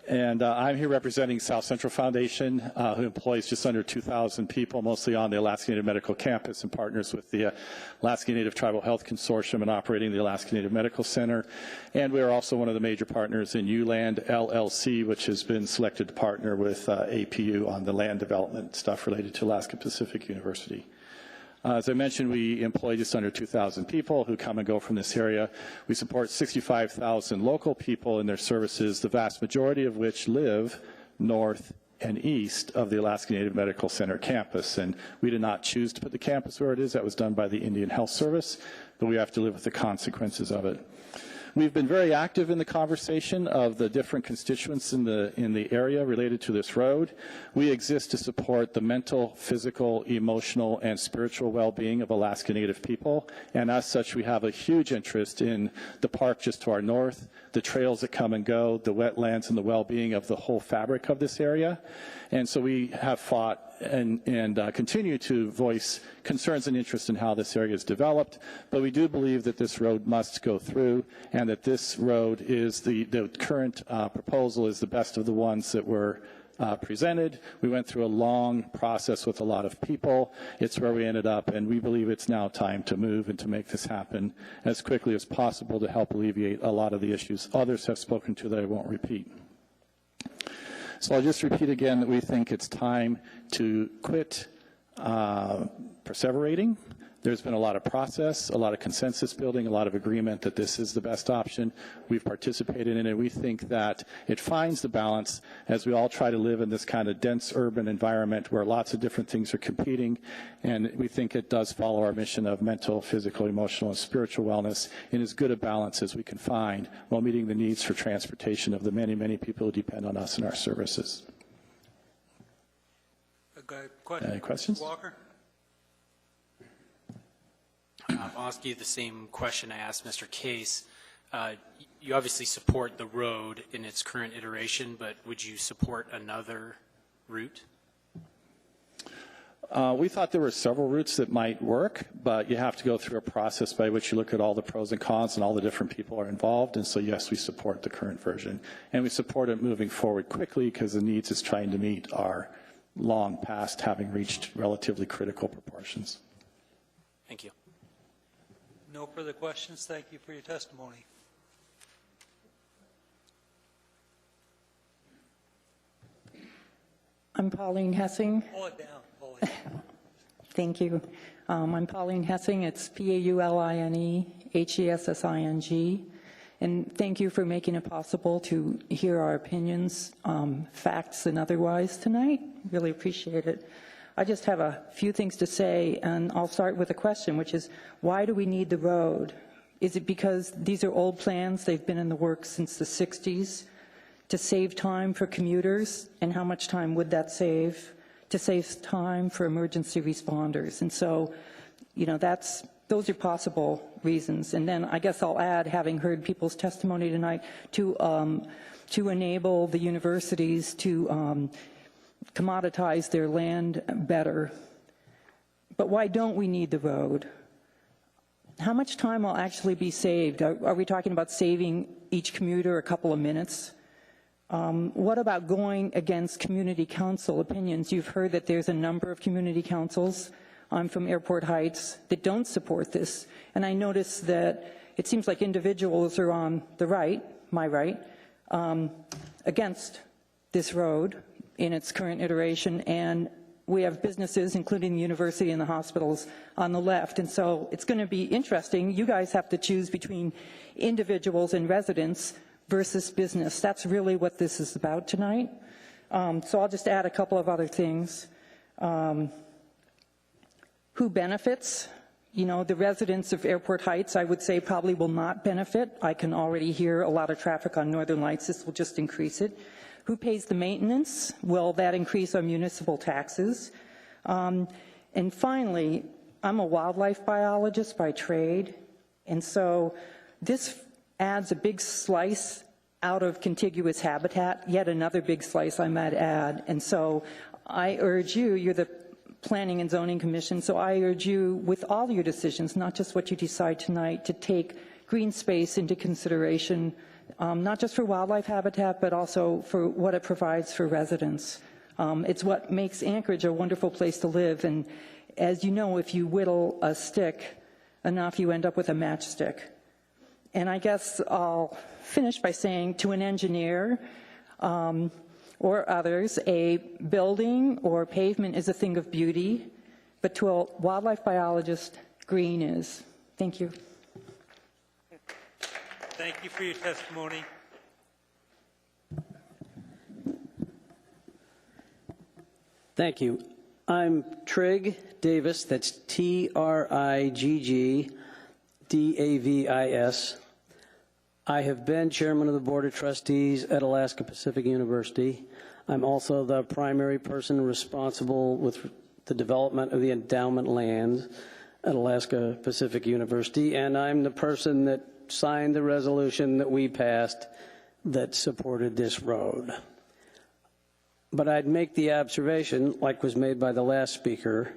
And I'm here representing South Central Foundation, who employs just under 2,000 people, mostly on the Alaska Native Medical Campus, and partners with the Alaska Native Tribal Health Consortium and operating the Alaska Native Medical Center. And we are also one of the major partners in ULAND LLC, which has been selected to partner with APU on the land development stuff related to Alaska Pacific University. As I mentioned, we employ just under 2,000 people who come and go from this area. We support 65,000 local people in their services, the vast majority of which live north and east of the Alaska Native Medical Center campus. And we did not choose to put the campus where it is. That was done by the Indian Health Service, but we have to live with the consequences of it. We've been very active in the conversation of the different constituents in the area related to this road. We exist to support the mental, physical, emotional, and spiritual well-being of Alaska Native people, and as such, we have a huge interest in the park just to our north, the trails that come and go, the wetlands, and the well-being of the whole fabric of this area. And so we have fought and continue to voice concerns and interest in how this area is developed, but we do believe that this road must go through and that this road is the current proposal is the best of the ones that were presented. We went through a long process with a lot of people. It's where we ended up, and we believe it's now time to move and to make this happen as quickly as possible to help alleviate a lot of the issues others have spoken to that I won't repeat. So I'll just repeat again that we think it's time to quit perseverating, There's been a lot of process, a lot of consensus building, a lot of agreement that this is the best option. We've participated in it. We think that it finds the balance as we all try to live in this kind of dense urban environment where lots of different things are competing. And we think it does follow our mission of mental, physical, emotional, and spiritual wellness in as good a balance as we can find while meeting the needs for transportation of the many, many people who depend on us and our services. Any questions? Walker? I'll ask you the same question I asked Mr. Case. You obviously support the road in its current iteration, but would you support another route? We thought there were several routes that might work, but you have to go through a process by which you look at all the pros and cons and all the different people are involved. And so, yes, we support the current version. And we support it moving forward quickly because the needs it's trying to meet are long past having reached relatively critical proportions. Thank you. No further questions. Thank you for your testimony. I'm Pauline Hessing. Pull it down. Pull it down. Thank you. I'm Pauline Hessing. It's Pauline Hessing. And thank you for making it possible to hear our opinions, facts and otherwise tonight. Really appreciate it. I just have a few things to say, and I'll start with a question, which is, why do we need the road? Is it because these are old plans, they've been in the works since the 60s, to save time for commuters? And how much time would that save? To save time for emergency responders. And so, you know, those are possible reasons. And then I guess I'll add, having heard people's testimony tonight, to enable the universities to commoditize their land better. But why don't we need the road? How much time will actually be saved? Are we talking about saving each commuter a couple of minutes? What about going against community council opinions? You've heard that there's a number of community councils. I'm from Airport Heights that don't support this. And I notice that it seems like individuals are on the right, my right, against this road in its current iteration, and we have businesses, including the university and the hospitals, on the left. And so it's going to be interesting. You guys have to choose between individuals and residents versus business. That's really what this is about tonight. So I'll just add a couple of other things. Who benefits? You know, the residents of Airport Heights, I would say, probably will not benefit. I can already hear a lot of traffic on Northern Lights. This will just increase it. Who pays the maintenance? Will that increase our municipal taxes? And finally, I'm a wildlife biologist by trade, and so this adds a big slice out of contiguous habitat, yet another big slice I might add. And so I urge you, you're the Planning and Zoning Commission, so I urge you with all your decisions, not just what you decide tonight, to take green space into consideration, not just for wildlife habitat, but also for what it provides for residents. It's what makes Anchorage a wonderful place to live. And as you know, if you whittle a stick enough, you end up with a matchstick. And I guess I'll finish by saying to an engineer or others, a building or pavement is a thing of beauty, but to a wildlife biologist, green is. Thank you. Thank you for your testimony. Thank you. I'm Trigg Davis, that's Triggdavis. I have been chairman of the Board of Trustees at Alaska Pacific University. I'm also the primary person responsible with the development of the endowment lands at Alaska Pacific University, and I'm the person that signed the resolution that we passed that supported this road. But I'd make the observation, like was made by the last speaker,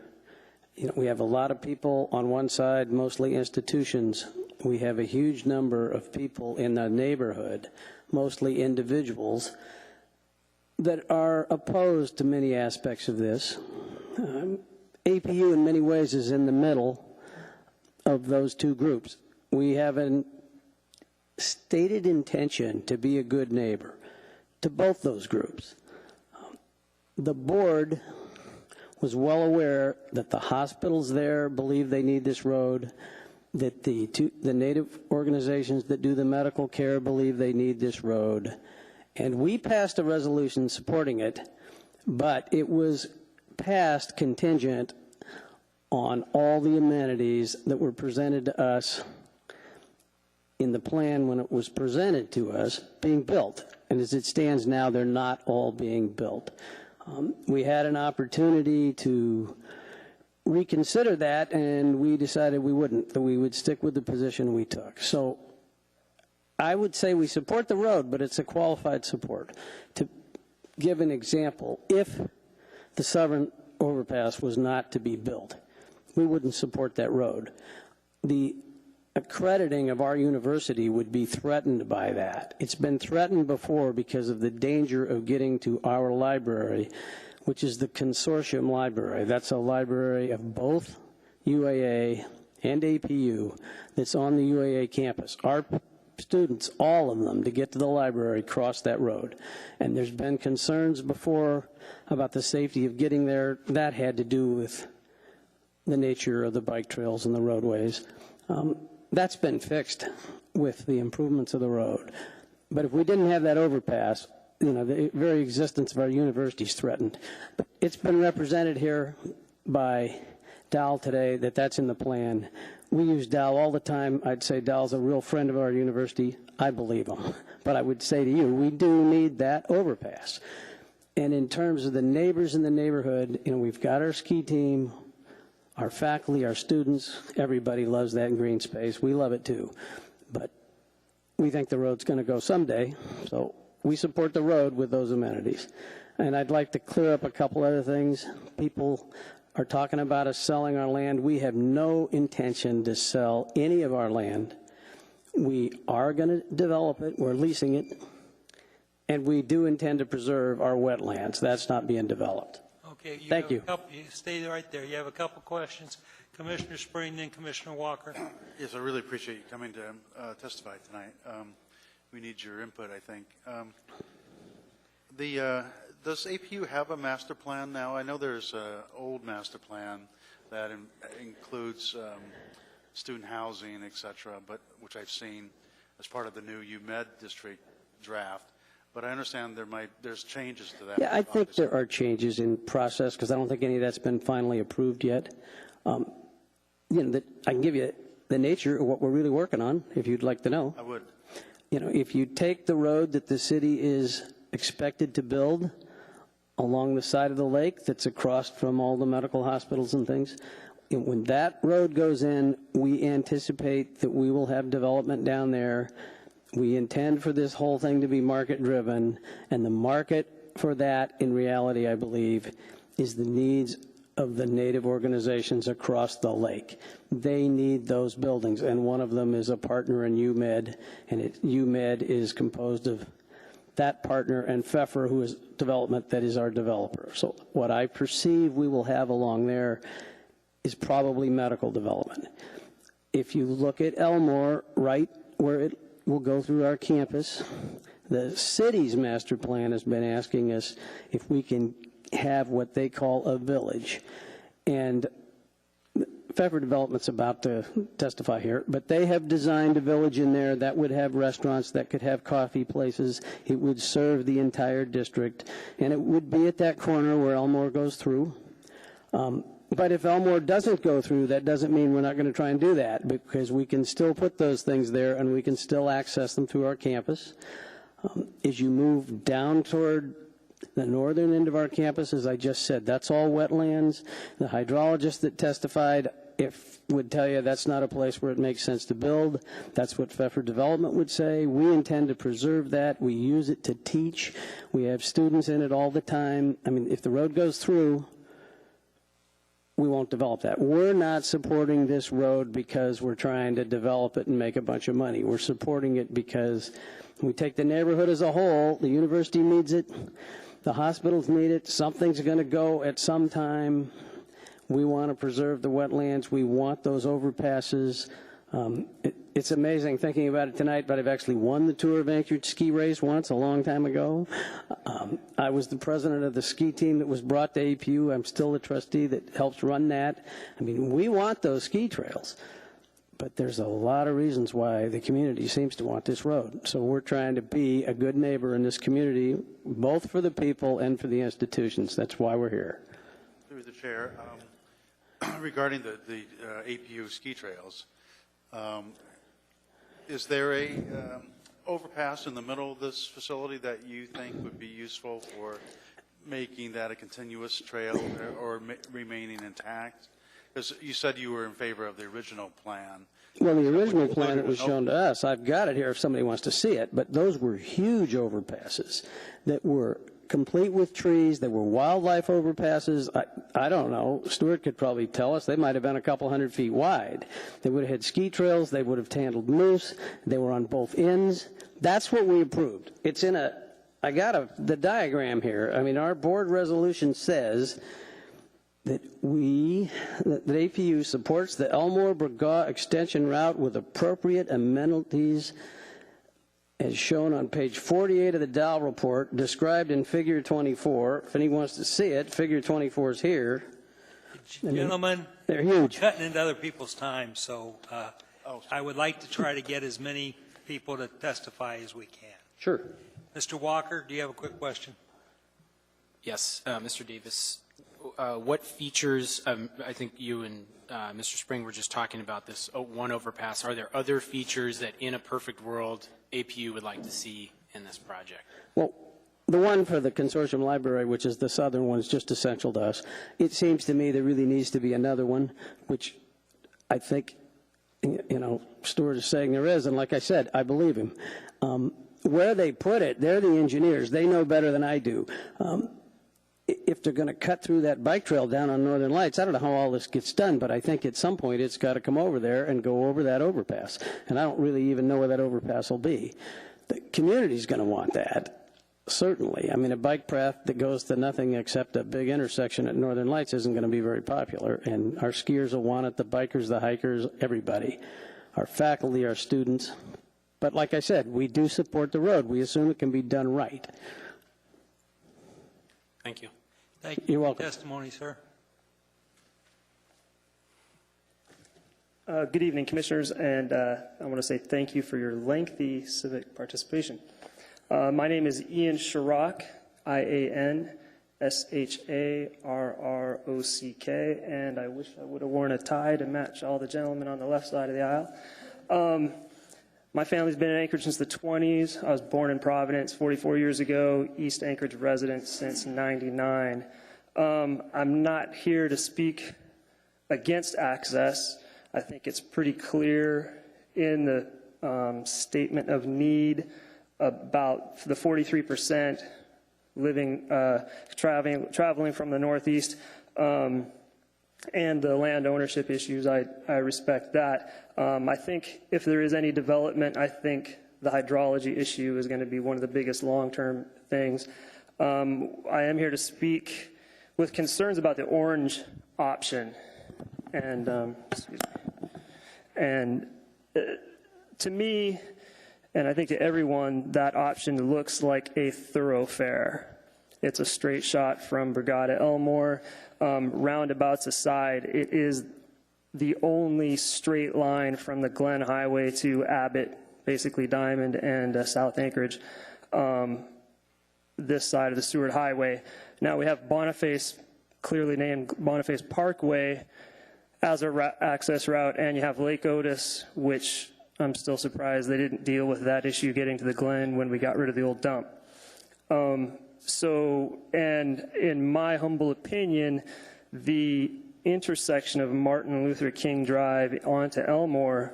you know, we have a lot of people on one side, mostly institutions. We have a huge number of people in the neighborhood, mostly individuals, that are opposed to many aspects of this. APU in many ways is in the middle of those two groups. We have a stated intention to be a good neighbor to both those groups. The board was well aware that the hospitals there believe they need this road, that the Native organizations that do the medical care believe they need this road. And we passed a resolution supporting it, but it was passed contingent on all the amenities that were presented to us in the plan when it was presented to us being built. And as it stands now, they're not all being built. We had an opportunity to reconsider that, and we decided we wouldn't, that we would stick with the position we took. So I would say we support the road, but it's a qualified support. To give an example, if the Southern Overpass was not to be built, we wouldn't support that road. The accrediting of our university would be threatened by that. It's been threatened before because of the danger of getting to our library, which is the consortium library. That's a library of both UAA and APU that's on the UAA campus. Our students, all of them, to get to the library, cross that road. And there's been concerns before about the safety of getting there. That had to do with the nature of the bike trails and the roadways. That's been fixed with the improvements of the road. But if we didn't have that overpass, the very existence of our university is threatened. But it's been represented here by Dal today that that's in the plan. We use Dal all the time. I'd say Dal's a real friend of our university. I believe him. But I would say to you, we do need that overpass. And in terms of the neighbors in the neighborhood, we've got our ski team, our faculty, our students, everybody loves that green space. We love it too. But we think the road's going to go someday, so we support the road with those amenities. And I'd like to clear up a couple other things. People are talking about us selling our land. We have no intention to sell any of our land. We are going to develop it. We're leasing it. And we do intend to preserve our wetlands. That's not being developed. Okay, Thank you. You stay right there. You have a couple questions. Commissioner Spring, then Commissioner Walker. Yes, I really appreciate you coming to testify tonight. We need your input, I think. Does APU have a master plan now? I know there's an old master plan that includes student housing, et cetera, but which I've seen as part of the new UMed district draft. But I understand there's changes to that. Yeah, I think there are changes in process because I don't think any of that's been finally approved yet. I can give you the nature of what we're really working on if you'd like to know. I would. If you take the road that the city is expected to build along the side of the lake that's across from all the medical hospitals and things, when that road goes in, we anticipate that we will have development down there. We intend for this whole thing to be market-driven, and the market for that, in reality, I believe, is the needs of the Native organizations across the lake. They need those buildings, and one of them is a partner in UMed, and UMed is composed of that partner and Pfeffer, who is development, that is our developer. So what I perceive we will have along there is probably medical development. If you look at Elmore, right where it will go through our campus, the city's master plan has been asking us if we can have what they call a village. And Pfeffer Development's about to testify here, but they have designed a village in there that would have restaurants, that could have coffee places. It would serve the entire district, and it would be at that corner where Elmore goes through. But if Elmore doesn't go through, that doesn't mean we're not going to try and do that, because we can still put those things there and we can still access them through our campus. As you move down toward the northern end of our campus, as I just said, that's all wetlands. The hydrologist that testified would tell you that's not a place where it makes sense to build. That's what Pfeffer Development would say. We intend to preserve that. We use it to teach. We have students in it all the time. I mean, if the road goes through, we won't develop that. We're not supporting this road because we're trying to develop it and make a bunch of money. We're supporting it because we take the neighborhood as a whole. The university needs it. The hospitals need it. Something's going to go at some time. We want to preserve the wetlands. We want those overpasses. It's amazing thinking about it tonight, but I've actually won the Tour of Anchorage ski race once a long time ago. I was the president of the ski team that was brought to APU. I'm still a trustee that helps run that. I mean, we want those ski trails, but there's a lot of reasons why the community seems to want this road. So we're trying to be a good neighbor in this community, both for the people and for the institutions. That's why we're here. Through the chair, regarding the APU ski trails, is there a overpass in the middle of this facility that you think would be useful for making that a continuous trail or remaining intact? Because you said you were in favor of the original plan. Well, the original plan that was shown to us, I've got it here if somebody wants to see it, but those were huge overpasses that were complete with trees. They were wildlife overpasses. I don't know. Stuart could probably tell us. They might have been a couple 100 feet wide. They would have had ski trails. They would have handled moose. They were on both ends. That's what we approved. It's in I got the diagram here. I mean, our board resolution says that that APU supports the Elmore-Bragaw extension route with appropriate amenities as shown on page 48 of the Dow report, described in figure 24. If anyone wants to see it, figure 24 is here. Gentlemen, they're huge. We're cutting into other people's time, so I would like to try to get as many people to testify as we can. Sure. Mr. Walker, do you have a quick question? Yes, Mr. Davis. What features, I think you and Mr. Spring were just talking about this one overpass. Are there other features that in a perfect world APU would like to see in this project? Well, the one for the consortium library, which is the southern one, is just essential to us. It seems to me there really needs to be another one, which I think, Stuart is saying there is, and like I said, I believe him. Where they put it, they're the engineers. They know better than I do. If they're going to cut through that bike trail down on Northern Lights, I don't know how all this gets done, but I think at some point it's got to come over there and go over that overpass. And I don't really even know where that overpass will be. The community's going to want that, certainly. I mean, a bike path that goes to nothing except a big intersection at Northern Lights isn't going to be very popular. And our skiers will want it, the bikers, the hikers, everybody. Our faculty, our students. But like I said, we do support the road. We assume it can be done right. Thank you. Thank you. You're welcome. Testimony, sir. Good evening, Commissioners, and I want to say thank you for your lengthy civic participation. My name is Ian Sharrock, IANSHARROCK, and I wish I would have worn a tie to match all the gentlemen on the left side of the aisle. My family's been in Anchorage since the 20s. I was born in Providence 44 years ago, East Anchorage resident since 99. I'm not here to speak against access. I think it's pretty clear in the statement of need about the 43% living, traveling from the Northeast, and the land ownership issues. I respect that. I think if there is any development, I think the hydrology issue is going to be one of the biggest long-term things. I am here to speak with concerns about the orange option. And, to me, and I think to everyone, that option looks like a thoroughfare. It's a straight shot from Bragaw to Elmore. Roundabouts aside, it is the only straight line from the Glen Highway to Abbott, basically Diamond and South Anchorage, this side of the Seward Highway. Now we have Boniface, clearly named Boniface Parkway, as a access route, and you have Lake Otis, which I'm still surprised they didn't deal with that issue getting to the Glen when we got rid of the old dump. And in my humble opinion, the intersection of Martin Luther King Drive onto Elmore,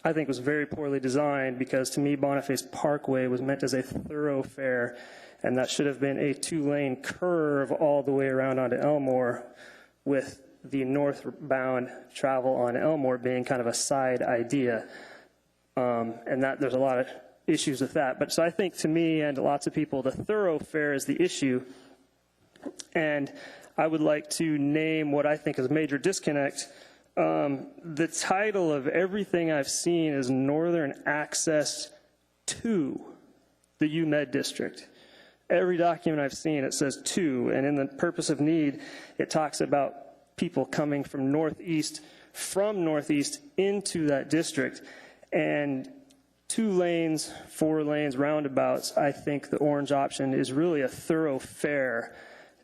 I think was very poorly designed, because to me Boniface Parkway was meant as a thoroughfare, and that should have been a two-lane curve all the way around onto Elmore, with the northbound travel on Elmore being kind of a side idea. And that there's a lot of issues with that. But so I think, to me and lots of people, the thoroughfare is the issue. And I would like to name what I think is a major disconnect The title of everything I've seen is Northern Access to the UMed District. Every document I've seen, it says to, and in the purpose of need, it talks about people coming from northeast into that district. And 2 lanes, 4 lanes, roundabouts, I think the orange option is really a thoroughfare,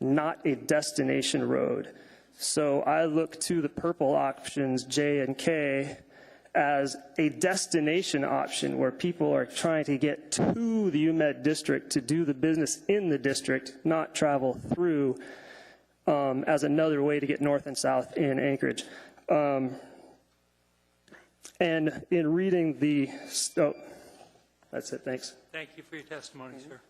not a destination road. So I look to the purple options, J and K, as a destination option where people are trying to get to the UMed district to do the business in the district, not travel through as another way to get north and south in Anchorage. And in reading the, that's it, thanks. Thank you for your testimony, sir.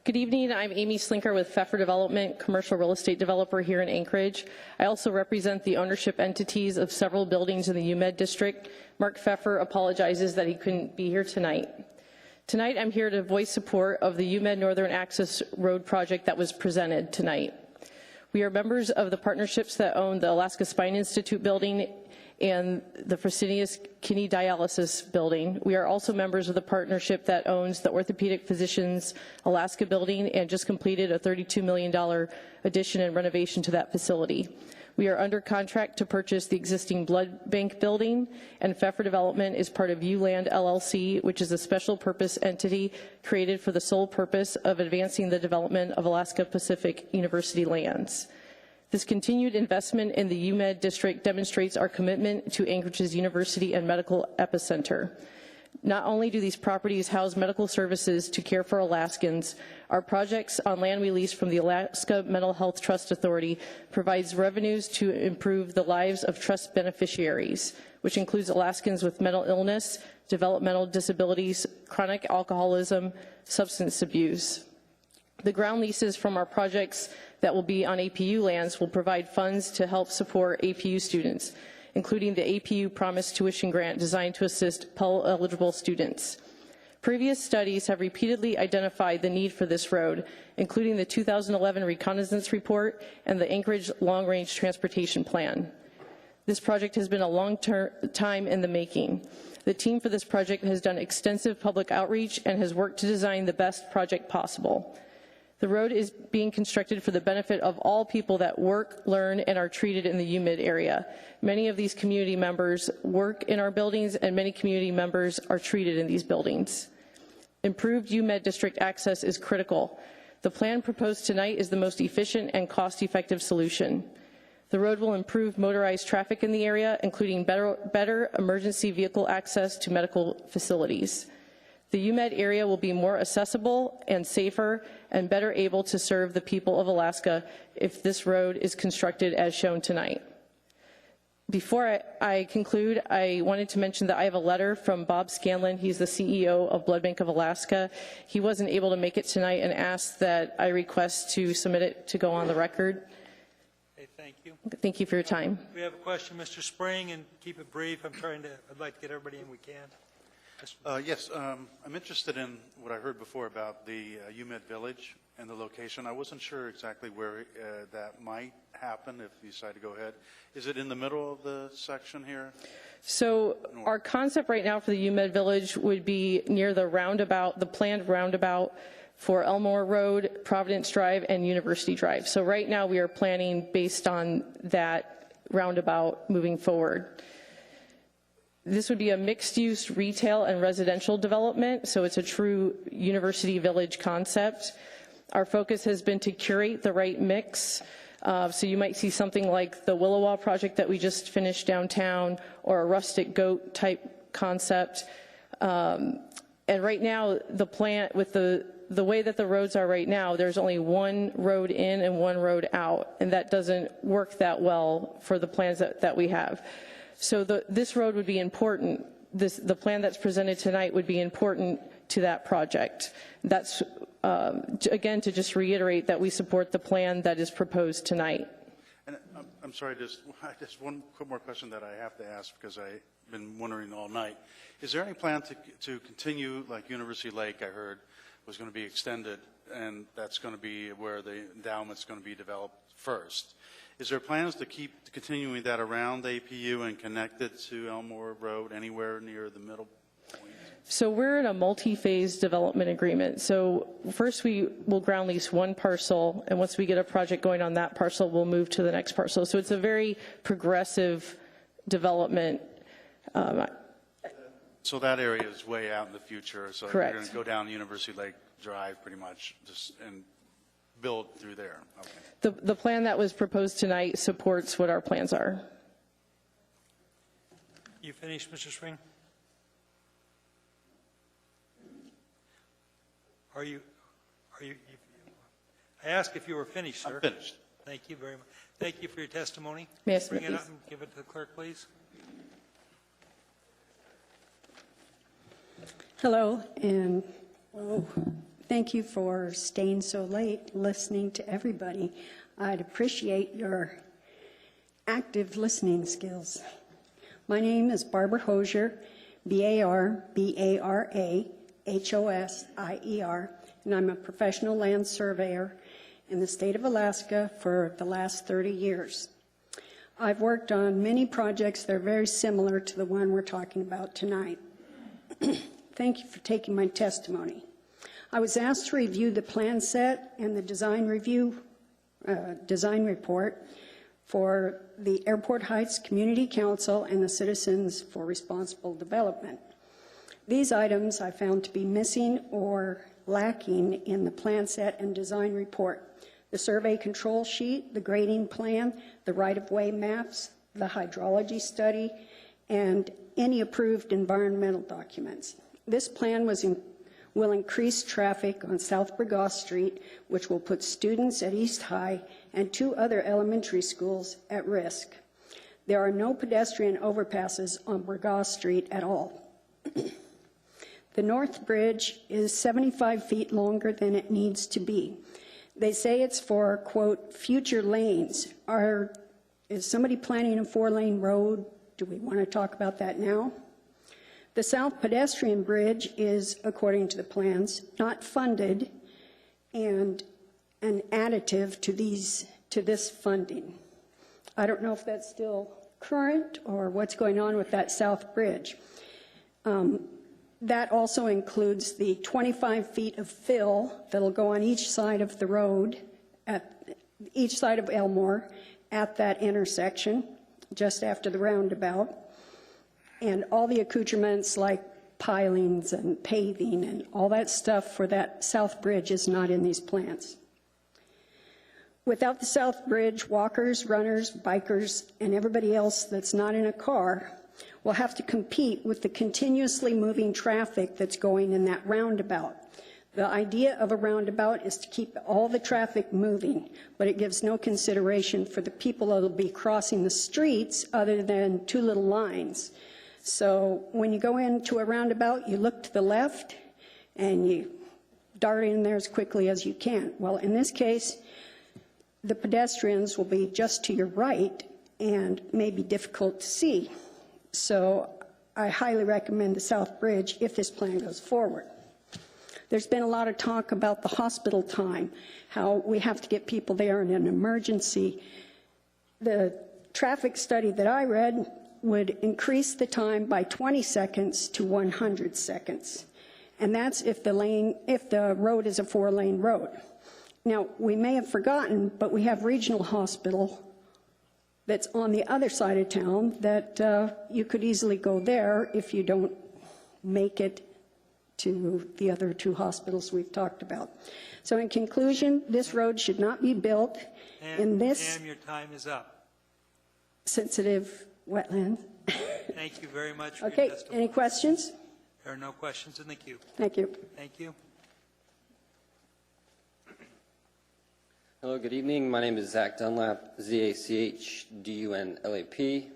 Good evening. I'm Amy Slinker with Pfeffer Development, commercial real estate developer here in Anchorage. I also represent the ownership entities of several buildings in the UMed district. Mark Pfeffer apologizes that he couldn't be here tonight. Tonight, I'm here to voice support of the UMed Northern Access Road project that was presented tonight. We are members of the partnerships that own the Alaska Spine Institute building and the Fresenius Kidney Dialysis building. We are also members of the partnership that owns the Orthopedic Physicians Alaska building and just completed a $32 million addition and renovation to that facility. We are under contract to purchase the existing blood bank building, and Pfeffer Development is part of ULand LLC, which is a special purpose entity created for the sole purpose of advancing the development of Alaska Pacific University lands. This continued investment in the UMed district demonstrates our commitment to Anchorage's university and medical epicenter. Not only do these properties house medical services to care for Alaskans, our projects on land we lease from the Alaska Mental Health Trust Authority provides revenues to improve the lives of trust beneficiaries, which includes Alaskans with mental illness, developmental disabilities, chronic alcoholism, substance abuse. The ground leases from our projects that will be on APU lands will provide funds to help support APU students, including the APU Promise Tuition Grant designed to assist Pell-eligible students. Previous studies have repeatedly identified the need for this road, including the 2011 reconnaissance report and the Anchorage Long Range Transportation Plan. This project has been a long time in the making. The team for this project has done extensive public outreach and has worked to design the best project possible. The road is being constructed for the benefit of all people that work, learn, and are treated in the UMid area. Many of these community members work in our buildings, and many community members are treated in these buildings. Improved UMed district access is critical. The plan proposed tonight is the most efficient and cost-effective solution. The road will improve motorized traffic in the area, including better emergency vehicle access to medical facilities. The UMed area will be more accessible and safer and better able to serve the people of Alaska if this road is constructed as shown tonight. Before I conclude, I wanted to mention that I have a letter from Bob Scanlon. He's the CEO of Blood Bank of Alaska. He wasn't able to make it tonight and asked that I request to submit it to go on the record. Okay, thank you. Thank you for your time. We have a question, Mr. Spring, and keep it brief. I'd like to get everybody in we can. Yes, I'm interested in what I heard before about the UMed Village and the location. I wasn't sure exactly where that might happen if you decide to go ahead. Is it in the middle of the section here? So our concept right now for the UMed Village would be near the roundabout, the planned roundabout for Elmore Road, Providence Drive, and University Drive. So right now we are planning based on that roundabout moving forward. This would be a mixed-use retail and residential development, so it's a true University Village concept. Our focus has been to curate the right mix. So you might see something like the Willowa project that we just finished downtown, or a rustic goat type concept. And right now, the plan with the way that the roads are right now, there's only one road in and one road out, and that doesn't work that well for the plans that we have. So this road would be important. The plan that's presented tonight would be important to that project. That's, again, to just reiterate that we support the plan that is proposed tonight. And I'm sorry, just one quick more question that I have to ask because I've been wondering all night. Is there any plan to continue, like University Lake, I heard, was going to be extended, and that's going to be where the endowment's going to be developed first? Is there plans to keep continuing that around the APU and connect it to Elmore Road anywhere near the middle point? So we're in a multi-phase development agreement. So first we will ground lease one parcel, and once we get a project going on that parcel, we'll move to the next parcel. So it's a very progressive development. So that area is way out in the future. So Correct. you're going to go down University Lake Drive pretty much and build through there. Okay. The plan that was proposed tonight supports what our plans are. You finished, Mr. Spring? Are you, I asked if you were finished, sir. I'm finished. Thank you very much. Thank you for your testimony. May I Bring submit it up these? and give it to the clerk, please. Hello, and thank you for staying so late, listening to everybody. I'd appreciate your active listening skills. My name is Barbara Hosier, B-A-R-B-A-R-A-H-O-S-I-E-R, and I'm a professional land surveyor in the state of Alaska for the last 30 years. I've worked on many projects that are very similar to the one we're talking about tonight. Thank you for taking my testimony. I was asked to review the plan set and the design report for the Airport Heights Community Council and the Citizens for Responsible Development. These items I found to be missing or lacking in the plan set and design report: the survey control sheet, the grading plan, the right-of-way maps, the hydrology study, and any approved environmental documents. This plan will increase traffic on South Burgaw Street, which will put students at East High and 2 other elementary schools at risk. There are no pedestrian overpasses on Burgaw Street at all. The North Bridge is 75 feet longer than it needs to be. They say it's for, quote, future lanes. Is somebody planning a 4-lane road? Do we want to talk about that now? The South Pedestrian Bridge is, according to the plans, not funded and an additive to this funding. I don't know if that's still current or what's going on with that South Bridge. That also includes the 25 feet of fill that'll go on each side of the road, at each side of Elmore, at that intersection, just after the roundabout. And all the accoutrements like pilings and paving and all that stuff for that South Bridge is not in these plans. Without the South Bridge, walkers, runners, bikers, and everybody else that's not in a car will have to compete with the continuously moving traffic that's going in that roundabout. The idea of a roundabout is to keep all the traffic moving, but it gives no consideration for the people that will be crossing the streets other than 2 little lines. So when you go into a roundabout, you look to the left and you dart in there as quickly as you can. Well, in this case, the pedestrians will be just to your right and may be difficult to see. So I highly recommend the South Bridge if this plan goes forward. There's been a lot of talk about the hospital time, how we have to get people there in an emergency. The traffic study that I read would increase the time by 20 seconds to 100 seconds. And that's if the road is a 4-lane road. Now, we may have forgotten, but we have regional hospital that's on the other side of town that you could easily go there if you don't make it to the other 2 hospitals we've talked about. So in conclusion, this road should not be built in this Ma'am, your time is up. sensitive wetland. Thank you very much for your Okay, testimony. any questions? There are no questions in the queue. Thank you. Thank you. Hello, good evening. My name is Zach Dunlap, Z-A-C-H-D-U-N-L-A-P.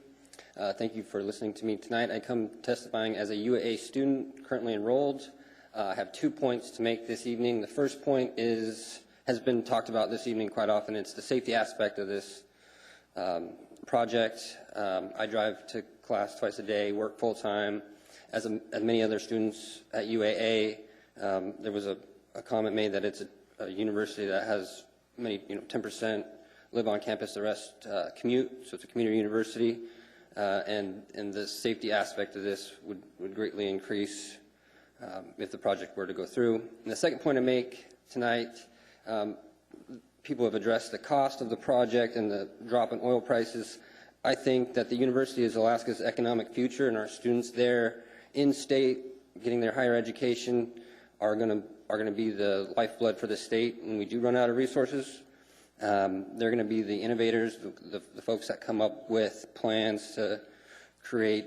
Thank you for listening to me tonight. I come testifying as a UAA student currently enrolled. I have 2 points to make this evening. The first point has been talked about this evening quite often. It's the safety aspect of this project. I drive to class twice a day, work full-time, as many other students at UAA. There was a comment made that it's a university that has many, 10% live on campus, the rest commute, so it's a community university. And the safety aspect of this would greatly increase if the project were to go through. And the second point I make tonight, people have addressed the cost of the project and the drop in oil prices. I think that the university is Alaska's economic future, and our students there in state getting their higher education are going to be the lifeblood for the state when we do run out of resources. They're going to be the innovators, the folks that come up with plans to create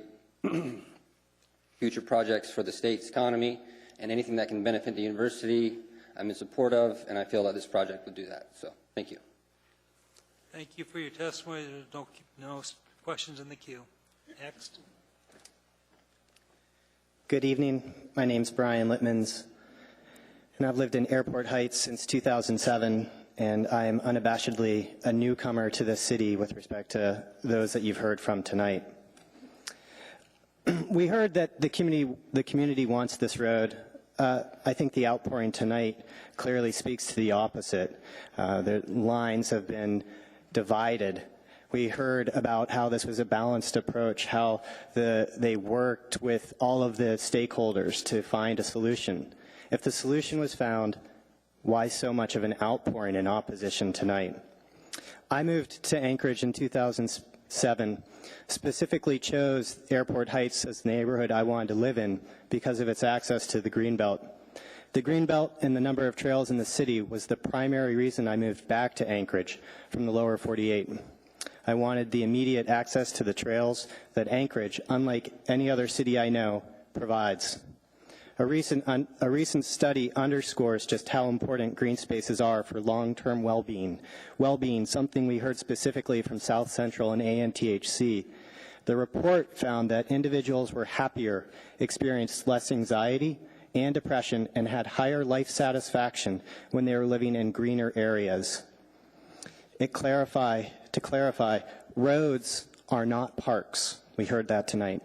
future projects for the state's economy, and anything that can benefit the university, I'm in support of, and I feel that this project would do that. So, thank you. Thank you for your testimony. There's no questions in the queue. Next. Good evening. My name's Brian Littmans, and I've lived in Airport Heights since 2007, and I am unabashedly a newcomer to this city with respect to those that you've heard from tonight. We heard that the community wants this road. I think the outpouring tonight clearly speaks to the opposite. The lines have been divided. We heard about how this was a balanced approach, how they worked with all of the stakeholders to find a solution. If the solution was found, why so much of an outpouring in opposition tonight? I moved to Anchorage in 2007, specifically chose Airport Heights as the neighborhood I wanted to live in because of its access to the Greenbelt. The Greenbelt and the number of trails in the city was the primary reason I moved back to Anchorage from the lower 48. I wanted the immediate access to the trails that Anchorage, unlike any other city I know, provides. A recent study underscores just how important green spaces are for long-term well-being. Well-being, something we heard specifically from South Central and ANTHC. The report found that individuals were happier, experienced less anxiety and depression, and had higher life satisfaction when they were living in greener areas. To clarify, roads are not parks. We heard that tonight.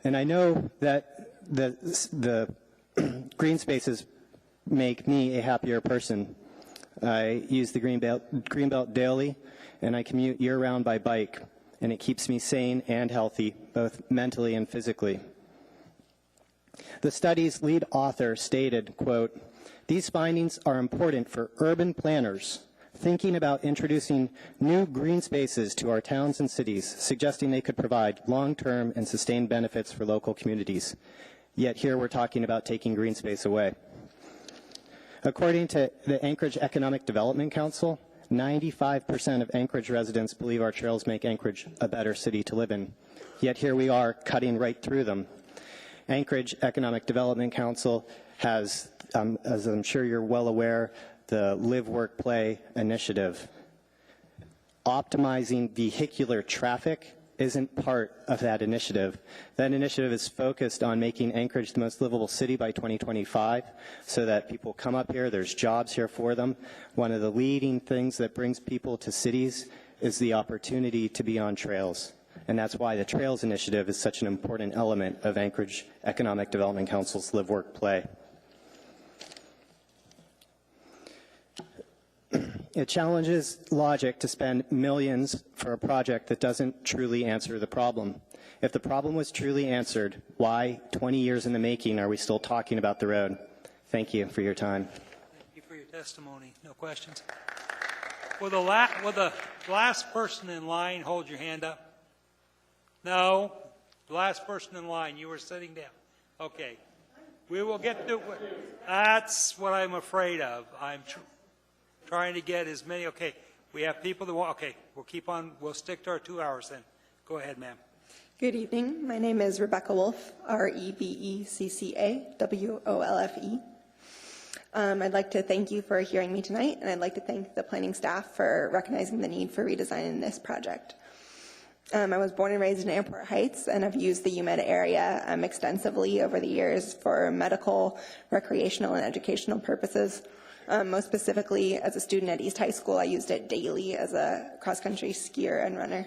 And I know that the green spaces make me a happier person. I use the Greenbelt daily, and I commute year-round by bike, and it keeps me sane and healthy, both mentally and physically. The study's lead author stated, quote, "These findings are important for urban planners thinking about introducing new green spaces to our towns and cities, suggesting they could provide long-term and sustained benefits for local communities. Yet here we're talking about taking green space away." According to the Anchorage Economic Development Council, 95% of Anchorage residents believe our trails make Anchorage a better city to live in. Yet here we are cutting right through them. Anchorage Economic Development Council has, as I'm sure you're well aware, the Live, Work, Play initiative. Optimizing vehicular traffic isn't part of that initiative. That initiative is focused on making Anchorage the most livable city by 2025 so that people come up here, there's jobs here for them. One of the leading things that brings people to cities is the opportunity to be on trails. And that's why the Trails Initiative is such an important element of Anchorage Economic Development Council's Live, Work, Play. It challenges logic to spend millions for a project that doesn't truly answer the problem. If the problem was truly answered, why 20 years in the making are we still talking about the road? Thank you for your time. Thank you for your testimony. No questions. Will the last person in line hold your hand up? No. The last person in line. You were sitting down. Okay. We will get to it. That's what I'm afraid of. I'm trying to get as many. Okay. We have people that want. Okay. We'll keep on. We'll stick to our 2 hours then. Go ahead, ma'am. Good evening. My name is Rebecca Wolfe, REBECCA, WOLFE. I'd like to thank you for hearing me tonight, and I'd like to thank the planning staff for recognizing the need for redesigning this project. I was born and raised in Airport Heights, and I've used the UMed area extensively over the years for medical, recreational, and educational purposes. Most specifically, as a student at East High School, I used it daily as a cross-country skier and runner.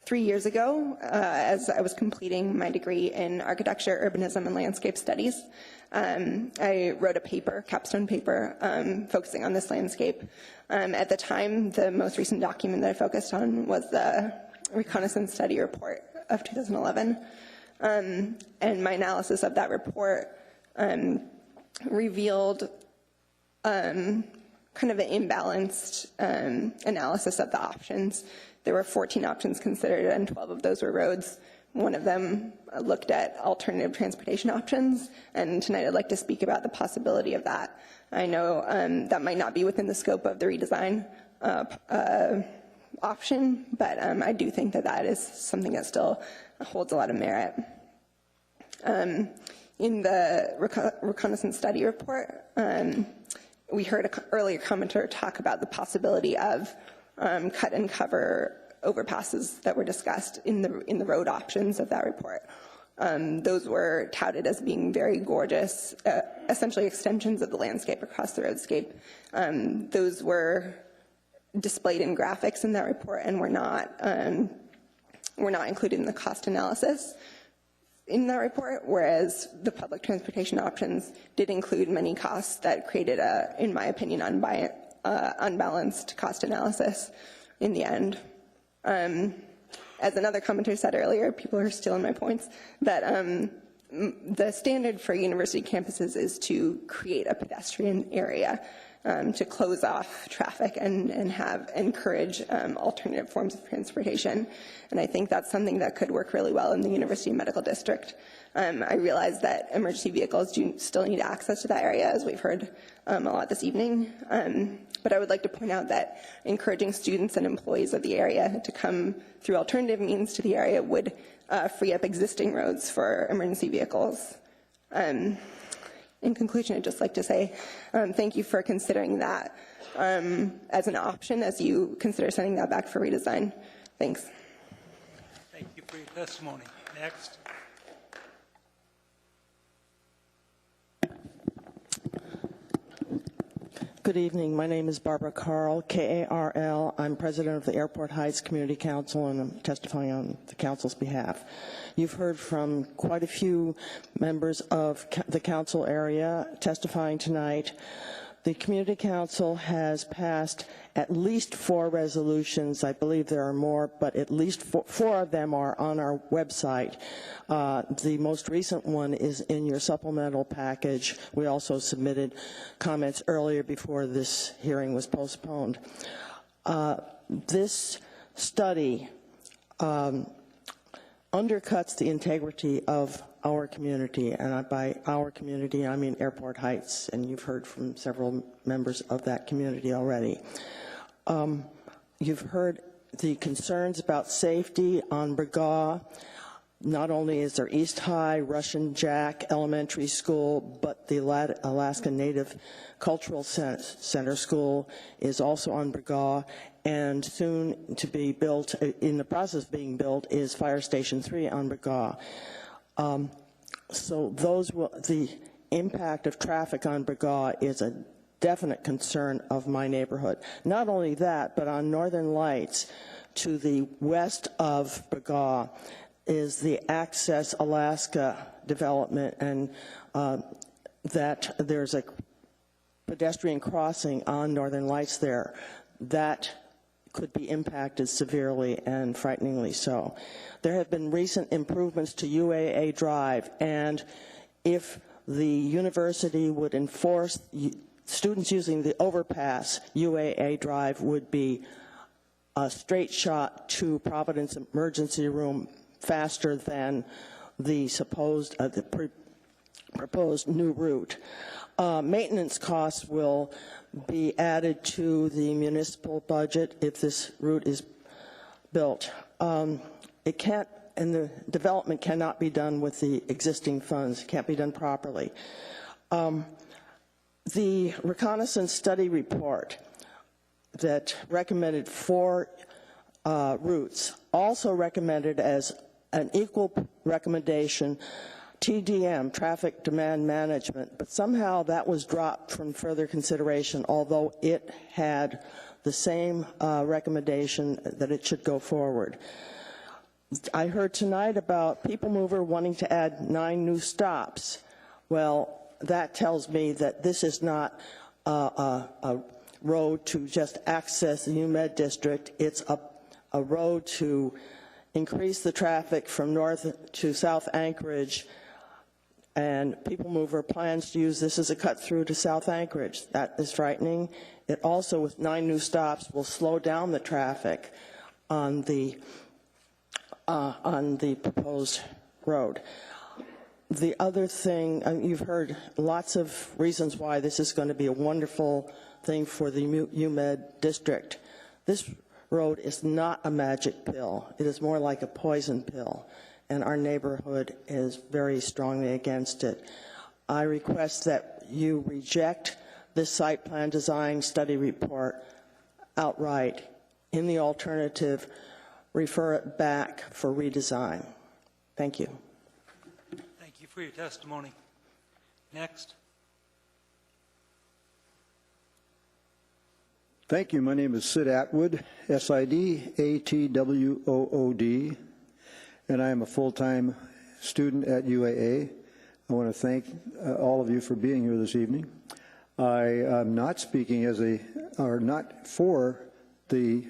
3 years ago, as I was completing my degree in architecture, urbanism, and landscape studies, I wrote a paper, capstone paper, focusing on this landscape. At the time, the most recent document that I focused on was the Reconnaissance Study Report of 2011. And my analysis of that report revealed kind of an imbalanced analysis of the options. There were 14 options considered, and 12 of those were roads. One of them looked at alternative transportation options, and tonight I'd like to speak about the possibility of that. I know that might not be within the scope of the redesign option, but I do think that that is something that still holds a lot of merit. In the Reconnaissance Study Report, we heard an earlier commenter talk about the possibility of cut and cover overpasses that were discussed in the road options of that report. Those were touted as being very gorgeous, essentially extensions of the landscape across the roadscape. Those were displayed in graphics in that report and were not included in the cost analysis in that report, whereas the public transportation options did include many costs that created a, in my opinion, unbalanced cost analysis in the end. As another commentator said earlier, people are stealing my points, that the standard for university campuses is to create a pedestrian area, to close off traffic and encourage alternative forms of transportation. And I think that's something that could work really well in the University Medical District. I realize that emergency vehicles do still need access to that area, as we've heard a lot this evening. But I would like to point out that encouraging students and employees of the area to come through alternative means to the area would free up existing roads for emergency vehicles. In conclusion, I'd just like to say thank you for considering that as an option as you consider sending that back for redesign. Thanks. Thank you for your testimony. Next. Good evening. My name is Barbara Carl, K-A-R-L. I'm president of the Airport Heights Community Council, and I'm testifying on the council's behalf. You've heard from quite a few members of the council area testifying tonight. The Community Council has passed at least 4 resolutions. I believe there are more, but at least 4 of them are on our website. The most recent one is in your supplemental package. We also submitted comments earlier before this hearing was postponed. This study undercuts the integrity of our community, and by our community I mean Airport Heights, and you've heard from several members of that community already. You've heard the concerns about safety on Bragaw. Not only is there East High, Russian Jack Elementary School, but the Alaska Native Cultural Center School is also on Bragaw, and soon to be built, in the process of being built, is Fire Station 3 on Bragaw. So the impact of traffic on Bragaw is a definite concern of my neighborhood. Not only that, but on Northern Lights to the west of Bragaw is the Access Alaska development, and that there's a pedestrian crossing on Northern Lights there that could be impacted severely and frighteningly so. There have been recent improvements to UAA Drive, and if the university would enforce students using the overpass, UAA Drive would be a straight shot to Providence Emergency Room faster than the proposed new route. Maintenance costs will be added to the municipal budget if this route is built. It can't, and the development cannot be done with the existing funds. It can't be done properly. The reconnaissance study report that recommended 4 routes also recommended as an equal recommendation TDM, Traffic Demand Management, but somehow that was dropped from further consideration, although it had the same recommendation that it should go forward. I heard tonight about People Mover wanting to add 9 new stops. Well, that tells me that this is not a road to just access the UMed district. It's a road to increase the traffic from north to south Anchorage, and People Mover plans to use this as a cut through to South Anchorage. That is frightening. It also, with 9 new stops, will slow down the traffic on the proposed road. The other thing, you've heard lots of reasons why this is going to be a wonderful thing for the UMed district. This road is not a magic pill. It is more like a poison pill, and our neighborhood is very strongly against it. I request that you reject this site plan design study report outright. In the alternative, refer it back for redesign. Thank you. Thank you for your testimony. Next. Thank you. My name is Sid Atwood, S-I-D-A-T-W-O-O-D, and I am a full-time student at UAA. I want to thank all of you for being here this evening. I am not speaking not for the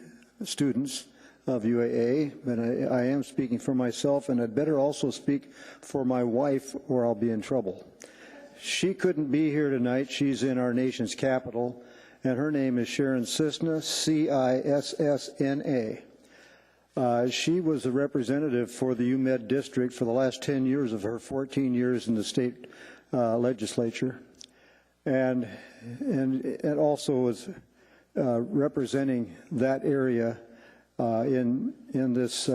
students of UAA, but I am speaking for myself, and I'd better also speak for my wife or I'll be in trouble. She couldn't be here tonight. She's in our nation's capital, and her name is Sharon Cisna, C-I-S-S-N-A. She was a representative for the UMed district for the last 10 years of her 14 years in the state legislature, and also was representing that area in this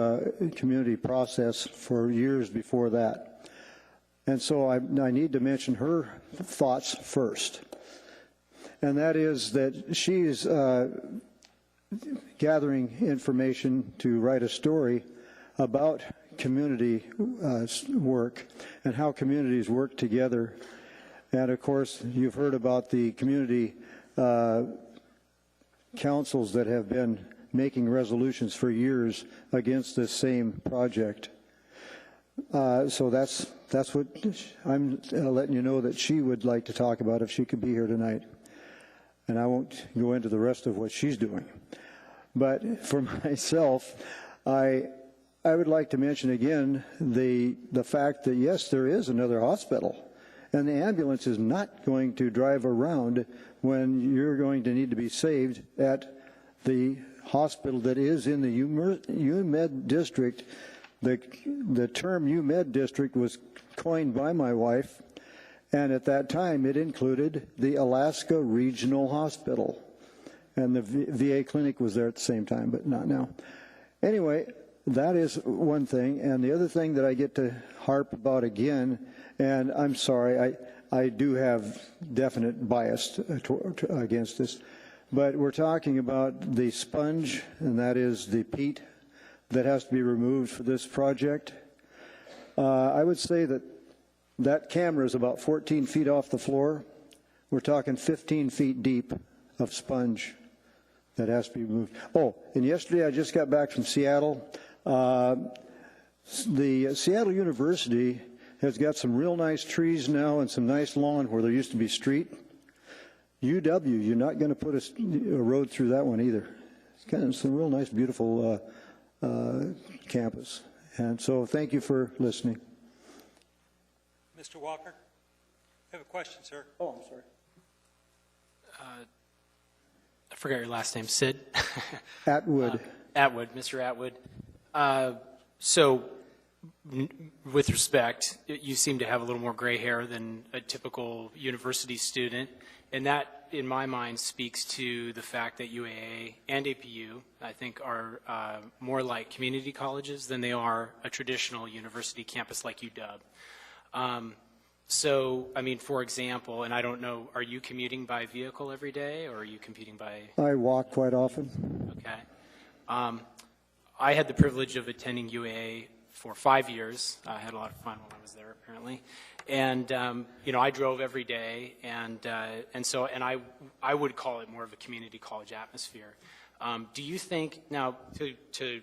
community process for years before that. And so I need to mention her thoughts first. And that is that she's gathering information to write a story about community work and how communities work together. And of course, you've heard about the community councils that have been making resolutions for years against this same project. So that's what I'm letting you know that she would like to talk about if she could be here tonight. And I won't go into the rest of what she's doing. But for myself, I would like to mention again the fact that, yes, there is another hospital. And the ambulance is not going to drive around when you're going to need to be saved at the hospital that is in the UMed district. The term UMed district was coined by my wife, and at that time it included the Alaska Regional Hospital. And the VA clinic was there at the same time, but not now. Anyway, that is one thing. And the other thing that I get to harp about again, and I'm sorry, I do have definite bias against this, but we're talking about the sponge, and that is the peat that has to be removed for this project. I would say that that camera is about 14 feet off the floor. We're talking 15 feet deep of sponge that has to be removed. Oh, and yesterday I just got back from Seattle. The Seattle University has got some real nice trees now and some nice lawn where there used to be street. UW, you're not going to put a road through that one either. It's kind of some real nice, beautiful campus. And so thank you for listening. Mr. Walker, I have a question, sir. Oh, I'm sorry. I forgot your last name, Sid? Atwood. Atwood, Mr. Atwood. So, with respect, you seem to have a little more gray hair than a typical university student, and that, in my mind, speaks to the fact that UAA and APU, I think, are more like community colleges than they are a traditional university campus like UW. So, I mean, for example, and I don't know, are you commuting by vehicle every day, or are you commuting by? I walk quite often. Okay. I had the privilege of attending UAA for 5 years. I had a lot of fun when I was there, apparently. And, I drove every day, and I would call it more of a community college atmosphere. Do you think, now, to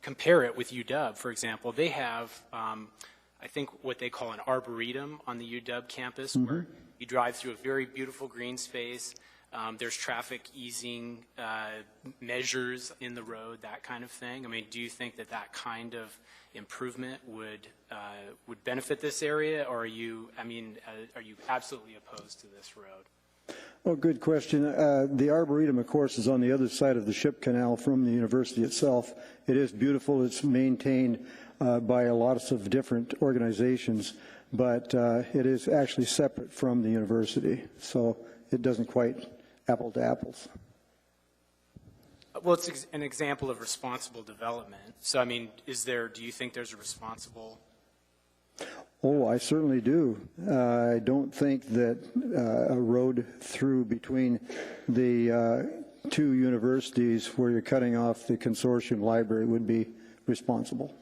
compare it with UW, for example, they have, I think, what they call an arboretum on the UW campus, where you drive through a very beautiful green space. There's traffic easing measures in the road, that kind of thing. I mean, do you think that kind of improvement would benefit this area, or are you absolutely opposed to this road? Well, good question. The Arboretum, of course, is on the other side of the ship canal from the university itself. It is beautiful. It's maintained by a lot of different organizations, but it is actually separate from the university, so it doesn't quite apple to apples. Well, it's an example of responsible development. So, I mean, do you think there's a responsible? Oh, I certainly do. I don't think that a road through between the two universities where you're cutting off the consortium library would be responsible.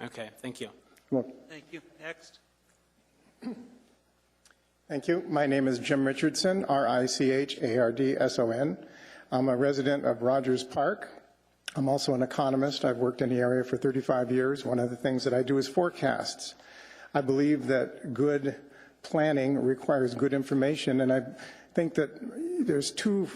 Okay, thank you. Well, Thank you. Next. Thank you. My name is Jim Richardson, R-I-C-H-A-R-D-S-O-N. I'm a resident of Rogers Park. I'm also an economist. I've worked in the area for 35 years. One of the things that I do is forecasts. I believe that good planning requires good information, and I think that there's two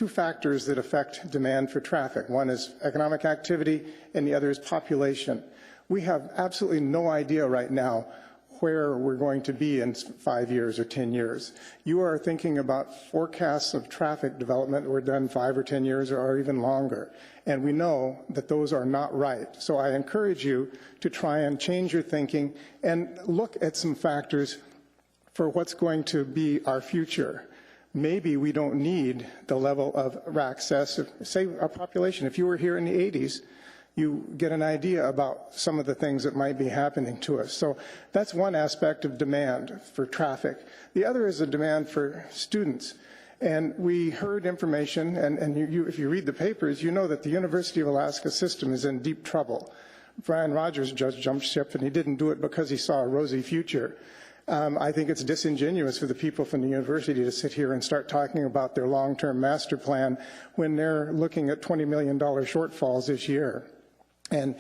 factors that affect demand for traffic. One is economic activity, and the other is population. We have absolutely no idea right now where we're going to be in 5 years or 10 years. You are thinking about forecasts of traffic development that were done 5 or 10 years or even longer. And we know that those are not right. So I encourage you to try and change your thinking and look at some factors for what's going to be our future. Maybe we don't need the level of access. Say our population, if you were here in the 80s, you get an idea about some of the things that might be happening to us. So that's one aspect of demand for traffic. The other is a demand for students. And we heard information, and if you read the papers, you know that the University of Alaska system is in deep trouble. Brian Rogers just jumped ship, and he didn't do it because he saw a rosy future. I think it's disingenuous for the people from the university to sit here and start talking about their long-term master plan when they're looking at $20 million shortfalls this year. And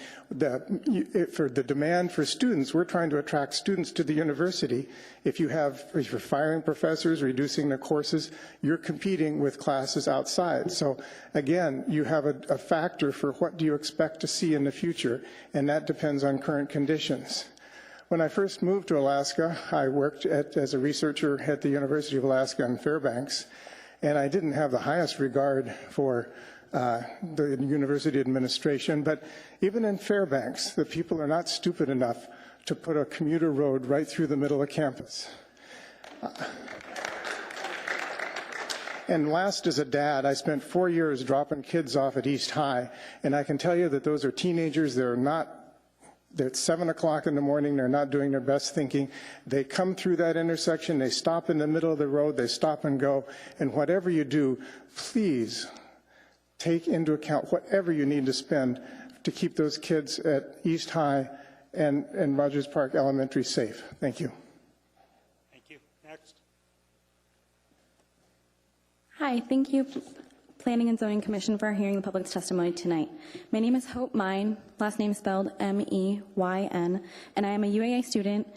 for the demand for students, we're trying to attract students to the university. If you're firing professors, reducing the courses, you're competing with classes outside. So again, you have a factor for what do you expect to see in the future, and that depends on current conditions. When I first moved to Alaska, I worked as a researcher at the University of Alaska in Fairbanks, and I didn't have the highest regard for the university administration, but even in Fairbanks, the people are not stupid enough to put a commuter road right through the middle of campus. And last, as a dad, I spent 4 years dropping kids off at East High, and I can tell you that those are teenagers. They're at 7 o'clock in the morning, they're not doing their best thinking. They come through that intersection, they stop in the middle of the road, they stop and go, and whatever you do, please take into account whatever you need to spend to keep those kids at East High and Rogers Park Elementary safe. Thank you. Thank you. Next. Hi, thank you, Planning and Zoning Commission, for hearing the public's testimony tonight. My name is Hope Mine, last name spelled M-E-Y-N, and I am a UAA student,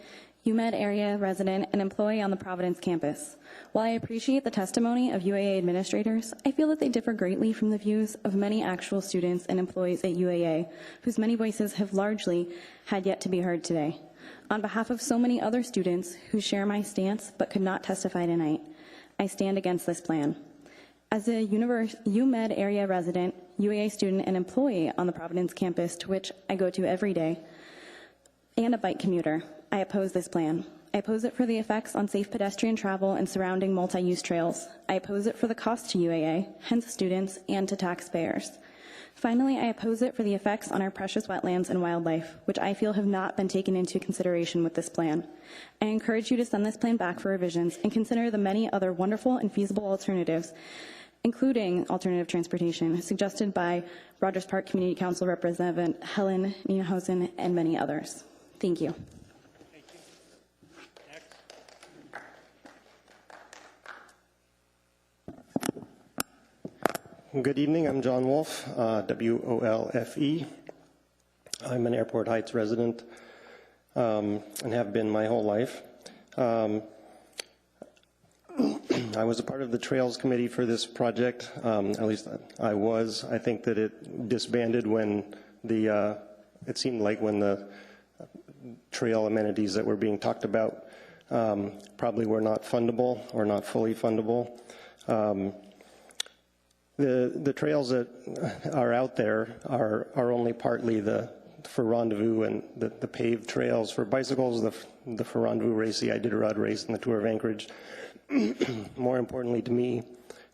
UMed area resident, and employee on the Providence campus. While I appreciate the testimony of UAA administrators, I feel that they differ greatly from the views of many actual students and employees at UAA, whose many voices have largely had yet to be heard today. On behalf of so many other students who share my stance but could not testify tonight, I stand against this plan. As a UMed area resident, UAA student, and employee on the Providence campus, to which I go to every day, and a bike commuter, I oppose this plan. I oppose it for the effects on safe pedestrian travel and surrounding multi-use trails. I oppose it for the cost to UAA, hence students, and to taxpayers. Finally, I oppose it for the effects on our precious wetlands and wildlife, which I feel have not been taken into consideration with this plan. I encourage you to send this plan back for revisions and consider the many other wonderful and feasible alternatives including alternative transportation, suggested by Rogers Park Community Council Representative Helen Nienhuisen and many others. Thank you. Good evening. I'm John Wolfe, W-O-L-F-E. I'm an Airport Heights resident and have been my whole life. I was a part of the Trails Committee for this project. At least I was. I think that it disbanded when it seemed like when the trail amenities that were being talked about probably were not fundable or not fully fundable. The trails that are out there are only partly for Rendezvous and the paved trails. For bicycles, the for Rendezvous race, the Iditarod race, and the Tour of Anchorage. More importantly to me,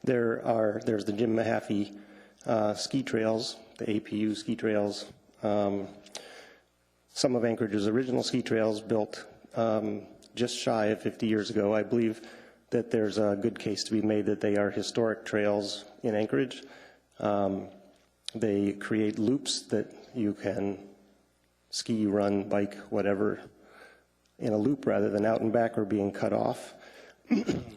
there's the Jim Mahaffey ski trails, the APU ski trails. Some of Anchorage's original ski trails built just shy of 50 years ago. I believe that there's a good case to be made that they are historic trails in Anchorage. They create loops that you can ski, run, bike, whatever, in a loop rather than out and back or being cut off.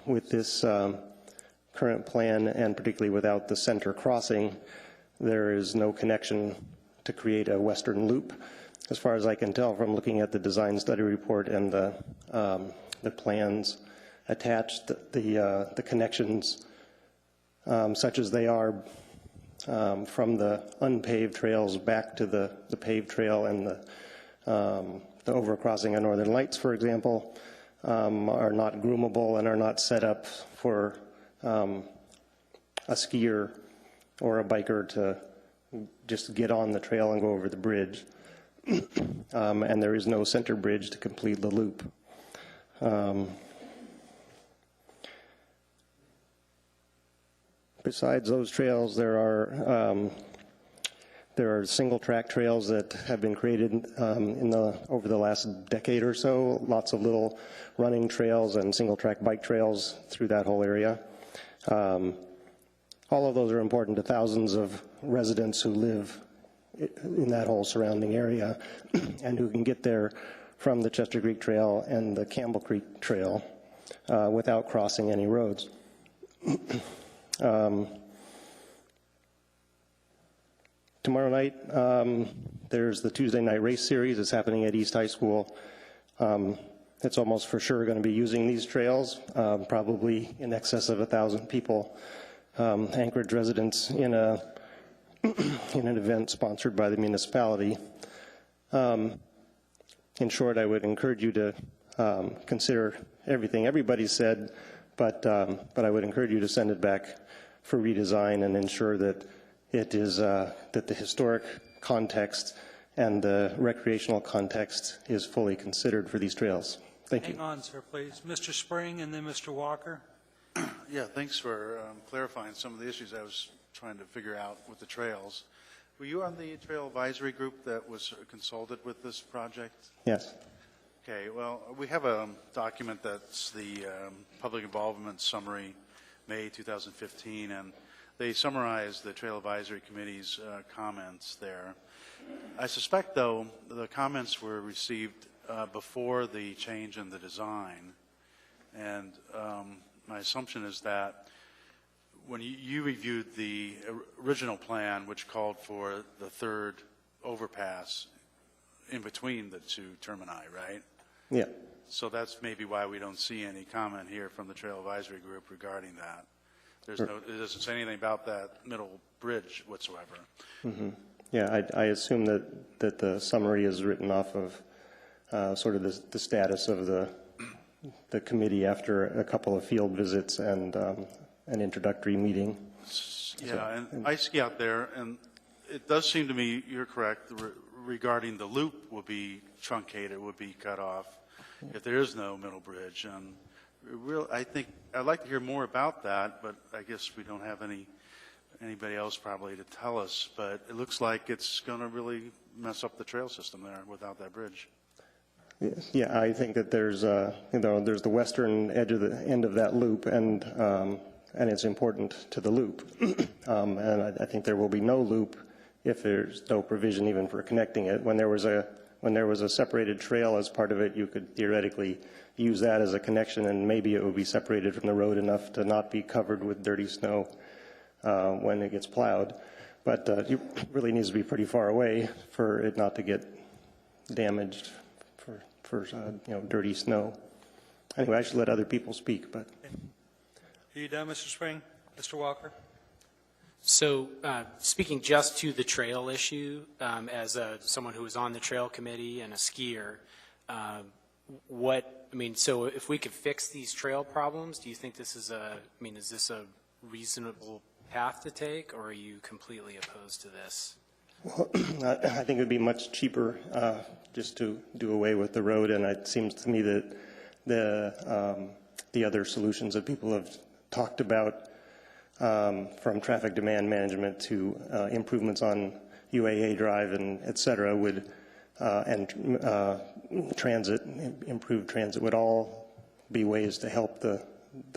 With this current plan, and particularly without the center crossing, there is no connection to create a western loop. As far as I can tell from looking at the design study report and the plans attached, the connections, such as they are from the unpaved trails back to the paved trail and the overcrossing on Northern Lights, for example, are not groomable and are not set up for a skier or a biker to just get on the trail and go over the bridge. And there is no center bridge to complete the loop. Besides those trails, there are single track trails that have been created over the last decade or so. Lots of little running trails and single track bike trails through that whole area. All of those are important to thousands of residents who live in that whole surrounding area and who can get there from the Chester Creek Trail and the Campbell Creek Trail without crossing any roads. Tomorrow night, there's the Tuesday night race series. It's happening at East High School. It's almost for sure going to be using these trails, probably in excess of 1,000 people. Anchorage residents in an event sponsored by the municipality. In short, I would encourage you to consider everything everybody said, but I would encourage you to send it back for redesign and ensure that it is that the historic context and the recreational context is fully considered for these trails. Thank you. Hang on, sir, please. Mr. Spring and then Mr. Walker. Yeah, thanks for clarifying some of the issues I was trying to figure out with the trails. Were you on the trail advisory group that was consulted with this project? Yes. Okay, well, we have a document that's the public involvement summary, May 2015, and they summarize the Trail Advisory Committee's comments there. I suspect, though, the comments were received before the change in the design, and my assumption is that when you reviewed the original plan, which called for the third overpass in between the two termini, right? Yeah. So that's maybe why we don't see any comment here from the Trail Advisory Group regarding that. There's no, it doesn't say anything about that middle bridge whatsoever. Mm-hmm. Yeah, I assume that the summary is written off of sort of the status of the committee after a couple of field visits and an introductory meeting. Yeah, and I ski out there, and it does seem to me you're correct regarding the loop will be truncated, would be cut off if there is no middle bridge. And I think I'd like to hear more about that, but I guess we don't have anybody else probably to tell us. But it looks like it's going to really mess up the trail system there without that bridge. Yeah, I think that there's the western edge of the end of that loop, and and it's important to the loop. And I think there will be no loop if there's no provision even for connecting it. When there was a separated trail as part of it, you could theoretically use that as a connection, and maybe it would be separated from the road enough to not be covered with dirty snow when it gets plowed. But it really needs to be pretty far away for it not to get damaged for dirty snow. Anyway, I should let other people speak. But Are you done, Mr. Spring? Mr. Walker? So speaking just to the trail issue, as someone who was on the trail committee and a skier, so if we could fix these trail problems, do you think this is is this a reasonable path to take, or are you completely opposed to this? Well, I think it would be much cheaper just to do away with the road, and it seems to me that the other solutions that people have talked about, from traffic demand management to improvements on UAA Drive and et cetera, and transit, improved transit, would all be ways to help the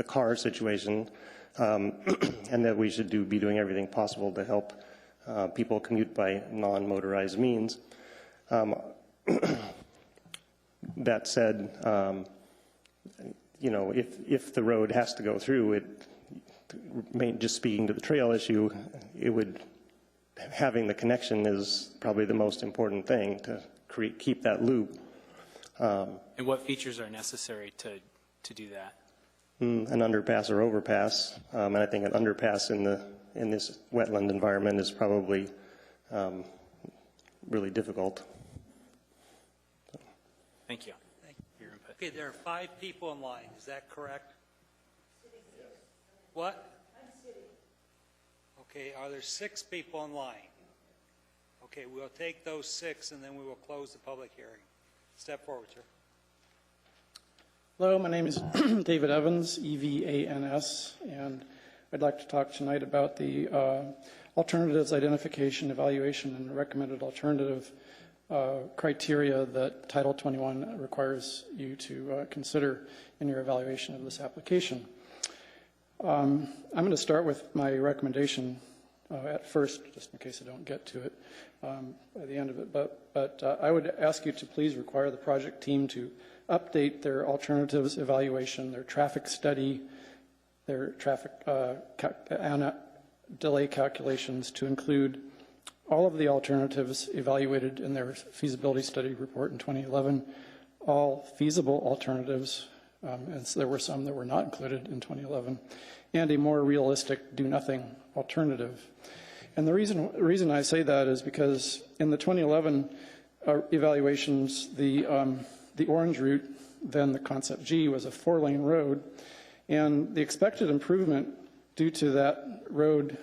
car situation, and that we should be doing everything possible to help people commute by non-motorized means. That said, if the road has to go through it, just speaking to the trail issue, having the connection is probably the most important thing to keep that loop. And what features are necessary to do that? An underpass or overpass, and I think an underpass in this wetland environment is probably really difficult. Thank you. Okay, there are 5 people in line. Is that correct? What? Okay, are there 6 people in line? Okay, we'll take those 6 and then we will close the public hearing. Step forward, sir. Hello, my name is David Evans, EVANS, and I'd like to talk tonight about the alternatives identification, evaluation, and recommended alternative criteria that Title 21 requires you to consider in your evaluation of this application. I'm going to start with my recommendation at first, just in case I don't get to it by the end of it. But I would ask you to please require the project team to update their alternatives evaluation, their traffic study, their traffic delay calculations to include all of the alternatives evaluated in their feasibility study report in 2011, all feasible alternatives, and so there were some that were not included in 2011, and a more realistic do-nothing alternative. And the reason I say that is because in the 2011 evaluations, the orange route, then the concept G, was a 4-lane road, and the expected improvement due to that road,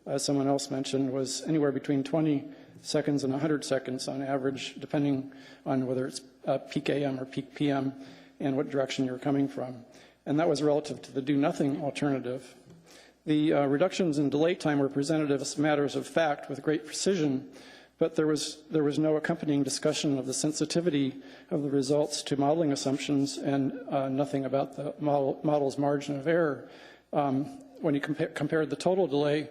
as someone else mentioned, was anywhere between 20 seconds and 100 seconds on average, depending on whether it's peak AM or peak PM and what direction you're coming from. And that was relative to the do-nothing alternative. The reductions in delay time were presented as matters of fact with great precision, but there was no accompanying discussion of the sensitivity of the results to modeling assumptions and nothing about the model's margin of error. When you compared the total delay,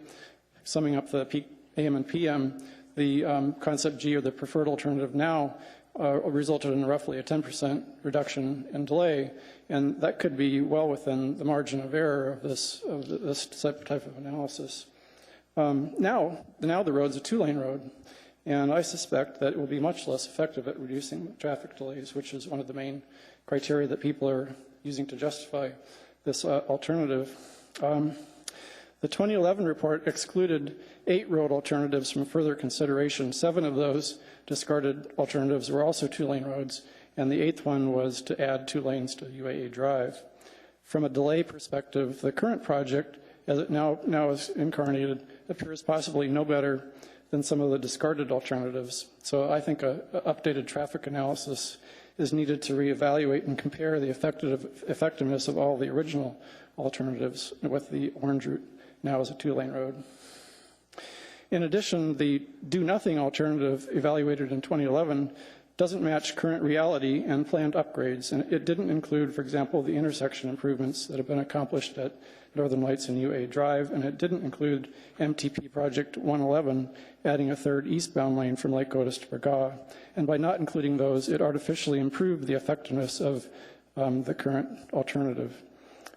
summing up the peak AM and PM, the concept G, or the preferred alternative now, resulted in roughly a 10% reduction in delay, and that could be well within the margin of error of this type of analysis. Now the road's a 2-lane road, and I suspect that it will be much less effective at reducing traffic delays, which is one of the main criteria that people are using to justify this alternative. The 2011 report excluded 8 road alternatives from further consideration. 7 of those discarded alternatives were also 2-lane roads, and the 8th one was to add 2 lanes to UAA Drive. From a delay perspective, the current project, as it now is incarnated, appears possibly no better than some of the discarded alternatives. So I think an updated traffic analysis is needed to reevaluate and compare the effectiveness of all the original alternatives with the orange route now as a 2-lane road. In addition, the do-nothing alternative evaluated in 2011 doesn't match current reality and planned upgrades, and it didn't include, for example, the intersection improvements that have been accomplished at Northern Lights and UA Drive, and it didn't include MTP Project 111, adding a third eastbound lane from Lake Otis to Burgaw. And by not including those, it artificially improved the effectiveness of the current alternative.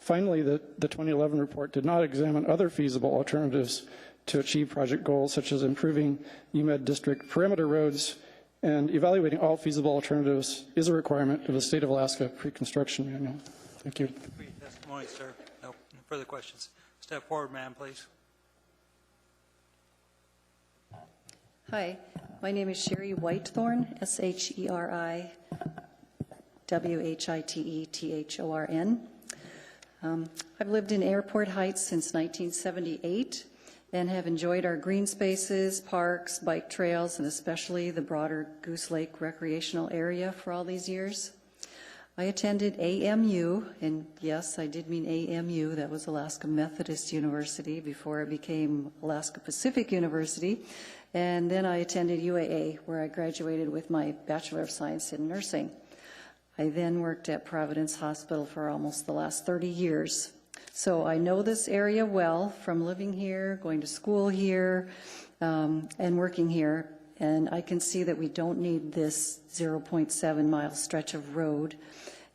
Finally, the 2011 report did not examine other feasible alternatives to achieve project goals, such as improving UMed district perimeter roads, and evaluating all feasible alternatives is a requirement of the State of Alaska pre-construction manual. Thank you. Thank you for your testimony, sir. No further questions. Step forward, ma'am, please. Hi, my name is Sherry Whitethorn, SHERI-WHITETHORN. I've lived in Airport Heights since 1978 and have enjoyed our green spaces, parks, bike trails, and especially the broader Goose Lake recreational area for all these years. I attended AMU, and yes, I did mean AMU, that was Alaska Methodist University before it became Alaska Pacific University, and then I attended UAA, where I graduated with my Bachelor of Science in Nursing. I then worked at Providence Hospital for almost the last 30 years. So I know this area well from living here, going to school here, and working here. And I can see that we don't need this 0.7 mile stretch of road.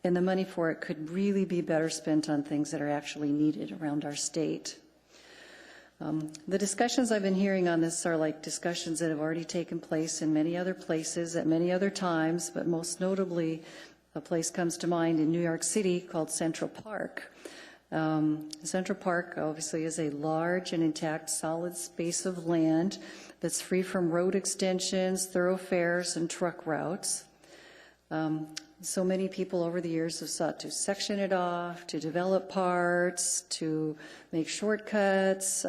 And the money for it could really be better spent on things that are actually needed around our state. The discussions I've been hearing on this are like discussions that have already taken place in many other places at many other times, but most notably, a place comes to mind in New York City called Central Park. Central Park obviously is a large and intact solid space of land that's free from road extensions, thoroughfares, and truck routes. So many people over the years have sought to section it off, to develop parts, to make shortcuts,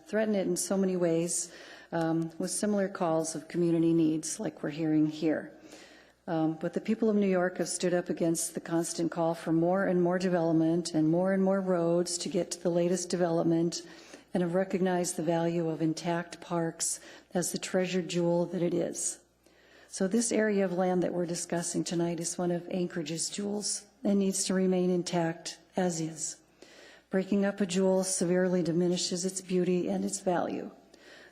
threaten it in so many ways with similar calls of community needs like we're hearing here. But the people of New York have stood up against the constant call for more and more development and more roads to get to the latest development, and have recognized the value of intact parks as the treasured jewel that it is. So this area of land that we're discussing tonight is one of Anchorage's jewels and needs to remain intact as is. Breaking up a jewel severely diminishes its beauty and its value.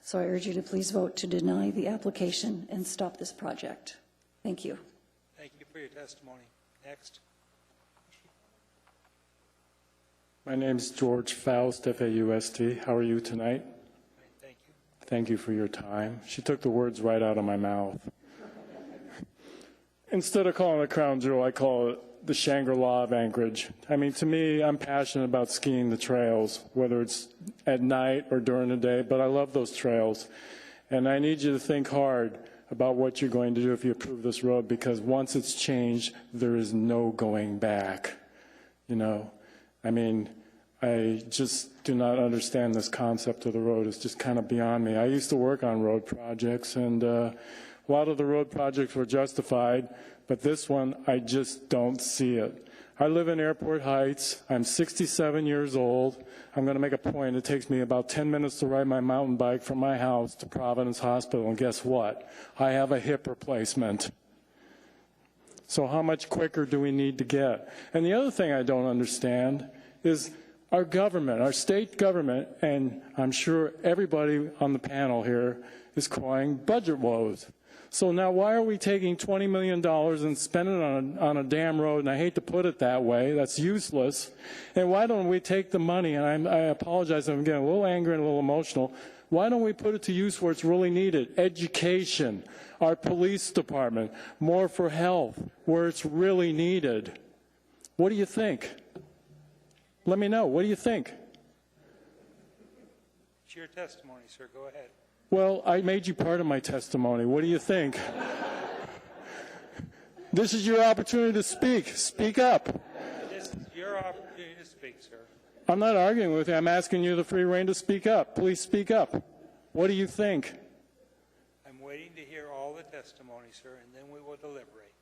So I urge you to please vote to deny the application and stop this project. Thank you. Thank you for your testimony. Next. My name is George Faust, F-A-U-S-T. How are you tonight? Thank you. Thank you for your time. She took the words right out of my mouth. Instead of calling it Crown Jewel, I call it the Shangri-La of Anchorage. I mean, to me, I'm passionate about skiing the trails, whether it's at night or during the day, but I love those trails. And I need you to think hard about what you're going to do if you approve this road, because once it's changed, there is no going back. You know, I mean, I just do not understand this concept of the road. It's just kind of beyond me. I used to work on road projects, and a lot of the road projects were justified, but this one, I just don't see it. I live in Airport Heights. I'm 67 years old. I'm going to make a point. It takes me about 10 minutes to ride my mountain bike from my house to Providence Hospital, and guess what? I have a hip replacement. So how much quicker do we need to get? And the other thing I don't understand is our government, our state government, and I'm sure everybody on the panel here is crying budget woes. So now why are we taking $20 million and spending it on a damn road, and I hate to put it that way, that's useless, and why don't we take the money, and I apologize, I'm getting a little angry and a little emotional, why don't we put it to use where it's really needed? Education, our police department, more for health, where it's really needed. What do you think? Let me know. What do you think? It's your testimony, sir. Go ahead. Well, I made you part of my testimony. What do you think? This is your opportunity to speak. Speak up. This is your opportunity to speak, sir. I'm not arguing with you. I'm asking you the free rein to speak up. Please speak up. What do you think? I'm waiting to hear all the testimony, sir, and then we will deliberate.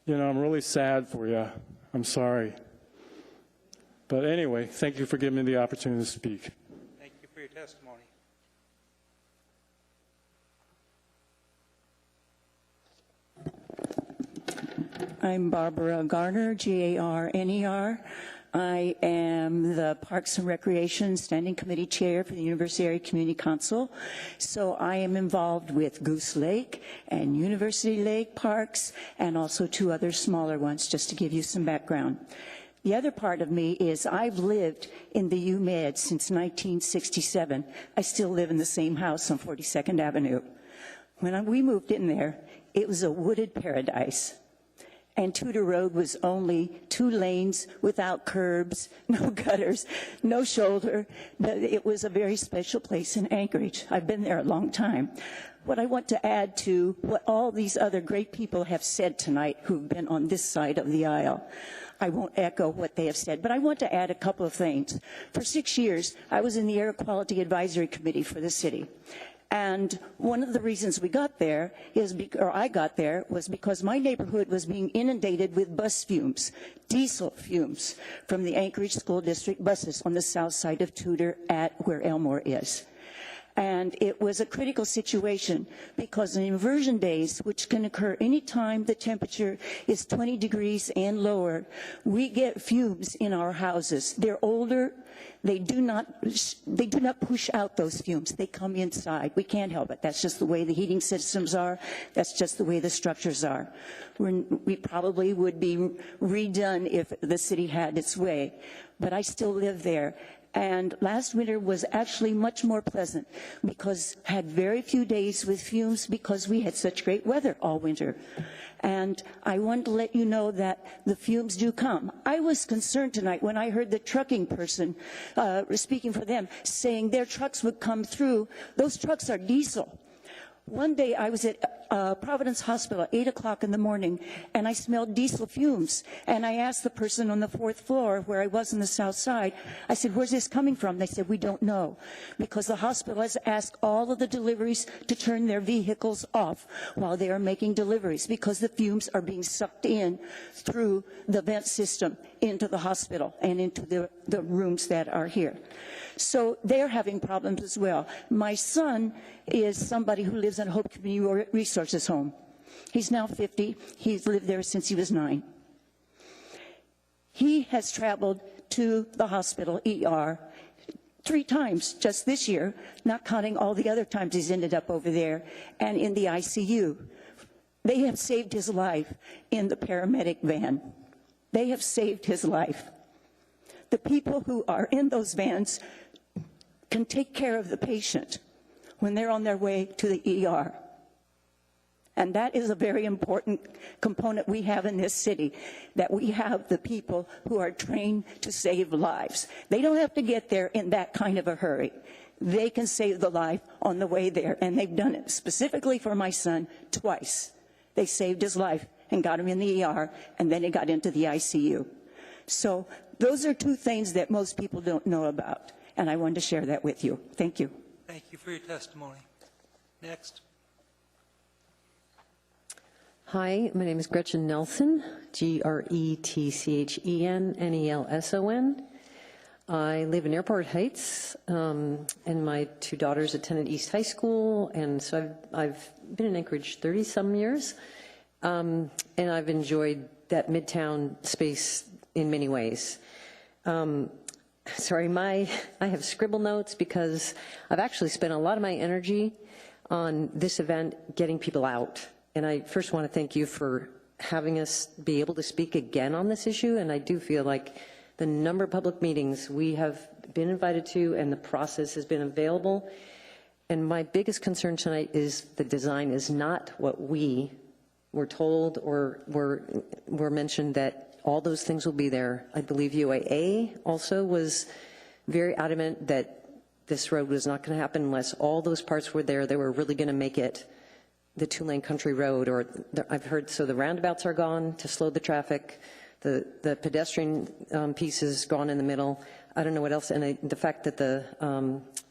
You know, I'm really sad for you. I'm sorry. But anyway, thank you for giving me the opportunity to speak. Thank you for your testimony. I'm Barbara Garner, Garner. I am the Parks and Recreation Standing Committee Chair for the University Area Community Council. So I am involved with Goose Lake and University Lake Parks and also 2 other smaller ones, just to give you some background. The other part of me is I've lived in the UMed since 1967. I still live in the same house on 42nd Avenue. When we moved in there, it was a wooded paradise. And Tudor Road was only 2 lanes without curbs, no gutters, no shoulder. But it was a very special place in Anchorage. I've been there a long time. What I want to add to what all these other great people have said tonight who've been on this side of the aisle, I won't echo what they have said, but I want to add a couple of things. For 6 years, I was in the Air Quality Advisory Committee for the city. And one of the reasons we got there I got there was because my neighborhood was being inundated with bus fumes, diesel fumes from the Anchorage School District buses on the south side of Tudor at where Elmore is. And it was a critical situation because in inversion days, which can occur anytime the temperature is 20 degrees and lower, we get fumes in our houses. They're older. They do not push out those fumes. They come inside. We can't help it. That's just the way the heating systems are. That's just the way the structures are. We probably would be redone if the city had its way. But I still live there. And last winter was actually much more pleasant because had very few days with fumes because we had such great weather all winter. And I wanted to let you know that the fumes do come. I was concerned tonight when I heard the trucking person speaking for them saying their trucks would come through. Those trucks are diesel. One day I was at Providence Hospital at 8 o'clock in the morning, and I smelled diesel fumes. And I asked the person on the 4th floor where I was on the south side, I said, where's this coming from? They said, we don't know, because the hospital has asked all of the deliveries to turn their vehicles off while they are making deliveries, because the fumes are being sucked in through the vent system into the hospital and into the rooms that are here. So they're having problems as well. My son is somebody who lives in a Hope Community Resources home. He's now 50. He's lived there since he was 9. He has traveled to the hospital, ER, 3 times just this year, not counting all the other times he's ended up over there and in the ICU. They have saved his life in the paramedic van. They have saved his life. The people who are in those vans can take care of the patient when they're on their way to the ER. And that is a very important component we have in this city, that we have the people who are trained to save lives. They don't have to get there in that kind of a hurry. They can save the life on the way there, and they've done it specifically for my son twice. They saved his life and got him in the ER, and then he got into the ICU. So those are 2 things that most people don't know about, and I wanted to share that with you. Thank you. Thank you for your testimony. Next. Hi, my name is Gretchen Nelson, GretchenNelson. I live in Airport Heights, and my 2 daughters attended East High School, and so I've been in Anchorage 30-some years, and I've enjoyed that Midtown space in many ways. Sorry, I have scribble notes because I've actually spent a lot of my energy on this event getting people out. And I first want to thank you for having us be able to speak again on this issue. And I do feel like the number of public meetings we have been invited to and the process has been available. And my biggest concern tonight is the design is not what we were told or were mentioned that all those things will be there. I believe UAA also was very adamant that this road was not going to happen unless all those parts were there. They were really going to make it the 2-lane country road, or I've heard, so the roundabouts are gone to slow the traffic. The pedestrian piece is gone in the middle. I don't know what else. And the fact that the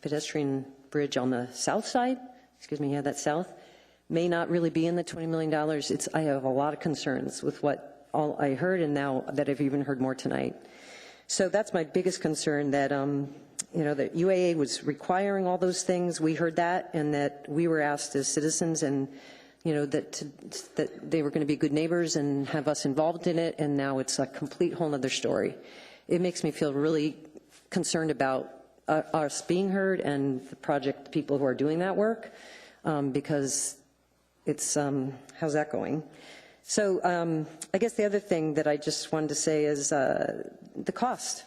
pedestrian bridge on the south side, that's south, may not really be in the $20 million. I have a lot of concerns with what all I heard, and now that I've even heard more tonight. So that's my biggest concern, that that UAA was requiring all those things. We heard that, and that we were asked as citizens and you know, that they were going to be good neighbors and have us involved in it, and now it's a complete whole other story. It makes me feel really concerned about us being heard and the project people who are doing that work, because it's, how's that going? So I guess the other thing that I just wanted to say is the cost.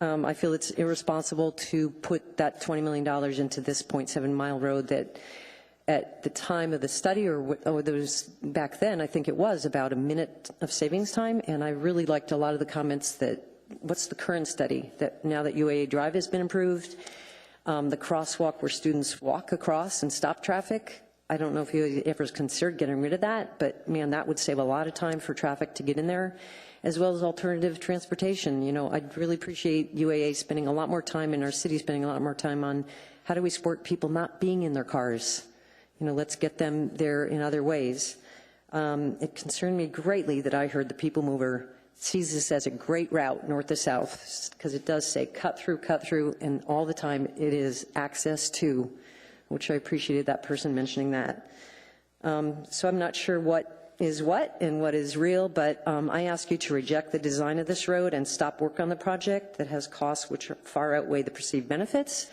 I feel it's irresponsible to put that $20 million into this 0.7 mile road that at the time of the study, or there was back then, I think it was about a minute of savings time. And I really liked a lot of the comments that, what's the current study, that now that UAA Drive has been improved, the crosswalk where students walk across and stop traffic. I don't know if you ever considered getting rid of that, but man, that would save a lot of time for traffic to get in there, as well as alternative transportation. You know, I'd really appreciate UAA spending a lot more time, and our city spending a lot more time on how do we support people not being in their cars. You know, let's get them there in other ways. It concerned me greatly that I heard the People Mover sees this as a great route north to south, because it does say cut through, and all the time it is access to, which I appreciated that person mentioning that. So I'm not sure what is what and what is real, but I ask you to reject the design of this road and stop work on the project that has costs which far outweigh the perceived benefits,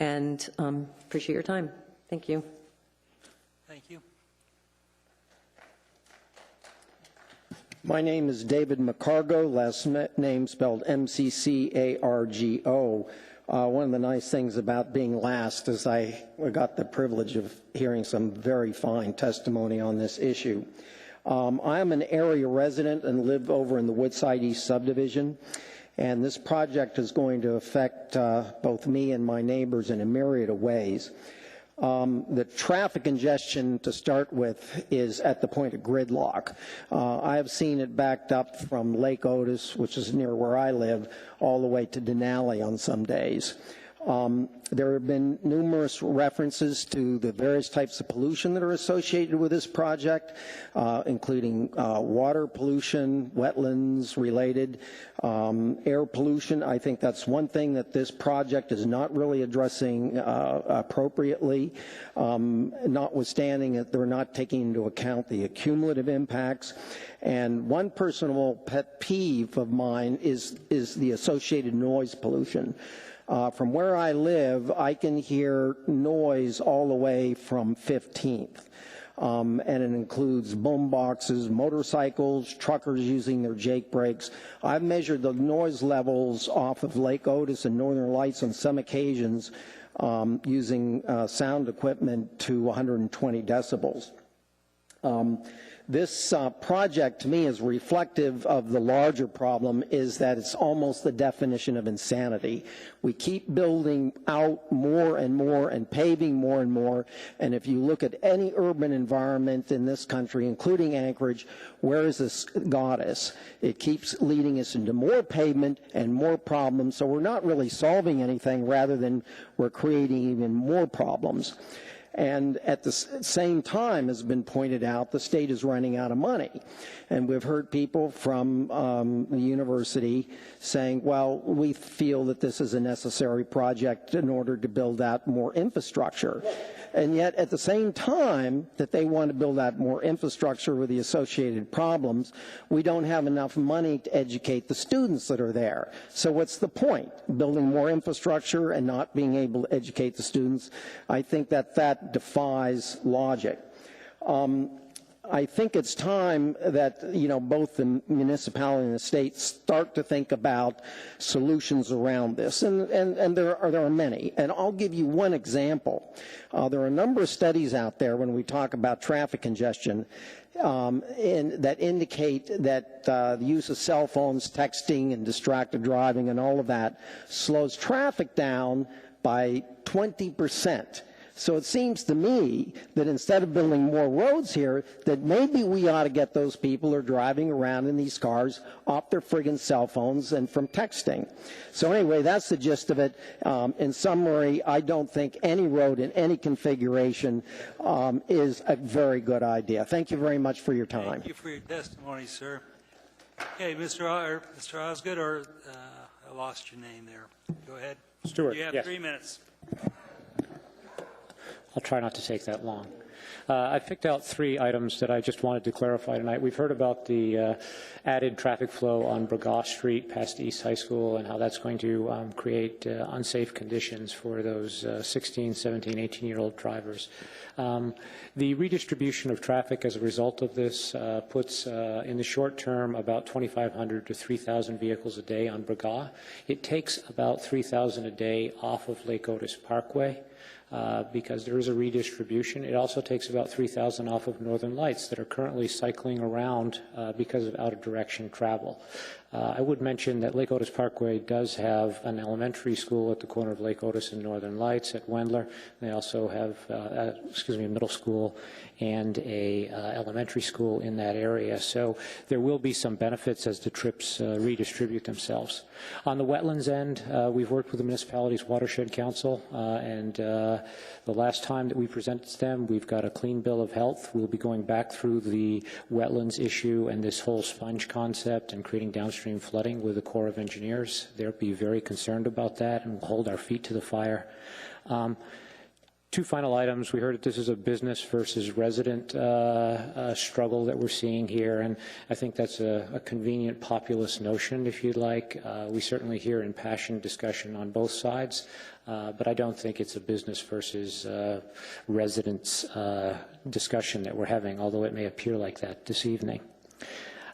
and appreciate your time. Thank you. Thank you. My name is David McCargo, last name spelled M-C-C-A-R-G-O. One of the nice things about being last is I got the privilege of hearing some very fine testimony on this issue. I am an area resident and live over in the Woodside East subdivision, and this project is going to affect both me and my neighbors in a myriad of ways. The traffic congestion, to start with, is at the point of gridlock. I have seen it backed up from Lake Otis, which is near where I live, all the way to Denali on some days. There have been numerous references to the various types of pollution that are associated with this project, including water pollution, wetlands related, air pollution. I think that's one thing that this project is not really addressing appropriately, notwithstanding that they're not taking into account the cumulative impacts. And one personal pet peeve of mine is the associated noise pollution. From where I live, I can hear noise all the way from 15th. And it includes boom boxes, motorcycles, truckers using their Jake brakes. I've measured the noise levels off of Lake Otis and Northern Lights on some occasions using sound equipment to 120 decibels. This project, to me, is reflective of the larger problem, is that it's almost the definition of insanity. We keep building out more and more and paving more and more, and if you look at any urban environment in this country, including Anchorage, where is this goddess? It keeps leading us into more pavement and more problems, so we're not really solving anything, rather than we're creating even more problems. And at the same time, as has been pointed out, the state is running out of money. And we've heard people from the university saying, well, we feel that this is a necessary project in order to build out more infrastructure. And yet, at the same time that they want to build out more infrastructure with the associated problems, we don't have enough money to educate the students that are there. So what's the point? Building more infrastructure and not being able to educate the students? I think that defies logic. I think it's time that, you know, both the municipality and the state start to think about solutions around this, and there are many. And I'll give you one example. There are a number of studies out there when we talk about traffic congestion that indicate that the use of cell phones, texting, and distracted driving and all of that slows traffic down by 20%. So it seems to me that instead of building more roads here, that maybe we ought to get those people who are driving around in these cars off their friggin' cell phones and from texting. So anyway, that's the gist of it. In summary, I don't think any road in any configuration is a very good idea. Thank you very much for your time. Thank you for your testimony, sir. Okay, Mr. Osgood, or I lost your name there. Go ahead. Stewart, You have yes. 3 minutes. I'll try not to take that long. I picked out 3 items that I just wanted to clarify tonight. We've heard about the added traffic flow on Burgaw Street past East High School and how that's going to create unsafe conditions for those 16, 17, 18-year-old drivers. The redistribution of traffic as a result of this puts in the short term about 2,500 to 3,000 vehicles a day on Burgaw. It takes about 3,000 a day off of Lake Otis Parkway. Because there is a redistribution. It also takes about 3,000 off of Northern Lights that are currently cycling around because of out-of-direction travel. I would mention that Lake Otis Parkway does have an elementary school at the corner of Lake Otis and Northern Lights at Wendler. They also have, a middle school and a elementary school in that area. So there will be some benefits as the trips redistribute themselves. On the wetlands end, we've worked with the municipality's watershed council, and the last time that we presented to them, we've got a clean bill of health. We'll be going back through the wetlands issue and this whole sponge concept and creating downstream flooding with the Corps of Engineers. They'll be very concerned about that, and we'll hold our feet to the fire. 2 final items. We heard that this is a business versus resident struggle that we're seeing here, and I think that's a convenient populist notion, if you'd like. We certainly hear impassioned discussion on both sides, but I don't think it's a business versus residents discussion that we're having, although it may appear like that this evening.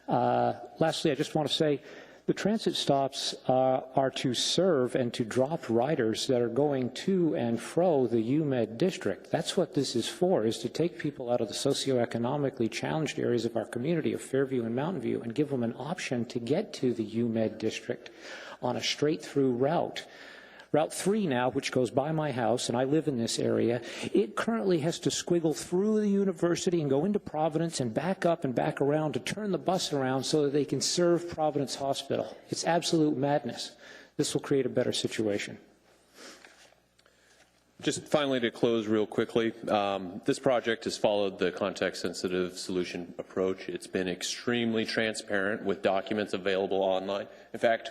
Lastly, I just want to say the transit stops are to serve and to drop riders that are going to and fro the UMed district. That's what this is for, is to take people out of the socioeconomically challenged areas of our community of Fairview and Mountain View and give them an option to get to the UMed district on a straight-through route. Route 3 now, which goes by my house, and I live in this area, it currently has to squiggle through the university and go into Providence and back up and back around to turn the bus around so that they can serve Providence Hospital. It's absolute madness. This will create a better situation. Just finally to close real quickly, this project has followed the context-sensitive solution approach. It's been extremely transparent with documents available online. In fact,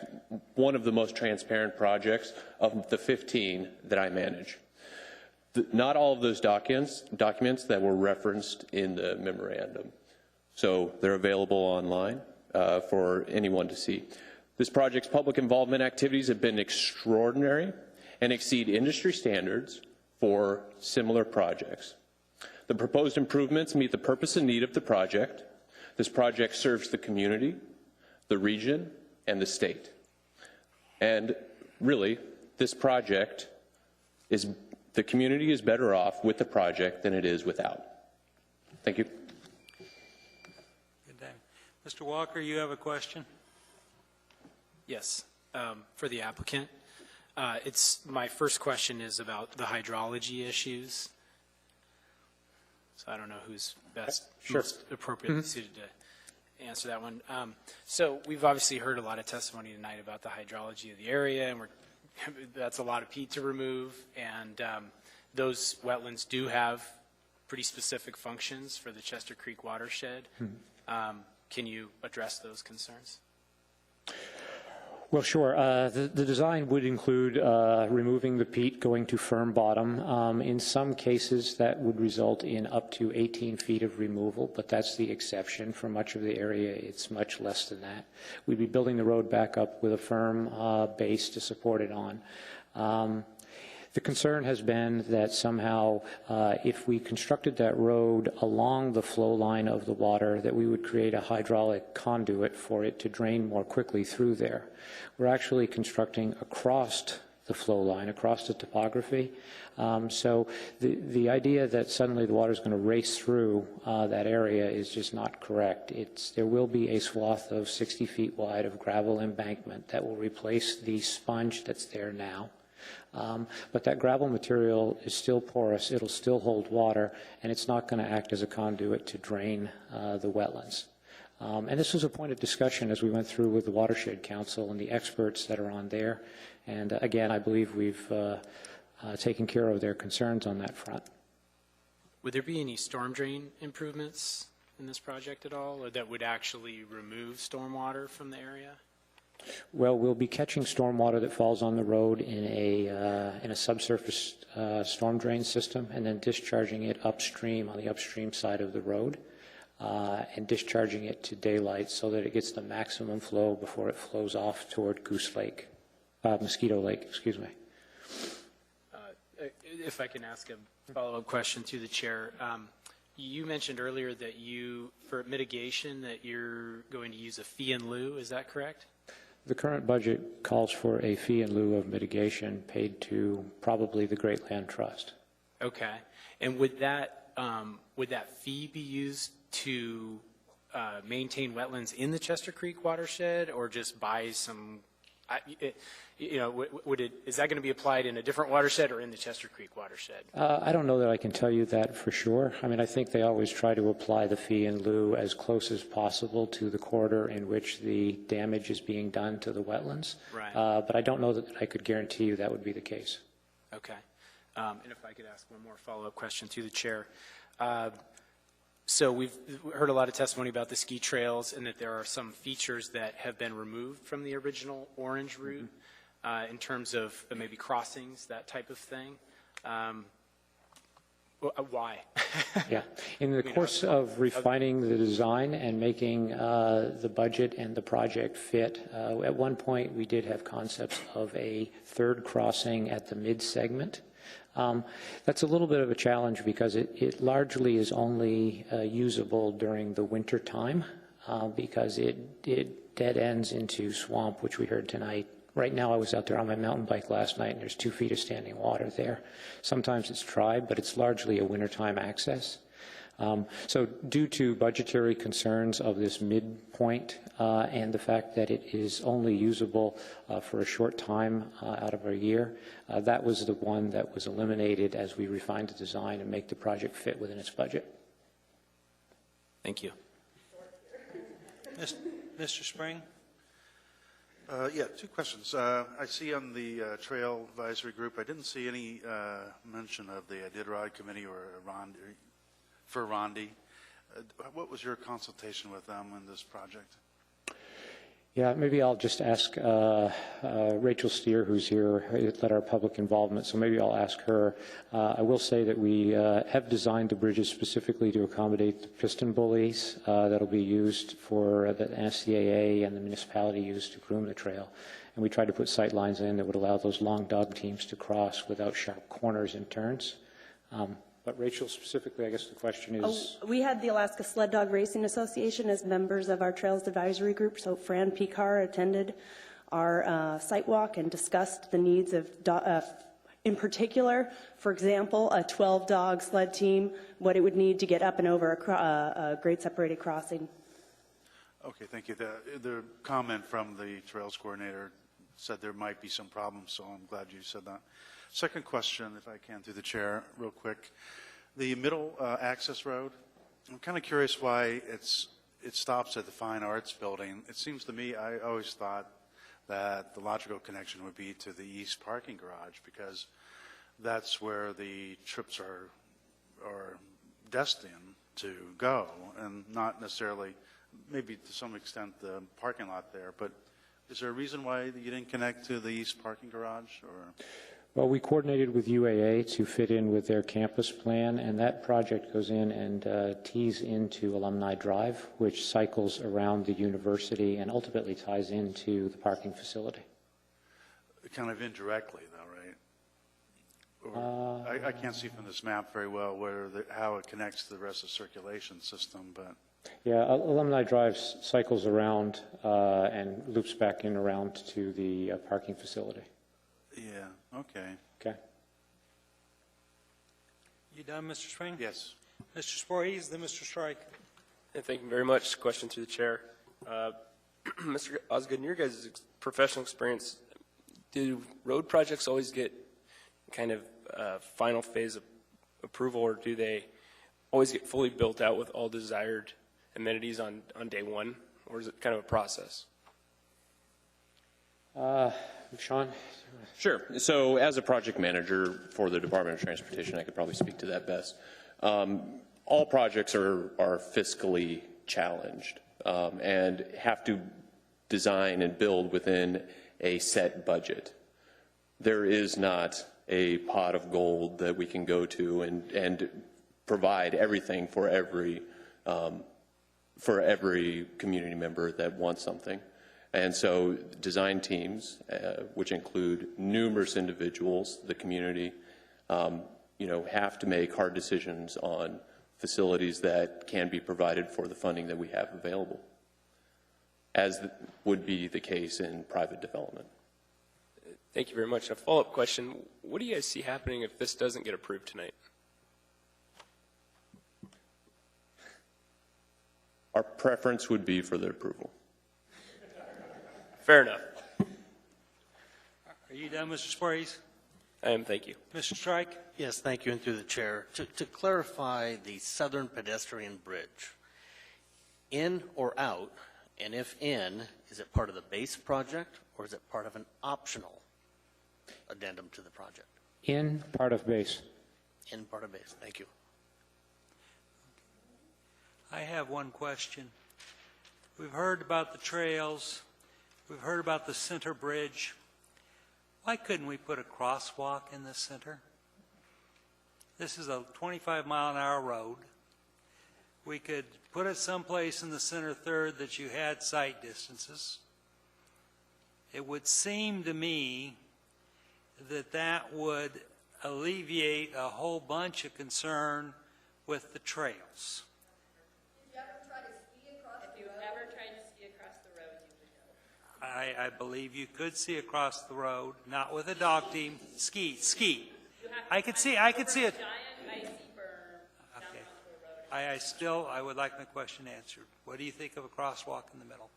one of the most transparent projects of the 15 that I manage. Not all of those documents that were referenced in the memorandum. So they're available online for anyone to see. This project's public involvement activities have been extraordinary and exceed industry standards for similar projects. The proposed improvements meet the purpose and need of the project. This project serves the community, the region, and the state. And really, this project is, the community is better off with the project than it is without. Thank you. Good day. Mr. Walker, you have a question? Yes, for the applicant. My first question is about the hydrology issues. So I don't know who's most appropriately suited to answer that one. So we've obviously heard a lot of testimony tonight about the hydrology of the area, and that's a lot of peat to remove, and those wetlands do have pretty specific functions for the Chester Creek watershed. Can you address those concerns? Well, sure. The design would include removing the peat, going to firm bottom. In some cases, that would result in up to 18 feet of removal, but that's the exception. For much of the area, it's much less than that. We'd be building the road back up with a firm base to support it on. The concern has been that somehow if we constructed that road along the flow line of the water, that we would create a hydraulic conduit for it to drain more quickly through there. We're actually constructing across the flow line, across the topography. So the idea that suddenly the water is going to race through that area is just not correct. There will be a swath of 60 feet wide of gravel embankment that will replace the sponge that's there now. But that gravel material is still porous, it'll still hold water, and it's not going to act as a conduit to drain the wetlands. And this was a point of discussion as we went through with the Watershed Council and the experts that are on there. And again, I believe we've taken care of their concerns on that front. Would there be any storm drain improvements in this project at all, or that would actually remove stormwater from the area? Well, we'll be catching stormwater that falls on the road in a subsurface storm drain system, and then discharging it upstream on the upstream side of the road, and discharging it to daylight so that it gets the maximum flow before it flows off toward Mosquito Lake, excuse me. If I can ask a follow-up question to the chair. You mentioned earlier that for mitigation, that you're going to use a fee in lieu. Is that correct? The current budget calls for a fee in lieu of mitigation paid to probably the Great Land Trust. Okay. And would that fee be used to maintain wetlands in the Chester Creek watershed, or just buy some? Is that going to be applied in a different watershed or in the Chester Creek watershed? I don't know that I can tell you that for sure. I mean, I think they always try to apply the fee in lieu as close as possible to the corridor in which the damage is being done to the wetlands. Right. But I don't know that I could guarantee you that would be the case. Okay. And if I could ask one more follow-up question to the chair. So we've heard a lot of testimony about the ski trails and that there are some features that have been removed from the original orange route in terms of maybe crossings, that type of thing. Why? Yeah. In the course of refining the design and making the budget and the project fit, at one point we did have concepts of a third crossing at the mid-segment. That's a little bit of a challenge because it largely is only usable during the winter time because it dead ends into swamp, which we heard tonight. Right now I was out there on my mountain bike last night and there's 2 feet of standing water there. Sometimes it's dry, but it's largely a wintertime access. So due to budgetary concerns of this midpoint and the fact that it is only usable for a short time out of a year, that was the one that was eliminated as we refined the design and make the project fit within its budget. Thank you. Mr. Spring? Yeah, 2 questions. I see on the Trail Advisory Group, I didn't see any mention of the Iditarod Committee or for Rondi. What was your consultation with them in this project? Yeah, maybe I'll just ask Rachel Steer, who's here, led our public involvement, so maybe I'll ask her. I will say that we have designed the bridges specifically to accommodate the piston bullies that'll be used for the NSCAA and the municipality used to groom the trail. And we tried to put sight lines in that would allow those long dog teams to cross without sharp corners and turns. But Rachel, specifically, I guess the question is... We had the Alaska Sled Dog Racing Association as members of our Trails Advisory Group, so Fran Picar attended our site walk and discussed the needs of, in particular, for example, a 12-dog sled team, what it would need to get up and over a grade separated crossing. Okay, thank you. The comment from the Trails Coordinator said there might be some problems, so I'm glad you said that. Second question, if I can, through the chair, real quick. The middle access road, I'm kind of curious why it stops at the Fine Arts Building. It seems to me, I always thought that the logical connection would be to the east parking garage because that's where the trips are destined to go and not necessarily, maybe to some extent, the parking lot there. But is there a reason why you didn't connect to the east parking garage? Or? Well, we coordinated with UAA to fit in with their campus plan, and that project goes in and tees into Alumni Drive, which cycles around the university and ultimately ties into the parking facility. Kind of indirectly, though, right? Or, I can't see from this map very well how it connects to the rest of the circulation system, but... Yeah, Alumni Drive cycles around and loops back in around to the parking facility. Yeah, okay. Okay. You done, Mr. Spring? Yes. Mr. Voorhees, then Mr. Strike. Thank you very much. Question to the chair. Mr. Osgood, in your guys' professional experience, do road projects always get kind of final phase of approval, or do they always get fully built out with all desired amenities on day one, or is it kind of a process? Sean? Sure. So as a project manager for the Department of Transportation, I could probably speak to that best. All projects are fiscally challenged and have to design and build within a set budget. There is not a pot of gold that we can go to and provide everything for every community member that wants something. And so design teams, which include numerous individuals, the community, have to make hard decisions on facilities that can be provided for the funding that we have available, as would be the case in private development. Thank you very much. A follow-up question. What do you guys see happening if this doesn't get approved tonight? Our preference would be for the approval. Fair enough. Are you done, Mr. Sprays? I am, thank you. Mr. Strike? Yes, thank you, and through the chair. To clarify the Southern Pedestrian Bridge, in or out, and if in, is it part of the base project or is it part of an optional addendum to the project? In part of base. In part of base, thank you. I have one question. We've heard about the trails. We've heard about the center bridge. Why couldn't we put a crosswalk in the center? This is a 25-mile-an-hour road. We could put it someplace in the center third that you had sight distances. It would seem to me that that would alleviate a whole bunch of concern with the trails. I believe you could see across the road, not with a dog team. Ski. I could see it. Okay. I would like my question answered. What do you think of a crosswalk in the middle?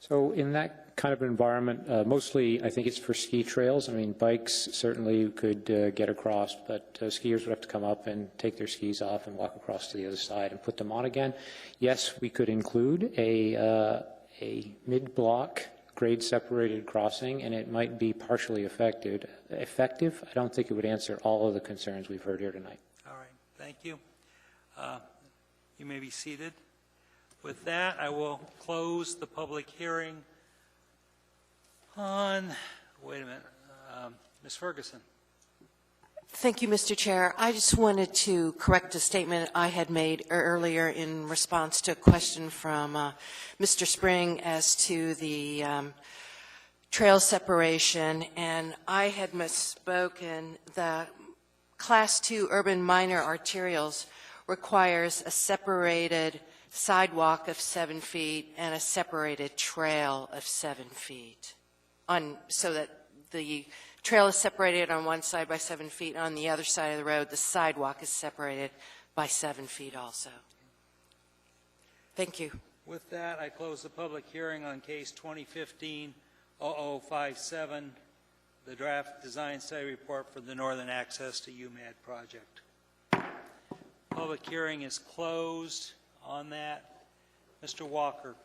So in that kind of environment, mostly I think it's for ski trails. I mean, bikes certainly could get across, but skiers would have to come up and take their skis off and walk across to the other side and put them on again. Yes, we could include a mid-block grade-separated crossing, and it might be partially effective. I don't think it would answer all of the concerns we've heard here tonight. All right, thank you. You may be seated. With that, I will close the public hearing on, wait a minute, Ms. Ferguson. Thank you, Mr. Chair. I just wanted to correct a statement I had made earlier in response to a question from Mr. Spring as to the trail separation, and I had misspoken. The Class 2 urban minor arterials requires a separated sidewalk of 7 feet and a separated trail of 7 feet, so that the trail is separated on one side by 7 feet. On the other side of the road, the sidewalk is separated by 7 feet also. Thank you. With that, I close the public hearing on case 2015-0057, the draft design study report for the Northern Access to UMAD project. Public hearing is closed on that. Mr. Walker.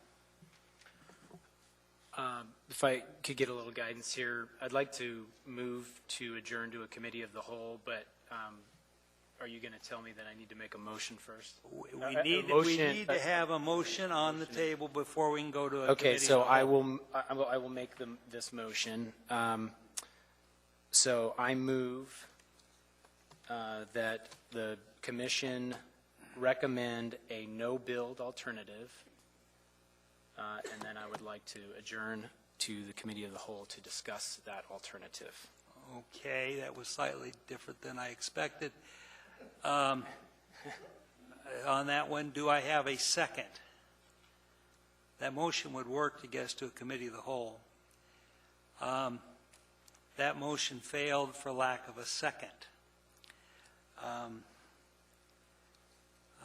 If I could get a little guidance here, I'd like to move to adjourn to a committee of the whole, but are you going to tell me that I need to make a motion first? We need to have a motion on the table before we can go to a committee. Okay, so I will make this motion. So I move that the commission recommend a no-build alternative, and then I would like to adjourn to the committee of the whole to discuss that alternative. Okay, that was slightly different than I expected. On that one, do I have a second? That motion would work to get us to a committee of the whole. That motion failed for lack of a second.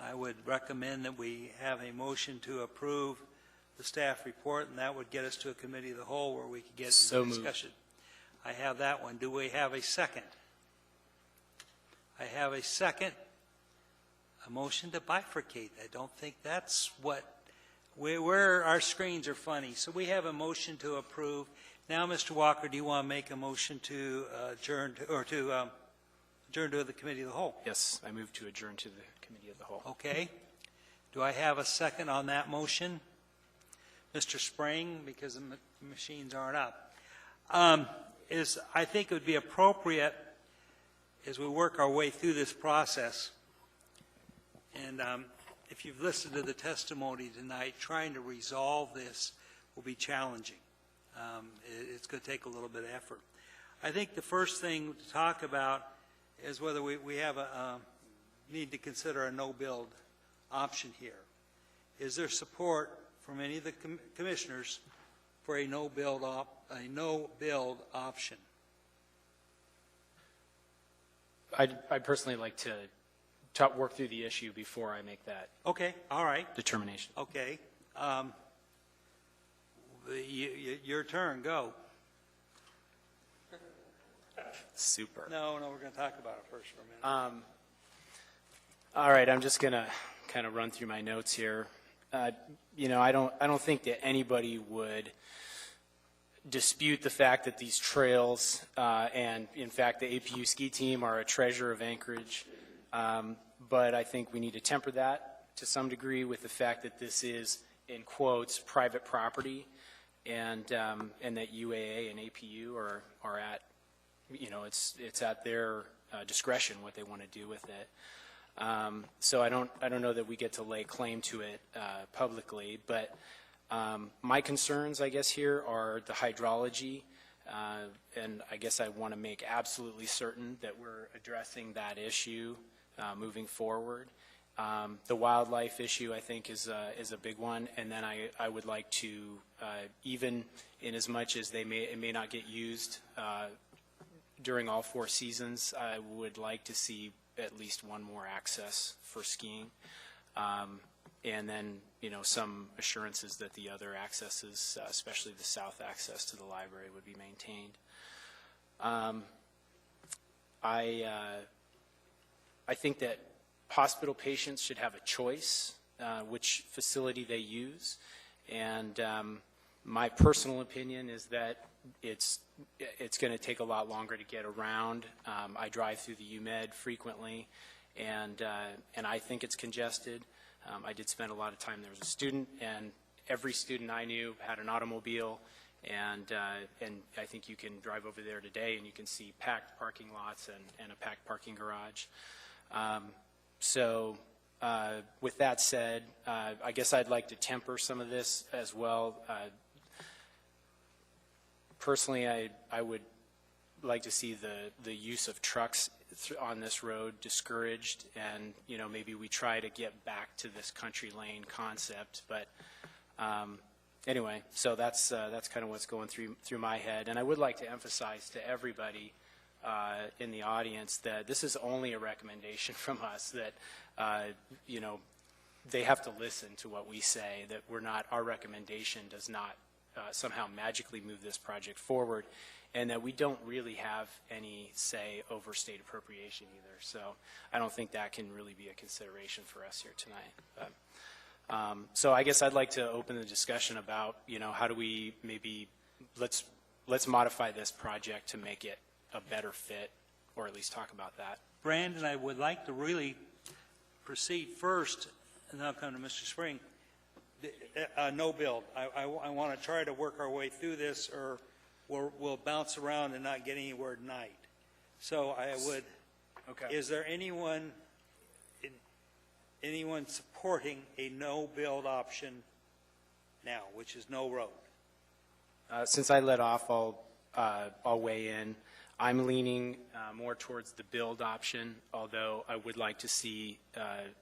I would recommend that we have a motion to approve the staff report, and that would get us to a committee of the whole where we could get into discussion. I have that one. Do we have a second? I have a second. A motion to bifurcate. I don't think that's what, where our screens are funny. So we have a motion to approve. Now, Mr. Walker, do you want to make a motion to adjourn to, or to adjourn to the committee of the whole? Yes, I move to adjourn to the committee of the whole. Okay. Do I have a second on that motion? Mr. Spring, because the machines aren't up, is I think it would be appropriate as we work our way through this process, and if you've listened to the testimony tonight, trying to resolve this will be challenging. It's going to take a little bit of effort. I think the first thing to talk about is whether we have need to consider a no-build option here. Is there support from any of the commissioners for a no-build option? I'd personally like to work through the issue before I make that Okay, all right. determination. Okay. Your turn, go. Super. No, we're going to talk about it first for a minute. All right, I'm just going to kind of run through my notes here. You know, I don't think that anybody would dispute the fact that these trails and, in fact, the APU ski team are a treasure of Anchorage. But I think we need to temper that to some degree with the fact that this is, in quotes, private property, and that UAA and APU are at, you know, it's at their discretion what they want to do with it. So I don't know that we get to lay claim to it publicly, but my concerns, I guess, here are the hydrology, and I guess I want to make absolutely certain that we're addressing that issue moving forward. The wildlife issue, I think, is a big one, and then I would like to, even in as much as it may not get used during all 4 seasons, I would like to see at least one more access for skiing, and then, you know, some assurances that the other accesses, especially the south access to the library, would be maintained. I think that hospital patients should have a choice which facility they use, and my personal opinion is that it's going to take a lot longer to get around. I drive through the UMed frequently, and I think it's congested. I did spend a lot of time there as a student, and every student I knew had an automobile, and I think you can drive over there today and you can see packed parking lots and a packed parking garage. So with that said, I guess I'd like to temper some of this as well. Personally, I would like to see the use of trucks on this road discouraged, and, you know, maybe we try to get back to this country lane concept. But anyway, so that's kind of what's going through my head. And I would like to emphasize to everybody in the audience that this is only a recommendation from us, that you know, they have to listen to what we say, that our recommendation does not somehow magically move this project forward, and that we don't really have any say over state appropriation either. So I don't think that can really be a consideration for us here tonight. But, so I guess I'd like to open the discussion about, you know, how do we maybe, let's modify this project to make it a better fit, or at least talk about that. Brandon, I would like to really proceed first, and then I'll come to Mr. Spring. No build. I want to try to work our way through this, or we'll bounce around and not get anywhere tonight. So I would. Okay. Is there anyone supporting a no build option now, which is no road? Since I led off, I'll weigh in. I'm leaning more towards the build option, although I would like to see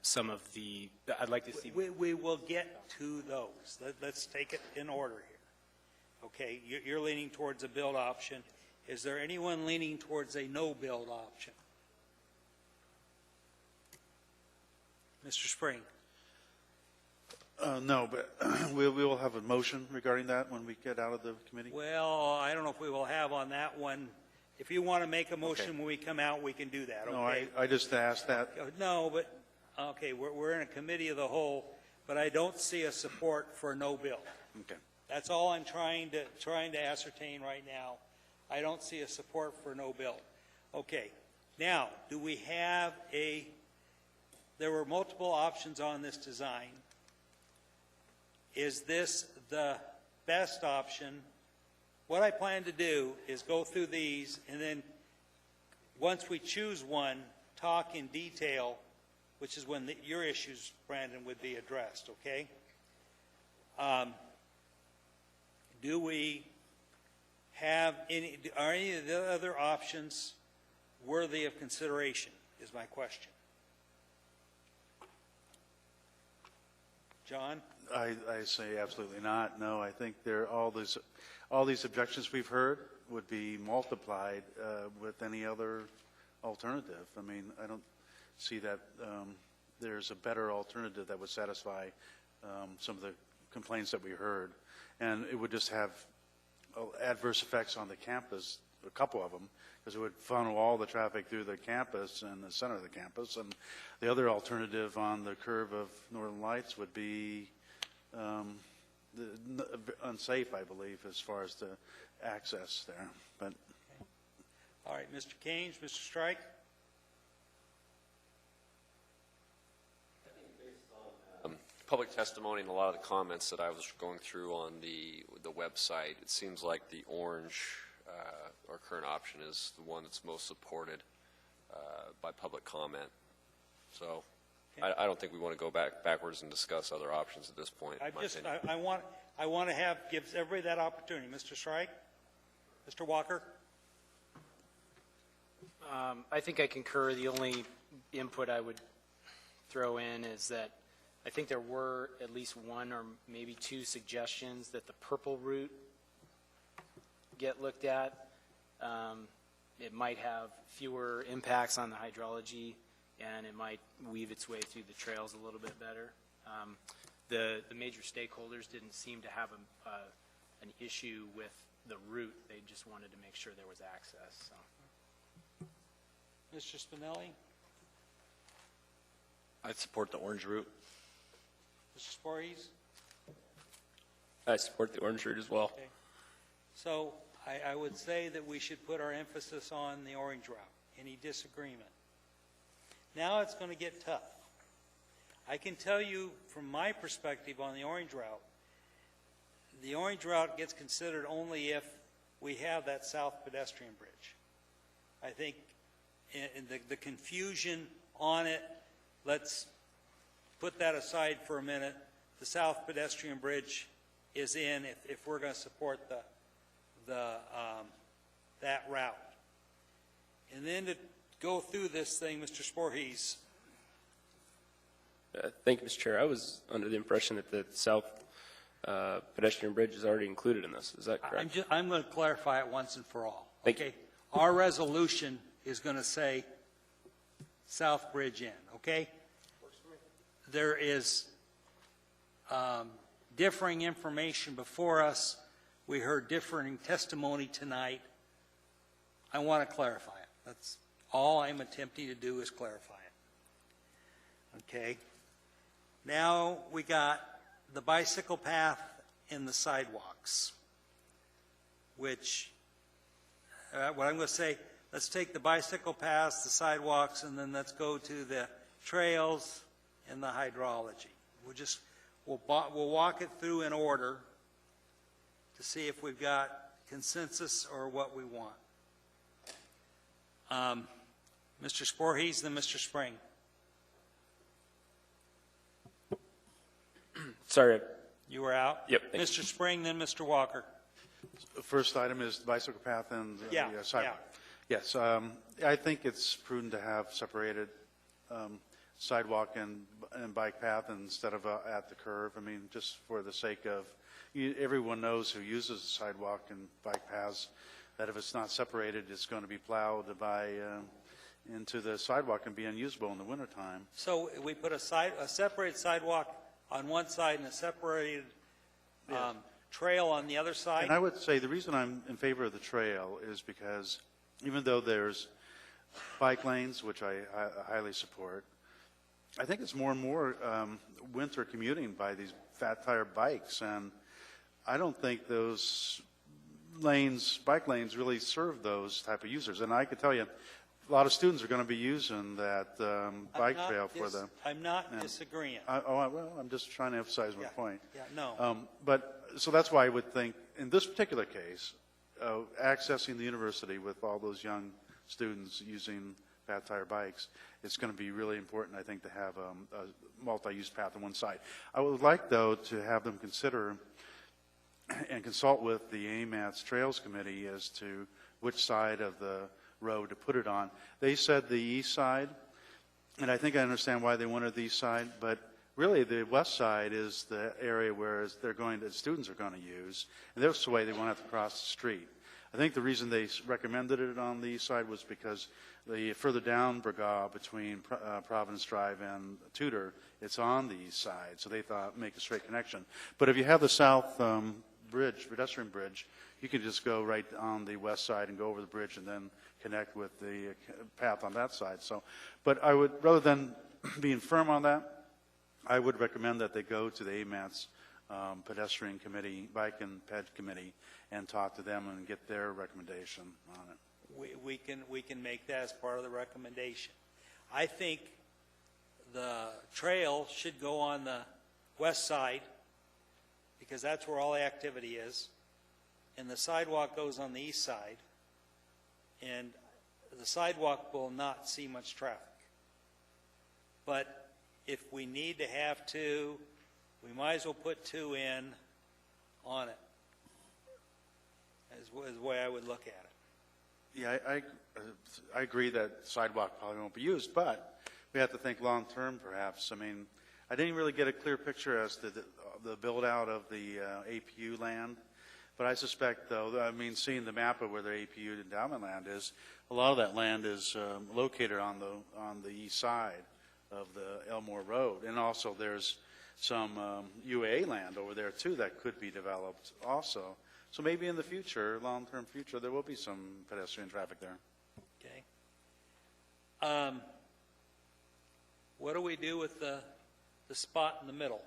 some of the, I'd like to see. We will get to those. Let's take it in order here. Okay, you're leaning towards a build option. Is there anyone leaning towards a no build option? Mr. Spring. No, but we will have a motion regarding that when we get out of the committee. Well, I don't know if we will have on that one. If you want to make a motion when we come out, we can do that. Okay? No, I just asked that. No, but okay, we're in a committee of the whole, but I don't see a support for no bill. Okay. That's all I'm trying to ascertain right now. I don't see a support for no bill. Okay. Now, do we have there were multiple options on this design. Is this the best option. What I plan to do is go through these, and then once we choose one, talk in detail, which is when your issues, Brandon, would be addressed, okay? Do we have are any of the other options worthy of consideration, is my question. John? I say absolutely not. No, I think all these objections we've heard would be multiplied with any other alternative. I mean, I don't see that there's a better alternative that would satisfy some of the complaints that we heard. And it would just have adverse effects on the campus, a couple of them, because it would funnel all the traffic through the campus and the center of the campus. And the other alternative on the curve of Northern Lights would be unsafe, I believe, as far as the access there. But All right, Mr. Keynes, Mr. Strike? Public testimony and a lot of the comments that I was going through on the website, it seems like the orange, our current option, is the one that's most supported by public comment. So okay. I don't think we want to go backwards and discuss other options at this point. I want to give everybody that opportunity. Mr. Strike? Mr. Walker? I think I concur. The only input I would throw in is that I think there were at least one or maybe two suggestions that the purple route get looked at. It might have fewer impacts on the hydrology, and it might weave its way through the trails a little bit better. The major stakeholders didn't seem to have an issue with the route. They just wanted to make sure there was access. So. Mr. Spinelli? I'd support the orange route. Mr. Voorhees? I support the orange route as well. Okay. So I would say that we should put our emphasis on the orange route. Any disagreement? Now it's going to get tough. I can tell you from my perspective on the orange route gets considered only if we have that south pedestrian bridge. I think in the confusion on it, let's put that aside for a minute. The south pedestrian bridge is in if we're going to support that route. And then to go through this thing, Mr. Voorhees. Thank you, Mr. Chair. I was under the impression that the south pedestrian bridge is already included in this. Is that correct? I'm going to clarify it once and for all. Thank you. Our resolution is going to say South Bridge in, okay? There is differing information before us. We heard differing testimony tonight. I want to clarify it. That's all I'm attempting to do is clarify it. Okay? Now we got the bicycle path and the sidewalks, which what I'm going to say, let's take the bicycle paths, the sidewalks, and then let's go to the trails and the hydrology. We'll walk it through in order to see if we've got consensus or what we want. Mr. Voorhees, then Mr. Spring. Sorry. You were out? Yep. Mr. Spring, then Mr. Walker. the first item is the bicycle path and Yeah, the sidewalk. Yes, I think it's prudent to have separated sidewalk and bike path instead of at the curve. I mean, just for the sake of, everyone knows who uses the sidewalk and bike paths that if it's not separated, it's going to be plowed into the sidewalk and be unusable in the wintertime. So we put a separated sidewalk on one side and a separated trail on the other side? And I would say the reason I'm in favor of the trail is because even though there's bike lanes, which I highly support, I think it's more and more winter commuting by these fat tire bikes, and I don't think those bike lanes really serve those type of users. And I can tell you, a lot of students are going to be using that bike I'm not trail for the. I'm not Yeah. disagreeing. Well, I'm just trying to emphasize my point. Yeah, no. But, so that's why I would think, in this particular case, accessing the university with all those young students using fat tire bikes, it's going to be really important, I think, to have a multi-use path on one side. I would like, though, to have them consider and consult with the AMATS Trails Committee as to which side of the road to put it on. They said the east side, and I think I understand why they wanted the east side, but really the west side is the area where the students are going to use, and that's the way they won't have to cross the street. I think the reason they recommended it on the east side was because the further down Bragah between Providence Drive and Tudor, it's on the east side, so they thought make a straight connection. But if you have the south bridge, pedestrian bridge, you can just go right on the west side and go over the bridge and then connect with the path on that side. So, but I would, rather than being firm on that, I would recommend that they go to the AMATS pedestrian committee, bike and ped committee, and talk to them and get their recommendation on it. We can make that as part of the recommendation. I think the trail should go on the west side because that's where all the activity is, and the sidewalk goes on the east side, and the sidewalk will not see much traffic. But if we need to have two, we might as well put two in on it, is the way I would look at it. Yeah, I agree that sidewalk probably won't be used, but we have to think long-term perhaps. I mean, I didn't really get a clear picture as to the build-out of the APU land, but I suspect, though, I mean, seeing the map of where the APU endowment land is, a lot of that land is located on the east side of the Elmore Road, and also there's some UAA land over there, too, that could be developed also. So maybe in the future, long-term future, there will be some pedestrian traffic there. Okay. What do we do with the spot in the middle?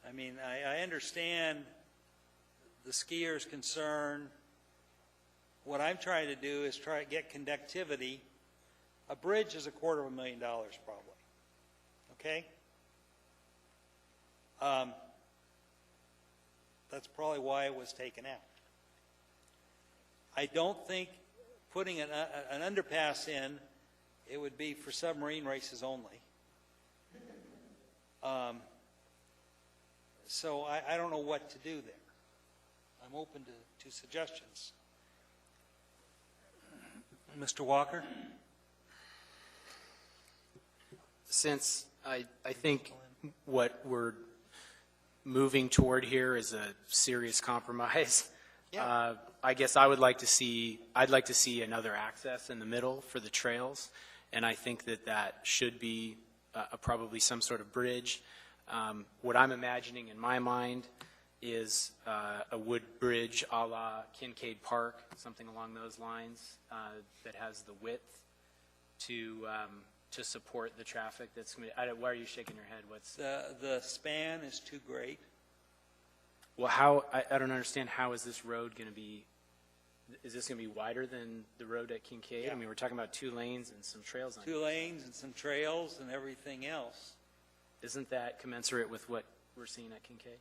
I mean, I understand the skier's concern. What I'm trying to do is try to get conductivity. A bridge is $250,000 probably. Okay? That's probably why it was taken out. I don't think putting an underpass in, it would be for submarine races only. So I don't know what to do there. I'm open to suggestions. Mr. Walker? Since I think what we're moving toward here is a serious compromise, I guess I'd like to see another access in the middle for the trails, and I think that should be probably some sort of bridge. What I'm imagining in my mind is a wood bridge a la Kincaid Park, something along those lines, that has the width to support the traffic that's going to be. Why are you shaking your head? What's the span is too great. Well, I don't understand. How is this road going to be? Is this going to be wider than the road at Kincaid? Yeah. I mean, we're talking about 2 lanes and some trails on it. 2 lanes and some trails and everything else. Isn't that commensurate with what we're seeing at Kincaid?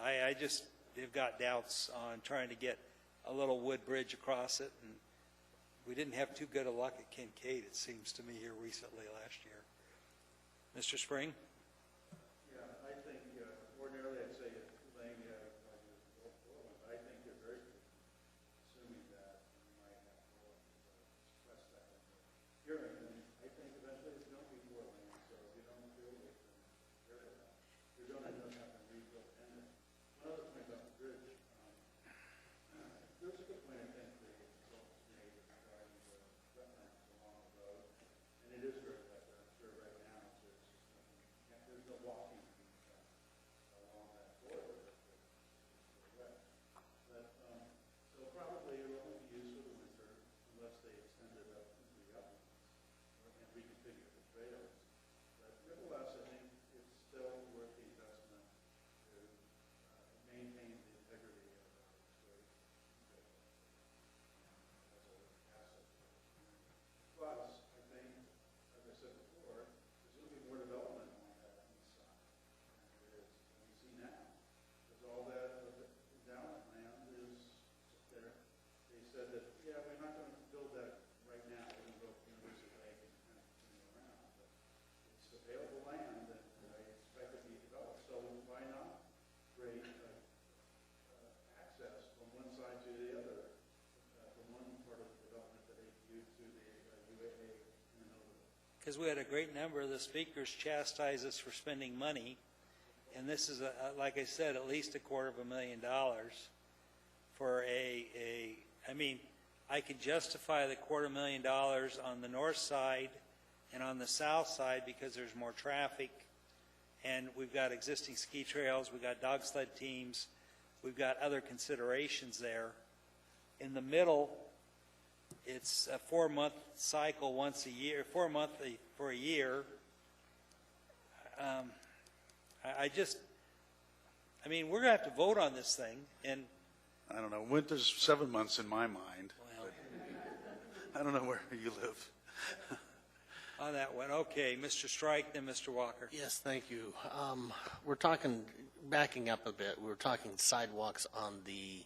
I just have got doubts on trying to get a little wood bridge across it, and we didn't have too good a luck at Kincaid, it seems to me, here recently last year. Mr. Spring? Yeah, I think ordinarily I'd say laying I think you're very assuming that you might have to express that in the hearing. And I think eventually it's going to be 4 lanes, so if you don't build it, then you're going to end up having to rebuild. And one other point about the bridge, there's a good point, I think, that was made regarding the wetlands along the road, and it is very wet. I'm sure right now there's because we had a great number of the speakers chastise us for spending money, and this is, like I said, at least $250,000 for I mean, I could justify the $250,000 on the north side and on the south side because there's more traffic, and we've got existing ski trails, we've got dog sled teams, we've got other considerations there. In the middle, it's a 4-month cycle once a year, 4 months for a year. I mean, we're going to have to vote on this thing, and I don't know, winter's 7 months in my mind. I don't know where you live. on that one. Okay, Mr. Strike, then Mr. Walker. Yes, thank you. We're talking, backing up a bit, we're talking sidewalks on the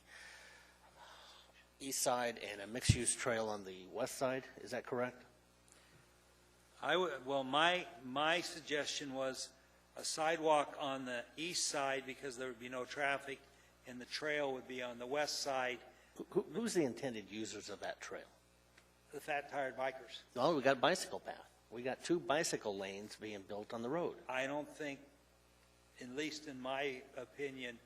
east side and a mixed-use trail on the west side. Is that correct? Well, my suggestion was a sidewalk on the east side because there would be no traffic, and the trail would be on the west side. Who's the intended users of that trail? The fat-tired bikers. No, we got bicycle path. We got 2 bicycle lanes being built on the road. I don't think, at least in my opinion,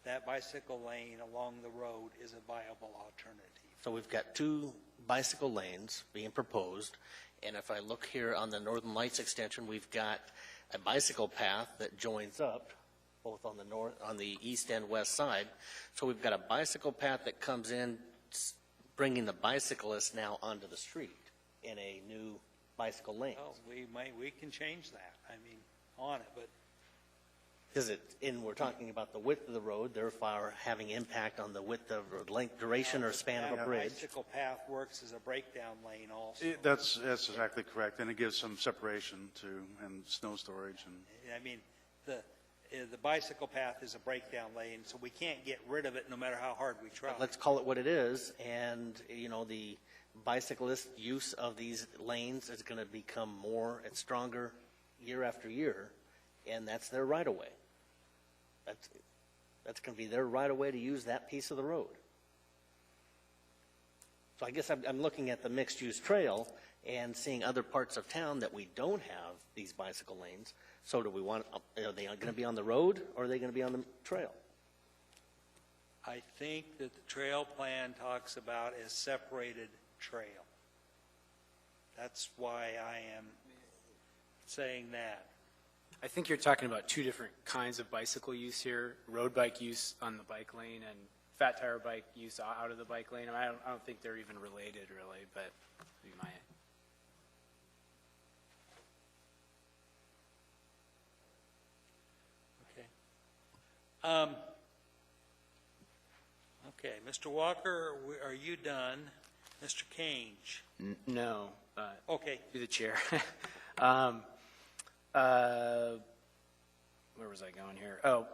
that bicycle lane along the road is a viable alternative. So we've got 2 bicycle lanes being proposed, and if I look here on the Northern Lights extension, we've got a bicycle path that joins up both on the north, on the east and west side. So we've got a bicycle path that comes in, bringing the bicyclists now onto the street in a new bicycle lane. Well, we can change that. I mean, on it, but Is it, and we're talking about the width of the road, therefore having impact on the width of, or length, duration, or span of a bridge. bicycle path works as a breakdown lane also. That's exactly correct, and it gives some separation too, and snow storage. And I mean, the bicycle path is a breakdown lane, so we can't get rid of it no matter how hard we try. Let's call it what it is, and, you know, the bicyclist use of these lanes is going to become more and stronger year after year, and that's their right-of-way. That's going to be their right-of-way to use that piece of the road. So I guess I'm looking at the mixed-use trail and seeing other parts of town that we don't have these bicycle lanes. So do we want, are they going to be on the road, or are they going to be on the trail? I think that the trail plan talks about a separated trail. That's why I am saying that. I think you're talking about 2 different kinds of bicycle use here, road bike use on the bike lane and fat tire bike use out of the bike lane. I don't think they're even related really, but you might. Okay, Mr. Walker, are you done? Mr. Kange? No. Okay. To the chair. Where was I going here? Oh,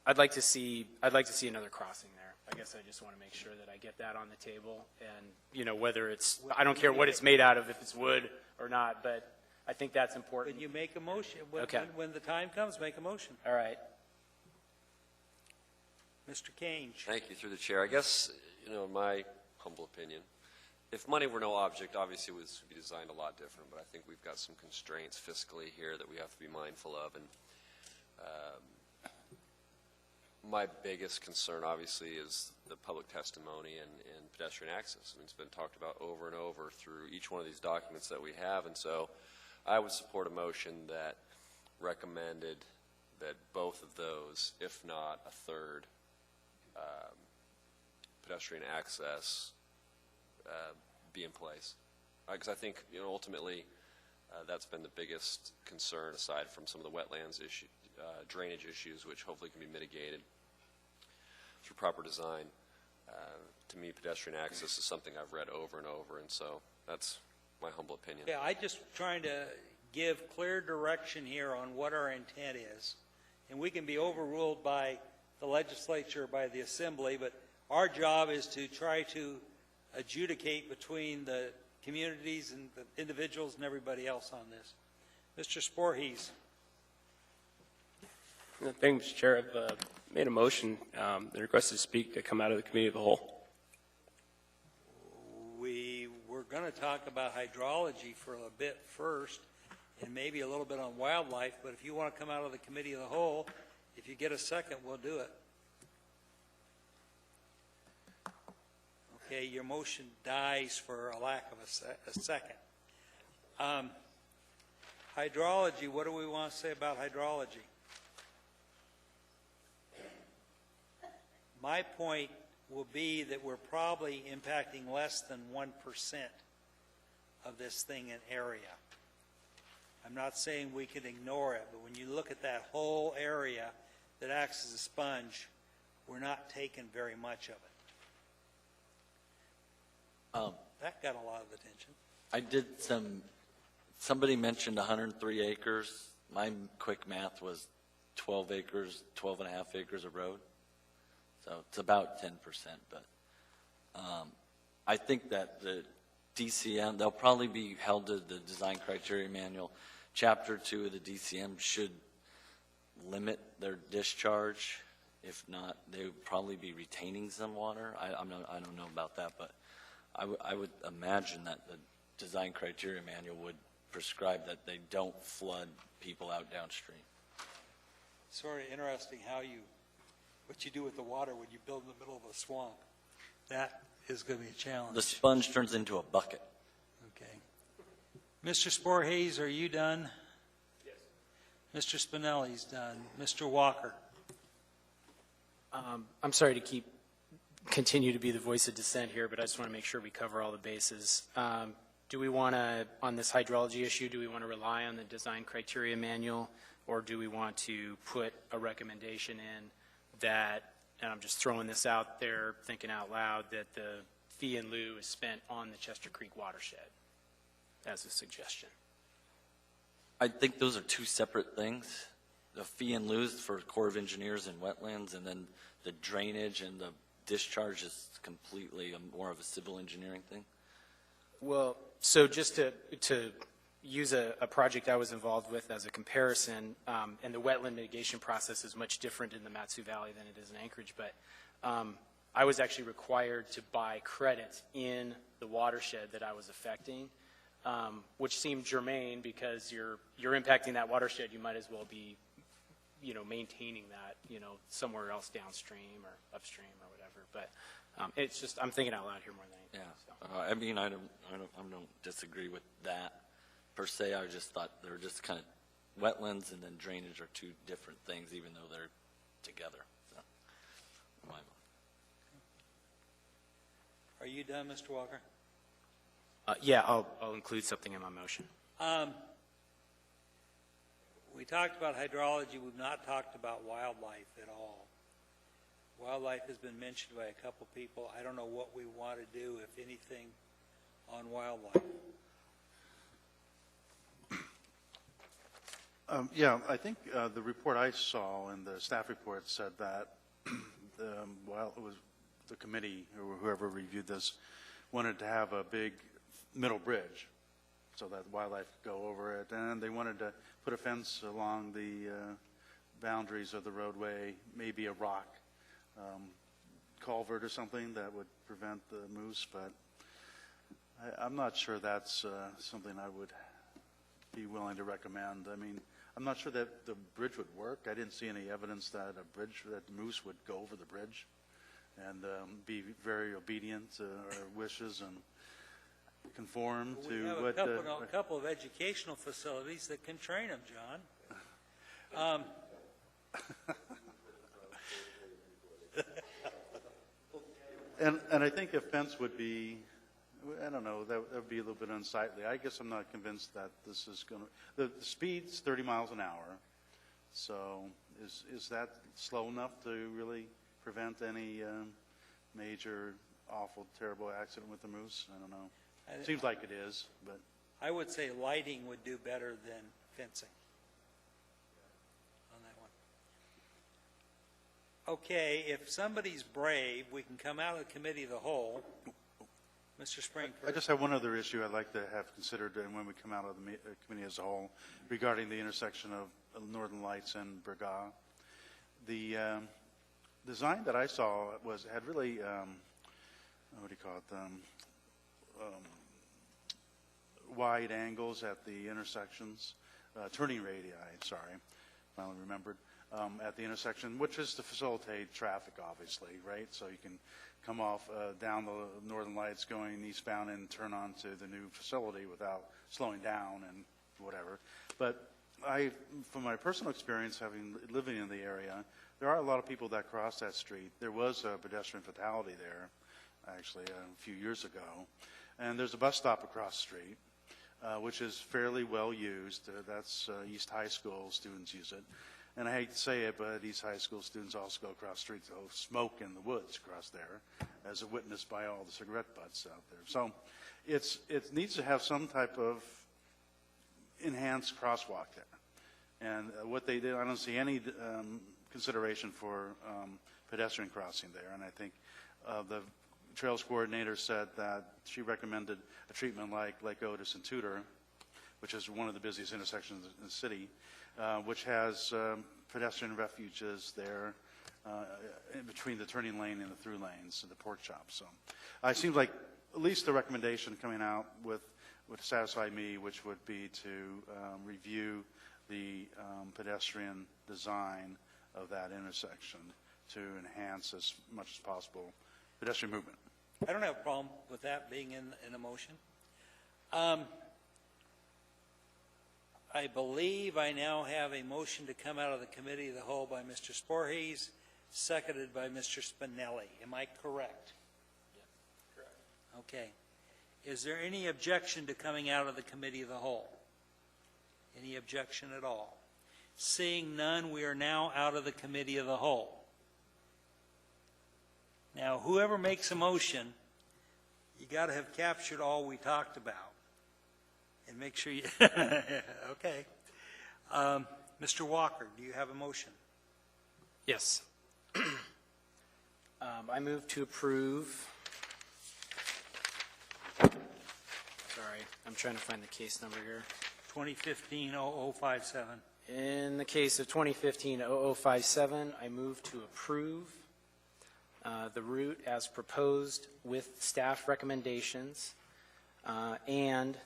I'd like to see another crossing there. I guess I just want to make sure that I get that on the table, and you know, whether it's, I don't care what it's made out of, if it's wood or not, but I think that's important. When you make a motion, Okay. when the time comes, make a motion. All right. Mr. Kange? Thank you, through the chair. I guess, you know, in my humble opinion, if money were no object, obviously this would be designed a lot different, but I think we've got some constraints fiscally here that we have to be mindful of. And my biggest concern, obviously, is the public testimony and pedestrian access. I mean, it's been talked about over and over through each one of these documents that we have, and so I would support a motion that recommended that both of those, if not a third, pedestrian access be in place. Because I think, you know, ultimately that's been the biggest concern, aside from some of the wetlands issue, drainage issues, which hopefully can be mitigated through proper design. To me, pedestrian access is something I've read over and over, and so that's my humble opinion. Yeah, I just trying to give clear direction here on what our intent is. And we can be overruled by the legislature, by the assembly, but our job is to try to adjudicate between the communities and the individuals and everybody else on this. Mr. Sporhees. Thank you, Mr. Chair. I've made a motion that requested to speak to come out of the committee of the whole. We to talk about hydrology for a bit first, and maybe a little bit on wildlife, but if you want to come out of the committee of the whole, if you get a second, we'll do it. Okay, your motion dies for a lack of a second. Hydrology, what do we want to say about hydrology? My point will be that we're probably impacting less than 1% of this thing in area. I'm not saying we can ignore it, but when you look at that whole area that acts as a sponge, we're not taking very much of it. That got a lot of attention. I did somebody mentioned 103 acres. My quick math was 12 acres, 12 and a half acres of road. So it's about 10%, but I think that the DCM, they'll probably be held to the design criteria manual. Chapter 2 of the DCM should limit their discharge. If not, they would probably be retaining some water. I don't know about that, but I would imagine that the design criteria manual would prescribe that they don't flood people out downstream. Sort of interesting how what you do with the water when you build in the middle of a swamp. That is going to be a challenge. The sponge turns into a bucket. Okay. Mr. Sporhays, are you done? Yes. Mr. Spinelli's done. Mr. Walker. I'm sorry to continue to be the voice of dissent here, but I just want to make sure we cover all the bases. Do we want to, on this hydrology issue, do we want to rely on the design criteria manual, or do we want to put a recommendation in that, and I'm just throwing this out there, thinking out loud, that the fee in lieu is spent on the Chester Creek watershed, as a suggestion? I think those are two separate things. The fee in lieu is for Corps of Engineers and wetlands, and then the drainage and the discharge is completely more of a civil engineering thing. Well, so just to use a project I was involved with as a comparison, and the wetland mitigation process is much different in the Mat-Su Valley than it is in Anchorage, but I was actually required to buy credits in the watershed that I was affecting, which seemed germane because you're impacting that watershed. You might as well be, maintaining that, somewhere else downstream or upstream or whatever. But it's just, I'm thinking out loud here more than anything. Yeah, I mean, I don't disagree with that per se. I just thought they were just kind of wetlands and then drainage are two different things, even though they're together. So, in my mind. Are you done, Mr. Walker? Yeah, I'll include something in my motion. We talked about hydrology. We've not talked about wildlife at all. Wildlife has been mentioned by a couple people. I don't know what we want to do, if anything, on wildlife. Yeah, I think the report I saw in the staff report said that it was the committee or whoever reviewed this wanted to have a big middle bridge so that wildlife could go over it, and they wanted to put a fence along the boundaries of the roadway, maybe a rock culvert or something that would prevent the moose, but I'm not sure that's something I would be willing to recommend. I mean, I'm not sure that the bridge would work. I didn't see any evidence that that the moose would go over the bridge and be very obedient to our wishes and conform to what... We have a couple of educational facilities that can train them, John. And I think a fence would be, I don't know, that would be a little bit unsightly. I guess I'm not convinced that this is going to... The speed's 30 miles an hour, so is that slow enough to really prevent any major, awful, terrible accident with the moose? I don't know. Seems like it is, but... I would say lighting would do better than fencing on that one. Okay, if somebody's brave, we can come out of the committee of the whole. Mr. Spring first. I just have one other issue I'd like to have considered when we come out of the committee as a whole regarding the intersection of Northern Lights and Bragah. The design that I saw had really, what do you call it, wide angles at the intersections, turning radii, sorry, finally remembered, at the intersection, which is to facilitate traffic, obviously, right? So you can come off down the Northern Lights going eastbound and turn onto the new facility without slowing down and whatever. But from my personal experience, living in the area, there are a lot of people that cross that street. There was a pedestrian fatality there, actually, a few years ago. And there's a bus stop across the street, which is fairly well used. That's East High School students use it. And I hate to say it, but East High School students also go across the street to smoke in the woods across there, as witnessed by all the cigarette butts out there. So it needs to have some type of enhanced crosswalk there. And what they did, I don't see any consideration for pedestrian crossing there. And I think the Trails coordinator said that she recommended a treatment like Lake Otis and Tudor, which is one of the busiest intersections in the city, which has pedestrian refuges there in between the turning lane and the through lanes and the pork chop. So it seems like at least the recommendation coming out would satisfy me, which would be to review the pedestrian design of that intersection to enhance as much as possible pedestrian movement. I don't have a problem with that being in a motion. I believe I now have a motion to come out of the committee of the whole by Mr. Sporhees, seconded by Mr. Spinelli. Am I correct? Yes, correct. Okay. Is there any objection to coming out of the committee of the whole? Any objection at all? Seeing none, we are now out of the committee of the whole. Now, whoever makes a motion, you got to have captured all we talked about. And make sure you, okay. Mr. Walker, do you have a motion? Yes. I move to approve. Sorry, I'm trying to find the case number here. 2015-0057. In the case of 2015-0057, I move to approve the route as proposed with staff recommendations, and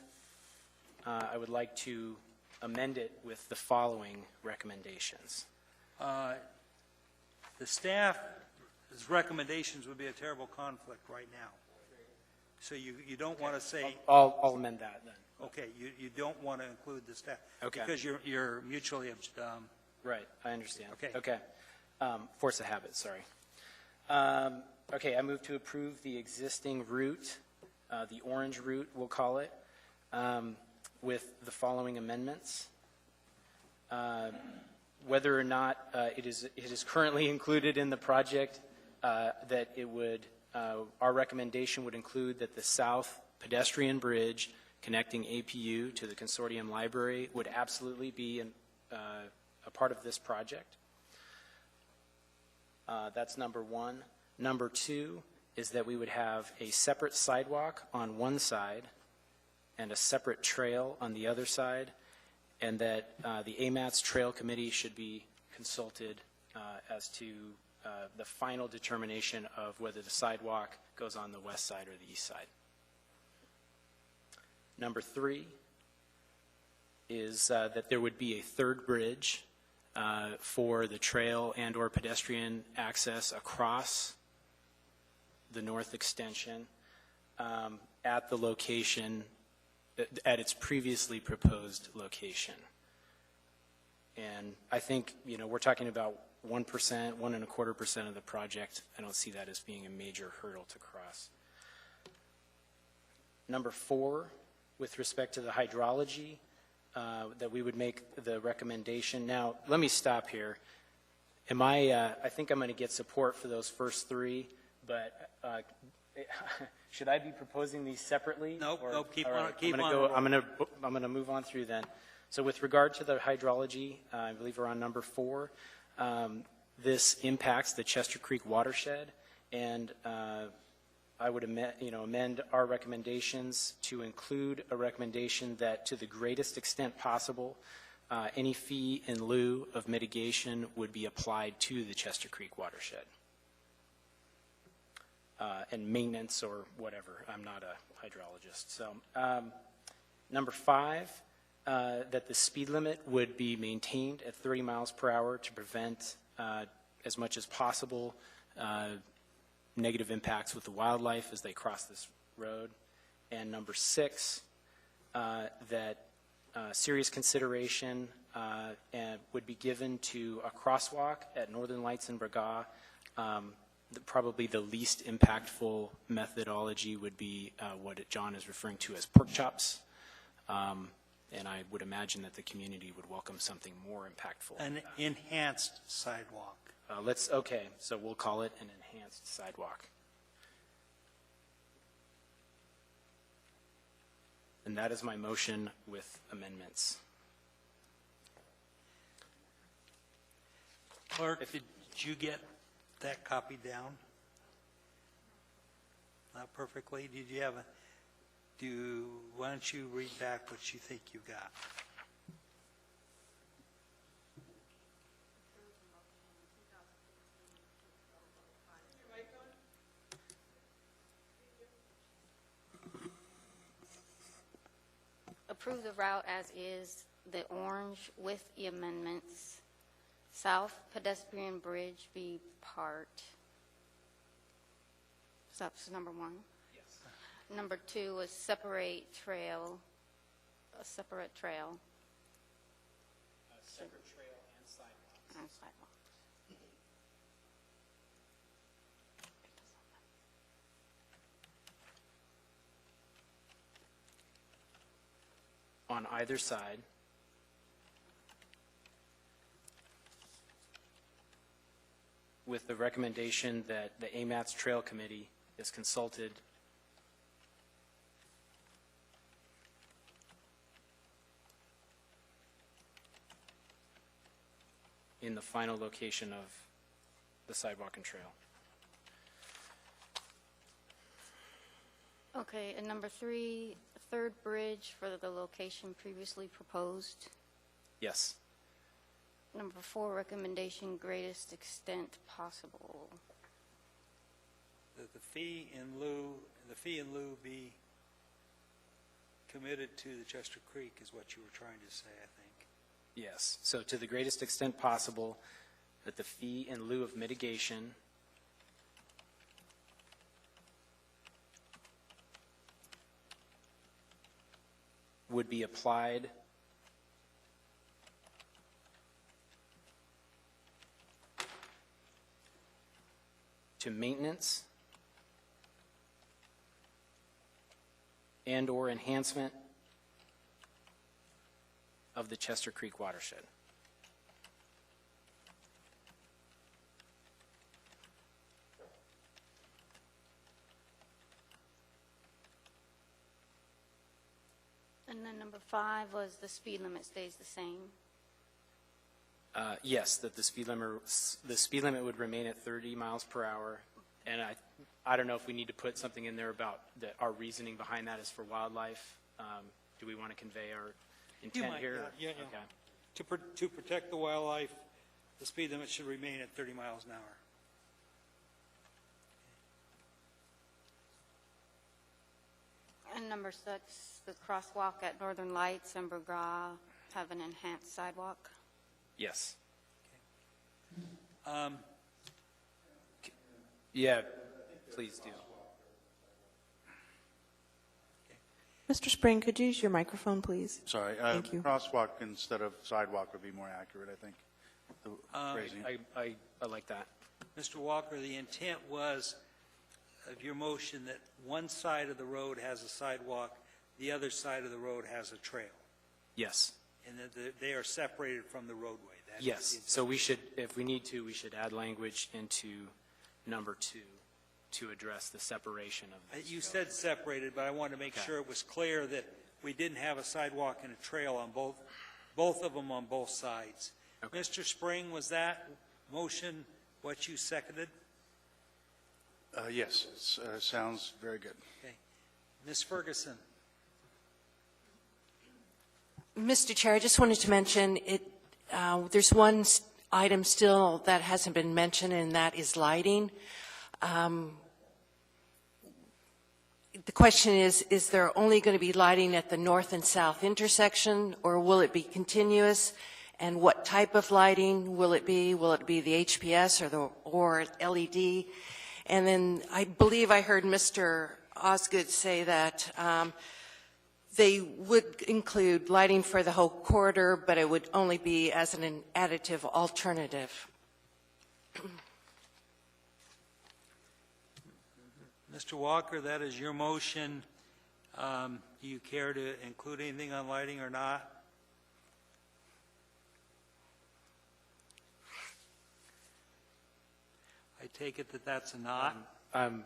I would like to amend it with the following recommendations. The staff's recommendations would be a terrible conflict right now. So you don't want to say... I'll amend that then. Okay, you don't want to include the staff. Okay. Because you're mutually... Right, I understand. Okay. Okay. Force of habit, sorry. Okay, I move to approve the existing route, the orange route, we'll call it, with the following amendments. Whether or not it is currently included in the project, that it would, our recommendation would include that the south pedestrian bridge connecting APU to the consortium library would absolutely be a part of this project. That's number one. Number two is that we would have a separate sidewalk on one side and a separate trail on the other side, and that the AMATS Trail Committee should be consulted as to the final determination of whether the sidewalk goes on the west side or the east side. Number three is that there would be a third bridge for the trail and or pedestrian access across the north extension at the location, at its previously proposed location. And I think, we're talking about 1%, 1.25% of the project. I don't see that as being a major hurdle to cross. Number four, with respect to the hydrology, that we would make the recommendation. Now, let me stop here. I think I'm going to get support for those first three, but should I be proposing these separately? Nope, keep all on. right, Keep I'm going to move on through then. So with regard to the hydrology, I believe we're on number four. This impacts the Chester Creek watershed, and I would amend our recommendations to include a recommendation that to the greatest extent possible, any fee in lieu of mitigation would be applied to the Chester Creek watershed. And maintenance or whatever. I'm not a hydrologist. So Number 5, that the speed limit would be maintained at 30 miles per hour to prevent, as much as possible, negative impacts with the wildlife as they cross this road. And number 6, that serious consideration would be given to a crosswalk at Northern Lights and Braga. Probably the least impactful methodology would be what John is referring to as pork chops. And I would imagine that the community would welcome something more impactful. An enhanced sidewalk. Okay, so we'll call it an enhanced sidewalk. And that is my motion with amendments. Clerk, did you get that copy down? Not perfectly. Did you have why don't you read back what you think you got? Approve the route as is, the orange with the amendments. South pedestrian bridge be part. So that's number 1. Yes. Number 2 was separate trail, a separate trail. Separate trail and sidewalk. And sidewalk. On either side. With the recommendation that the AMATS Trail Committee is consulted in the final location of the sidewalk and trail. Okay, and number 3, third bridge for the location previously proposed. Yes. Number 4, recommendation greatest extent possible. The fee in lieu be committed to the Chester Creek is what you were trying to say, I think. Yes. So to the greatest extent possible, that the fee in lieu of mitigation would be applied to maintenance and/or enhancement of the Chester Creek watershed. And then number 5 was the speed limit stays the same. Yes, that the speed limit would remain at 30 miles per hour. And I don't know if we need to put something in there about our reasoning behind that is for wildlife. Do we want to convey our intent here? Yeah. Okay. To protect the wildlife, the speed limit should remain at 30 miles an hour. And number 6, the crosswalk at Northern Lights and Braga have an enhanced sidewalk. Yes. Yeah, please do. Mr. Spring, could you use your microphone, please? Sorry. Thank you. Crosswalk instead of sidewalk would be more accurate, I think. The phrasing. I like that. Mr. Walker, the intent was of your motion that one side of the road has a sidewalk, the other side of the road has a trail, Yes. and that they are separated from the roadway. That is Yes. the So we should, if we need to, we should add language into number 2 to address the separation of those. You said separated, but I wanted to make Okay. sure it was clear that we didn't have a sidewalk and a trail on both of them on both sides. Okay. Mr. Spring, was that motion what you seconded? Yes, it sounds very good. Okay. Ms. Ferguson? Mr. Chair, I just wanted to mention there's one item still that hasn't been mentioned, and that is lighting. the question is there only going to be lighting at the north and south intersection, or will it be continuous? And what type of lighting will it be? Will it be the HPS or LED? And then I believe I heard Mr. Osgood say that they would include lighting for the whole corridor, but it would only be as an additive alternative. Mr. Walker, that is your motion. Do you care to include anything on lighting or not? I take it that that's a not. I'm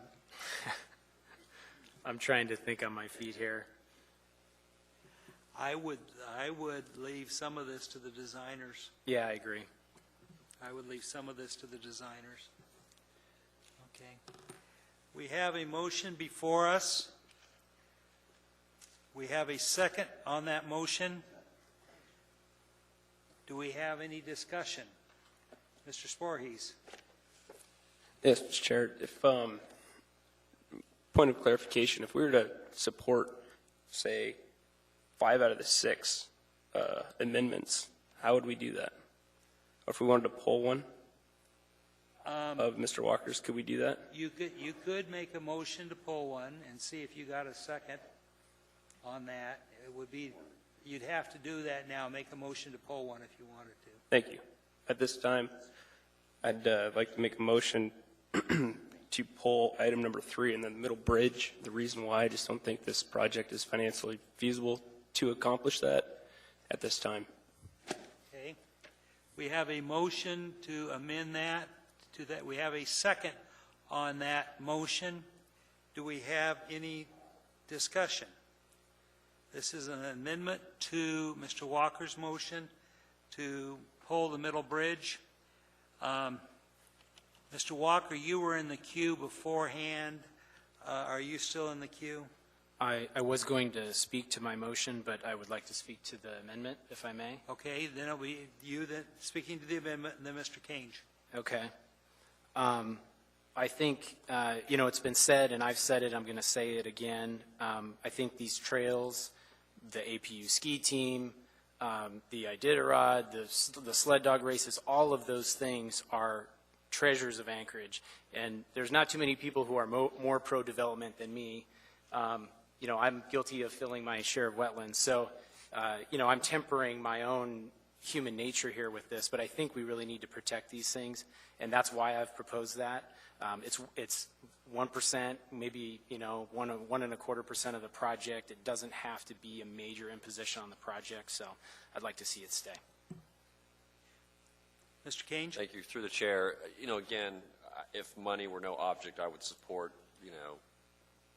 trying to think on my feet here. I would leave some of this to the designers. Yeah, I agree. I would leave some of this to the designers. Okay. We have a motion before us. We have a second on that motion. Do we have any discussion? Mr. Sporhees. Yes, Mr. Chair. If point of clarification, if we were to support, say, 5 out of the 6 amendments, how would we do that? Or if we wanted to pull one of Mr. Walker's, could we do that? You could make a motion to pull one and see if you got a second on that. It would be, you'd have to do that now, make a motion to pull one if you wanted to. Thank you. At this time, I'd like to make a motion to pull item number 3 in the middle bridge. The reason why, I just don't think this project is financially feasible to accomplish that at this time. Okay. We have a motion to amend that to that. We have a second on that motion. Do we have any discussion? This is an amendment to Mr. Walker's motion to pull the middle bridge. Mr. Walker, you were in the queue beforehand. Are you still in the queue? I was going to speak to my motion, but I would like to speak to the amendment, if I may. Okay, then it'll be you that speaking to the amendment, and then Mr. Kange. Okay. I think, it's been said, and I've said it, I'm going to say it again. I think these trails, the APU ski team, the Iditarod, the sled dog races, all of those things are treasures of Anchorage. And there's not too many people who are more pro-development than me. I'm guilty of filling my share of wetlands. So, I'm tempering my own human nature here with this, but I think we really need to protect these things, and that's why I've proposed that. It's 1%, maybe 1.25% of the project. It doesn't have to be a major imposition on the project, so I'd like to see it stay. Mr. Kange? Thank you. Through the chair, again, if money were no object, I would support,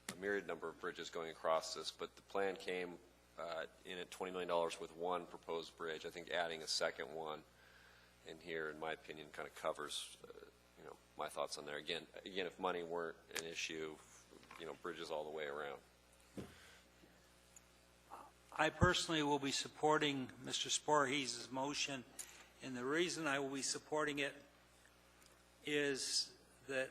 a myriad number of bridges going across this, but the plan came in at $20 million with one proposed bridge. I think adding a second one in here, in my opinion, kind of covers, my thoughts on there. Again, if money weren't an issue, bridges all the way around. I personally will be supporting Mr. Sporhees' motion, and the reason I will be supporting it is that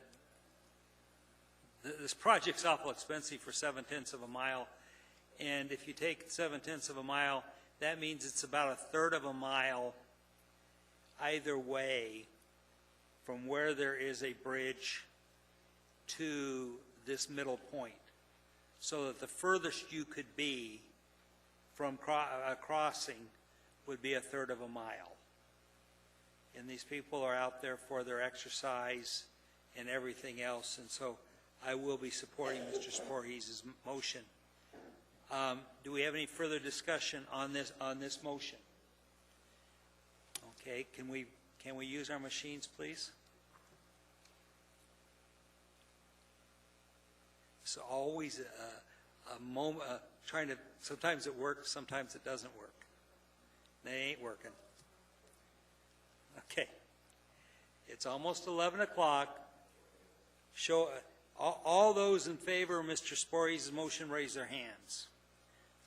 this project's awful expensive for 7/10 of a mile, and if you take 7/10 of a mile, that means it's about 1/3 of a mile either way from where there is a bridge to this middle point, so that the furthest you could be from a crossing would be 1/3 of a mile. And these people are out there for their exercise and everything else, and so I will be supporting Mr. Sporhees' motion. Do we have any further discussion on this motion? Okay, can we use our machines, please? It's always a moment, sometimes it works, sometimes it doesn't work. They ain't working. Okay. It's almost 11 o'clock. Show all those in favor of Mr. Sporhees' motion raise their hands.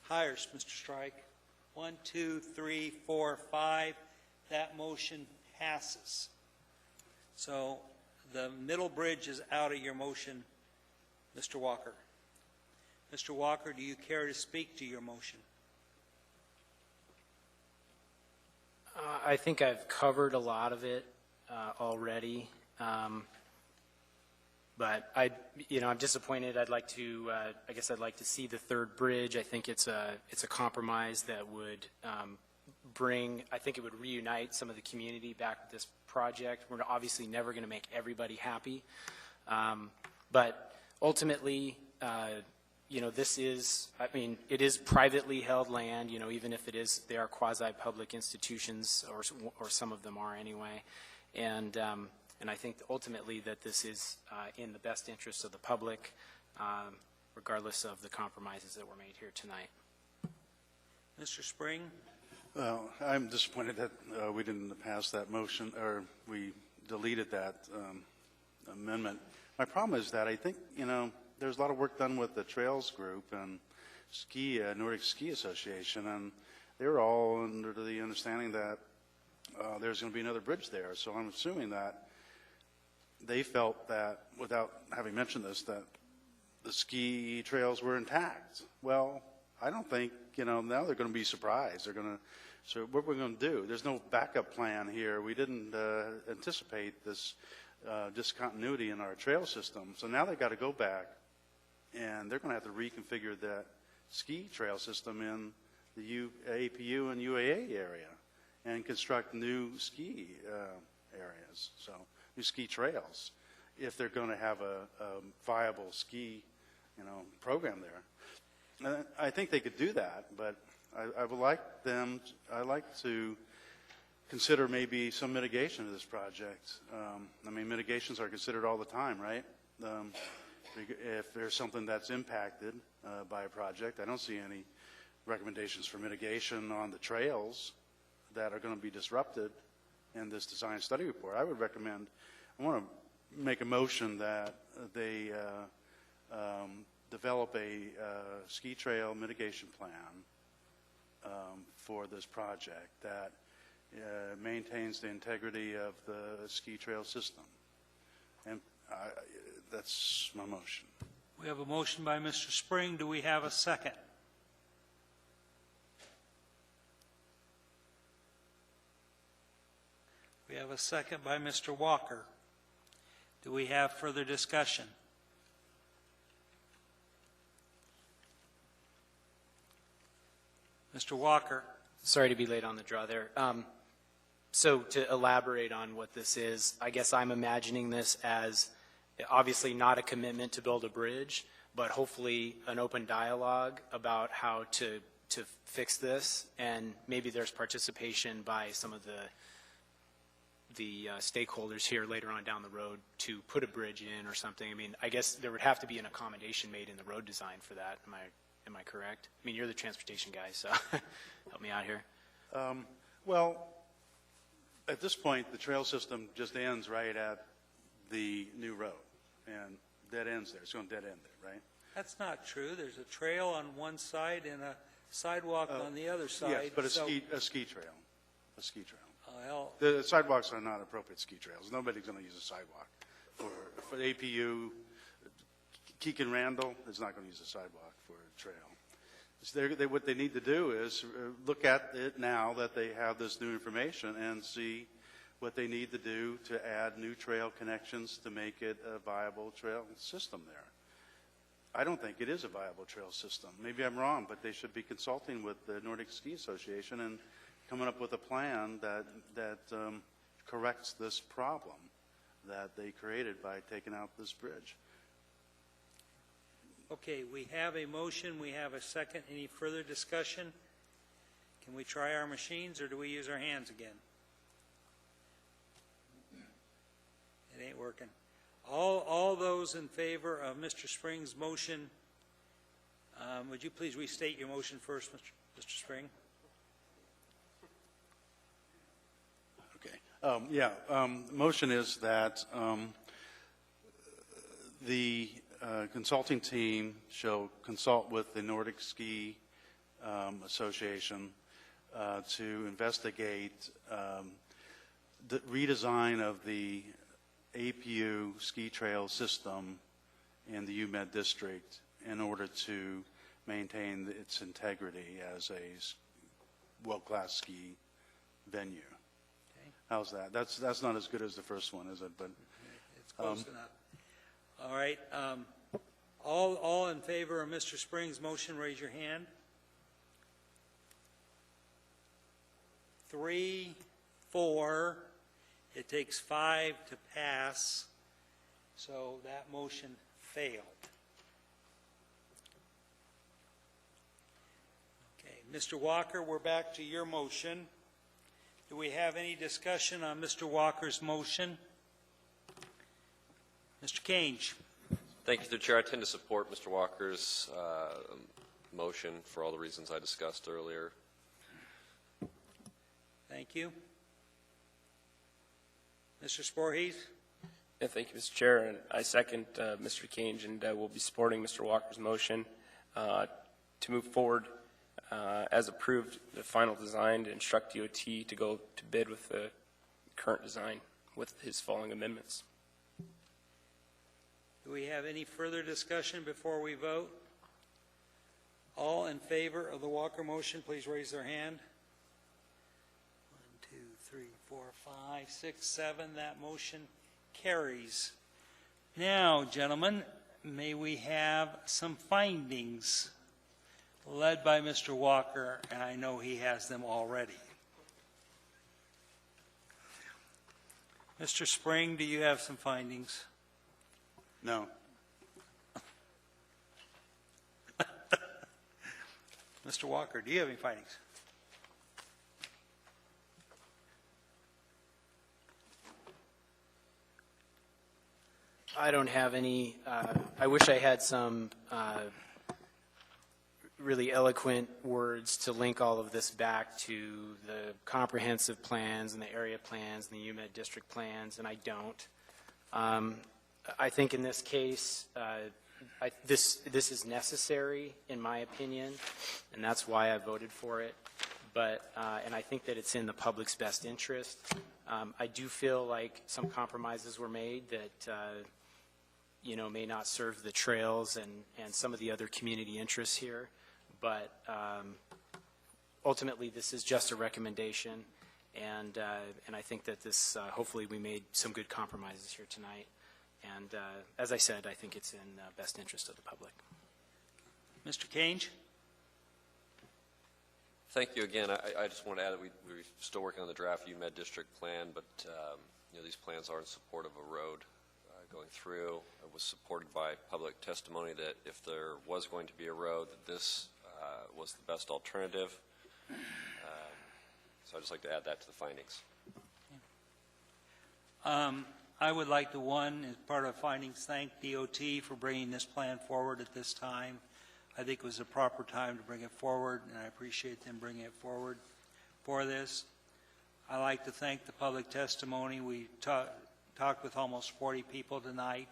Hires, Mr. Strike. 1, 2, 3, 4, 5. That motion passes. So the middle bridge is out of your motion, Mr. Walker. Mr. Walker, do you care to speak to your motion? I think I've covered a lot of it already, but I'm disappointed. I'd like to, I guess I'd like to see the third bridge. I think it's a compromise that would I think it would reunite some of the community back with this project. We're obviously never going to make everybody happy, but ultimately, this is, it is privately held land, even if they are quasi-public institutions, or some of them are anyway. And I think ultimately that this is in the best interest of the public, regardless of the compromises that were made here tonight. Mr. Spring? Well, I'm disappointed that we didn't pass that motion, or we deleted that amendment. My problem is that I think, there's a lot of work done with the Trails Group and Nordic Ski Association, and they were all under the understanding that there's going to be another bridge there. So I'm assuming that they felt that, without having mentioned this, that the ski trails were intact. Well, I don't think, now they're going to be surprised. So what we're going to do, there's no backup plan here. We didn't anticipate this discontinuity in our trail system. So now they've got to go back, and they're going to have to reconfigure that ski trail system in the APU and UAA area and construct new ski areas, so new ski trails, if they're going to have a viable ski, program there. And I think they could do that, but I'd like to consider maybe some mitigation of this project. Mitigations are considered all the time, right? If there's something that's impacted by a project, I don't see any recommendations for mitigation on the trails that are going to be disrupted in this design study report. I want to make a motion that they develop a ski trail mitigation plan for this project that maintains the integrity of the ski trail system. And that's my motion. We have a motion by Mr. Spring. Do we have a second? We have a second by Mr. Walker. Do we have further discussion? Mr. Walker. Sorry to be late on the draw there. So to elaborate on what this is, I guess I'm imagining this as obviously not a commitment to build a bridge, but hopefully an open dialogue about how to fix this, and maybe there's participation by some of the stakeholders here later on down the road to put a bridge in or something. I guess there would have to be an accommodation made in the road design for that. Am I correct? You're the transportation guy, so help me out here. Well, at this point, the trail system just ends right at the new road, and dead ends there. It's going to dead end there, right? That's not true. There's a trail on one side and a sidewalk on the other side. Yes, but a ski trail. A ski trail. Well, the sidewalks are not appropriate ski trails. Nobody's going to use a sidewalk. For the APU, Keegan Randall is not going to use a sidewalk for a trail. What they need to do is look at it now that they have this new information and see what they need to do to add new trail connections to make it a viable trail system there. I don't think it is a viable trail system. Maybe I'm wrong, but they should be consulting with the Nordic Ski Association and coming up with a plan that corrects this problem that they created by taking out this bridge. okay, we have a motion. We have a second. Any further discussion? Can we try our machines, or do we use our hands again? It ain't working. All those in favor of Mr. Spring's motion, would you please restate your motion first, Mr. Spring? Okay. Motion is that the consulting team shall consult with the Nordic Ski Association to investigate the redesign of the APU ski trail system in the UMed district in order to maintain its integrity as a world-class ski venue. Okay. How's that? That's not as good as the first one, is it? But It's close enough. All right. All in favor of Mr. Springs' motion, raise your hand. 3, 4. It takes 5 to pass, so that motion failed. Okay, Mr. Walker, we're back to your motion. Do we have any discussion on Mr. Walker's motion? Mr. Kange. Thank you, through the chair. I tend to support Mr. Walker's motion for all the reasons I discussed earlier. Thank you. Mr. Sporhees? Yeah, thank you, Mr. Chair. And I second Mr. Kange, and will be supporting Mr. Walker's motion to move forward as approved the final design to instruct DOT to go to bid with the current design with his following amendments. Do we have any further discussion before we vote? All in favor of the Walker motion, please raise their hand. 1, 2, 3, 4, 5, 6, 7. That motion carries. Now, gentlemen, may we have some findings led by Mr. Walker, and I know he has them already. Mr. Spring, do you have some findings? no. Mr. Walker, do you have any findings? I don't have any. I wish I had some really eloquent words to link all of this back to the comprehensive plans and the area plans and the UMed district plans, and I don't. I think in this case, this is necessary, in my opinion, and that's why I voted for it. But and I think that it's in the public's best interest. I do feel like some compromises were made that may not serve the trails and some of the other community interests here. But ultimately, this is just a recommendation, and I think that this hopefully we made some good compromises here tonight. And as I said, I think it's in the best interest of the public. Mr. Kange? Thank you again. I just want to add that we're still working on the draft UMed district plan, but these plans are in support of a road going through. It was supported by public testimony that if there was going to be a road, that this was the best alternative. So I'd just like to add that to the findings. I would like to, as part of findings, thank DOT for bringing this plan forward at this time. I think it was a proper time to bring it forward, and I appreciate them bringing it forward for this. I like to thank the public testimony. We talked with almost 40 people tonight,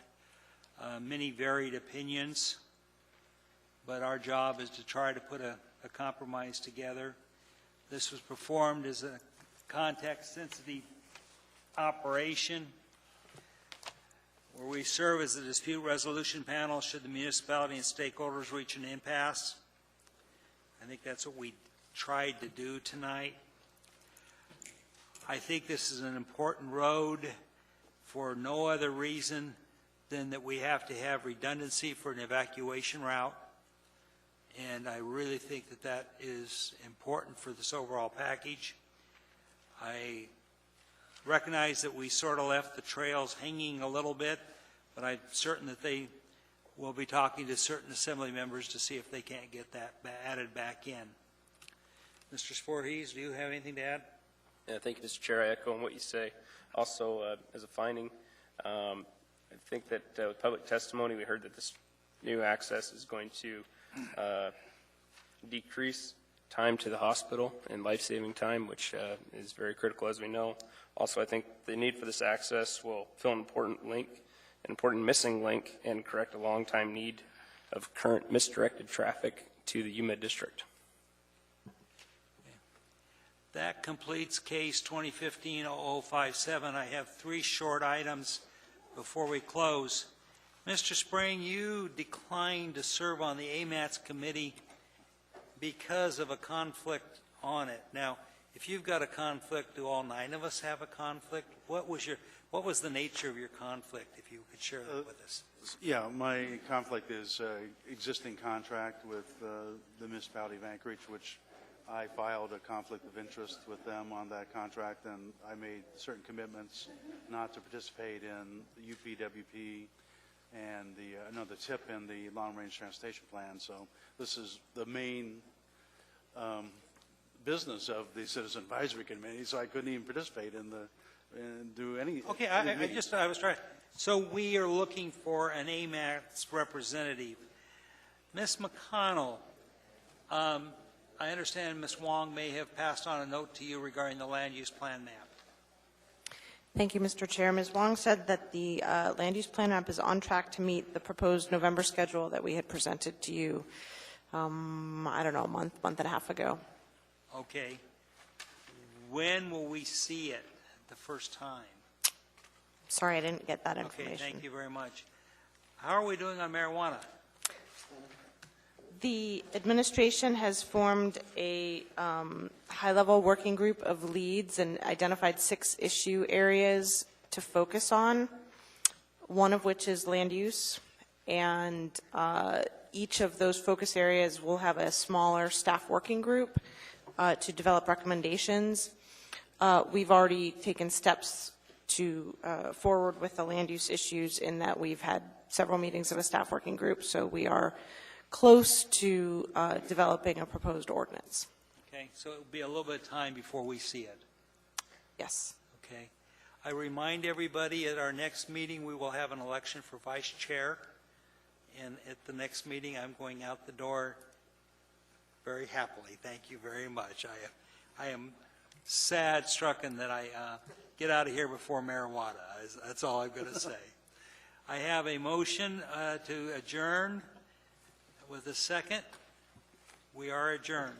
many varied opinions, but our job is to try to put a compromise together. This was performed as a context-sensitive operation where we serve as a dispute resolution panel should the municipality and stakeholders reach an impasse. I think that's what we tried to do tonight. I think this is an important road for no other reason than that we have to have redundancy for an evacuation route. And I really think that that is important for this overall package. I recognize that we sort of left the trails hanging a little bit, but I'm certain that they will be talking to certain assembly members to see if they can't get that added back in. Mr. Sporhees, do you have anything to add? Yeah, thank you, Mr. Chair. I echo on what you say. Also, as a finding, I think that with public testimony, we heard that this new access is going to decrease time to the hospital and life-saving time, which is very critical, as we know. Also, I think the need for this access will fill an important link, an important missing link, and correct a long-time need of current misdirected traffic to the UMed district. That completes case 2015-0057. I have 3 short items before we close. Mr. Spring, you declined to serve on the AMATS committee because of a conflict on it. Now, if you've got a conflict, do all 9 of us have a conflict? What was the nature of your conflict, if you could share that with us? Yeah, my conflict is existing contract with the municipality of Anchorage, which I filed a conflict of interest with them on that contract, and I made certain commitments not to participate in the UPWP and the TIP in the long-range transportation plan. So this is the main business of the Citizen Advisory Committee, so I couldn't even participate in and do any. Okay, I was trying. So we are looking for an AMATS representative. Ms. McConnell, I understand Ms. Wong may have passed on a note to you regarding the land use plan map. Thank you, Mr. Chair. Ms. Wong said that the land use plan map is on track to meet the proposed November schedule that we had presented to you, I don't know, a month and a half ago. Okay. When will we see it the first time? Sorry, I didn't get that information. Okay, thank you very much. How are we doing on marijuana? The administration has formed a high-level working group of leads and identified 6 issue areas to focus on, one of which is land use. And each of those focus areas will have a smaller staff working group to develop recommendations. We've already taken steps to forward with the land use issues in that we've had several meetings of a staff working group, so we are close to developing a proposed ordinance. Okay, so it will be a little bit of time before we see it. Yes. Okay. I remind everybody at our next meeting we will have an election for vice chair, and at the next meeting I'm going out the door very happily. Thank you very much. I am sad-stricken that I get out of here before marijuana. That's all I'm going to say. I have a motion to adjourn with a second. We are adjourned.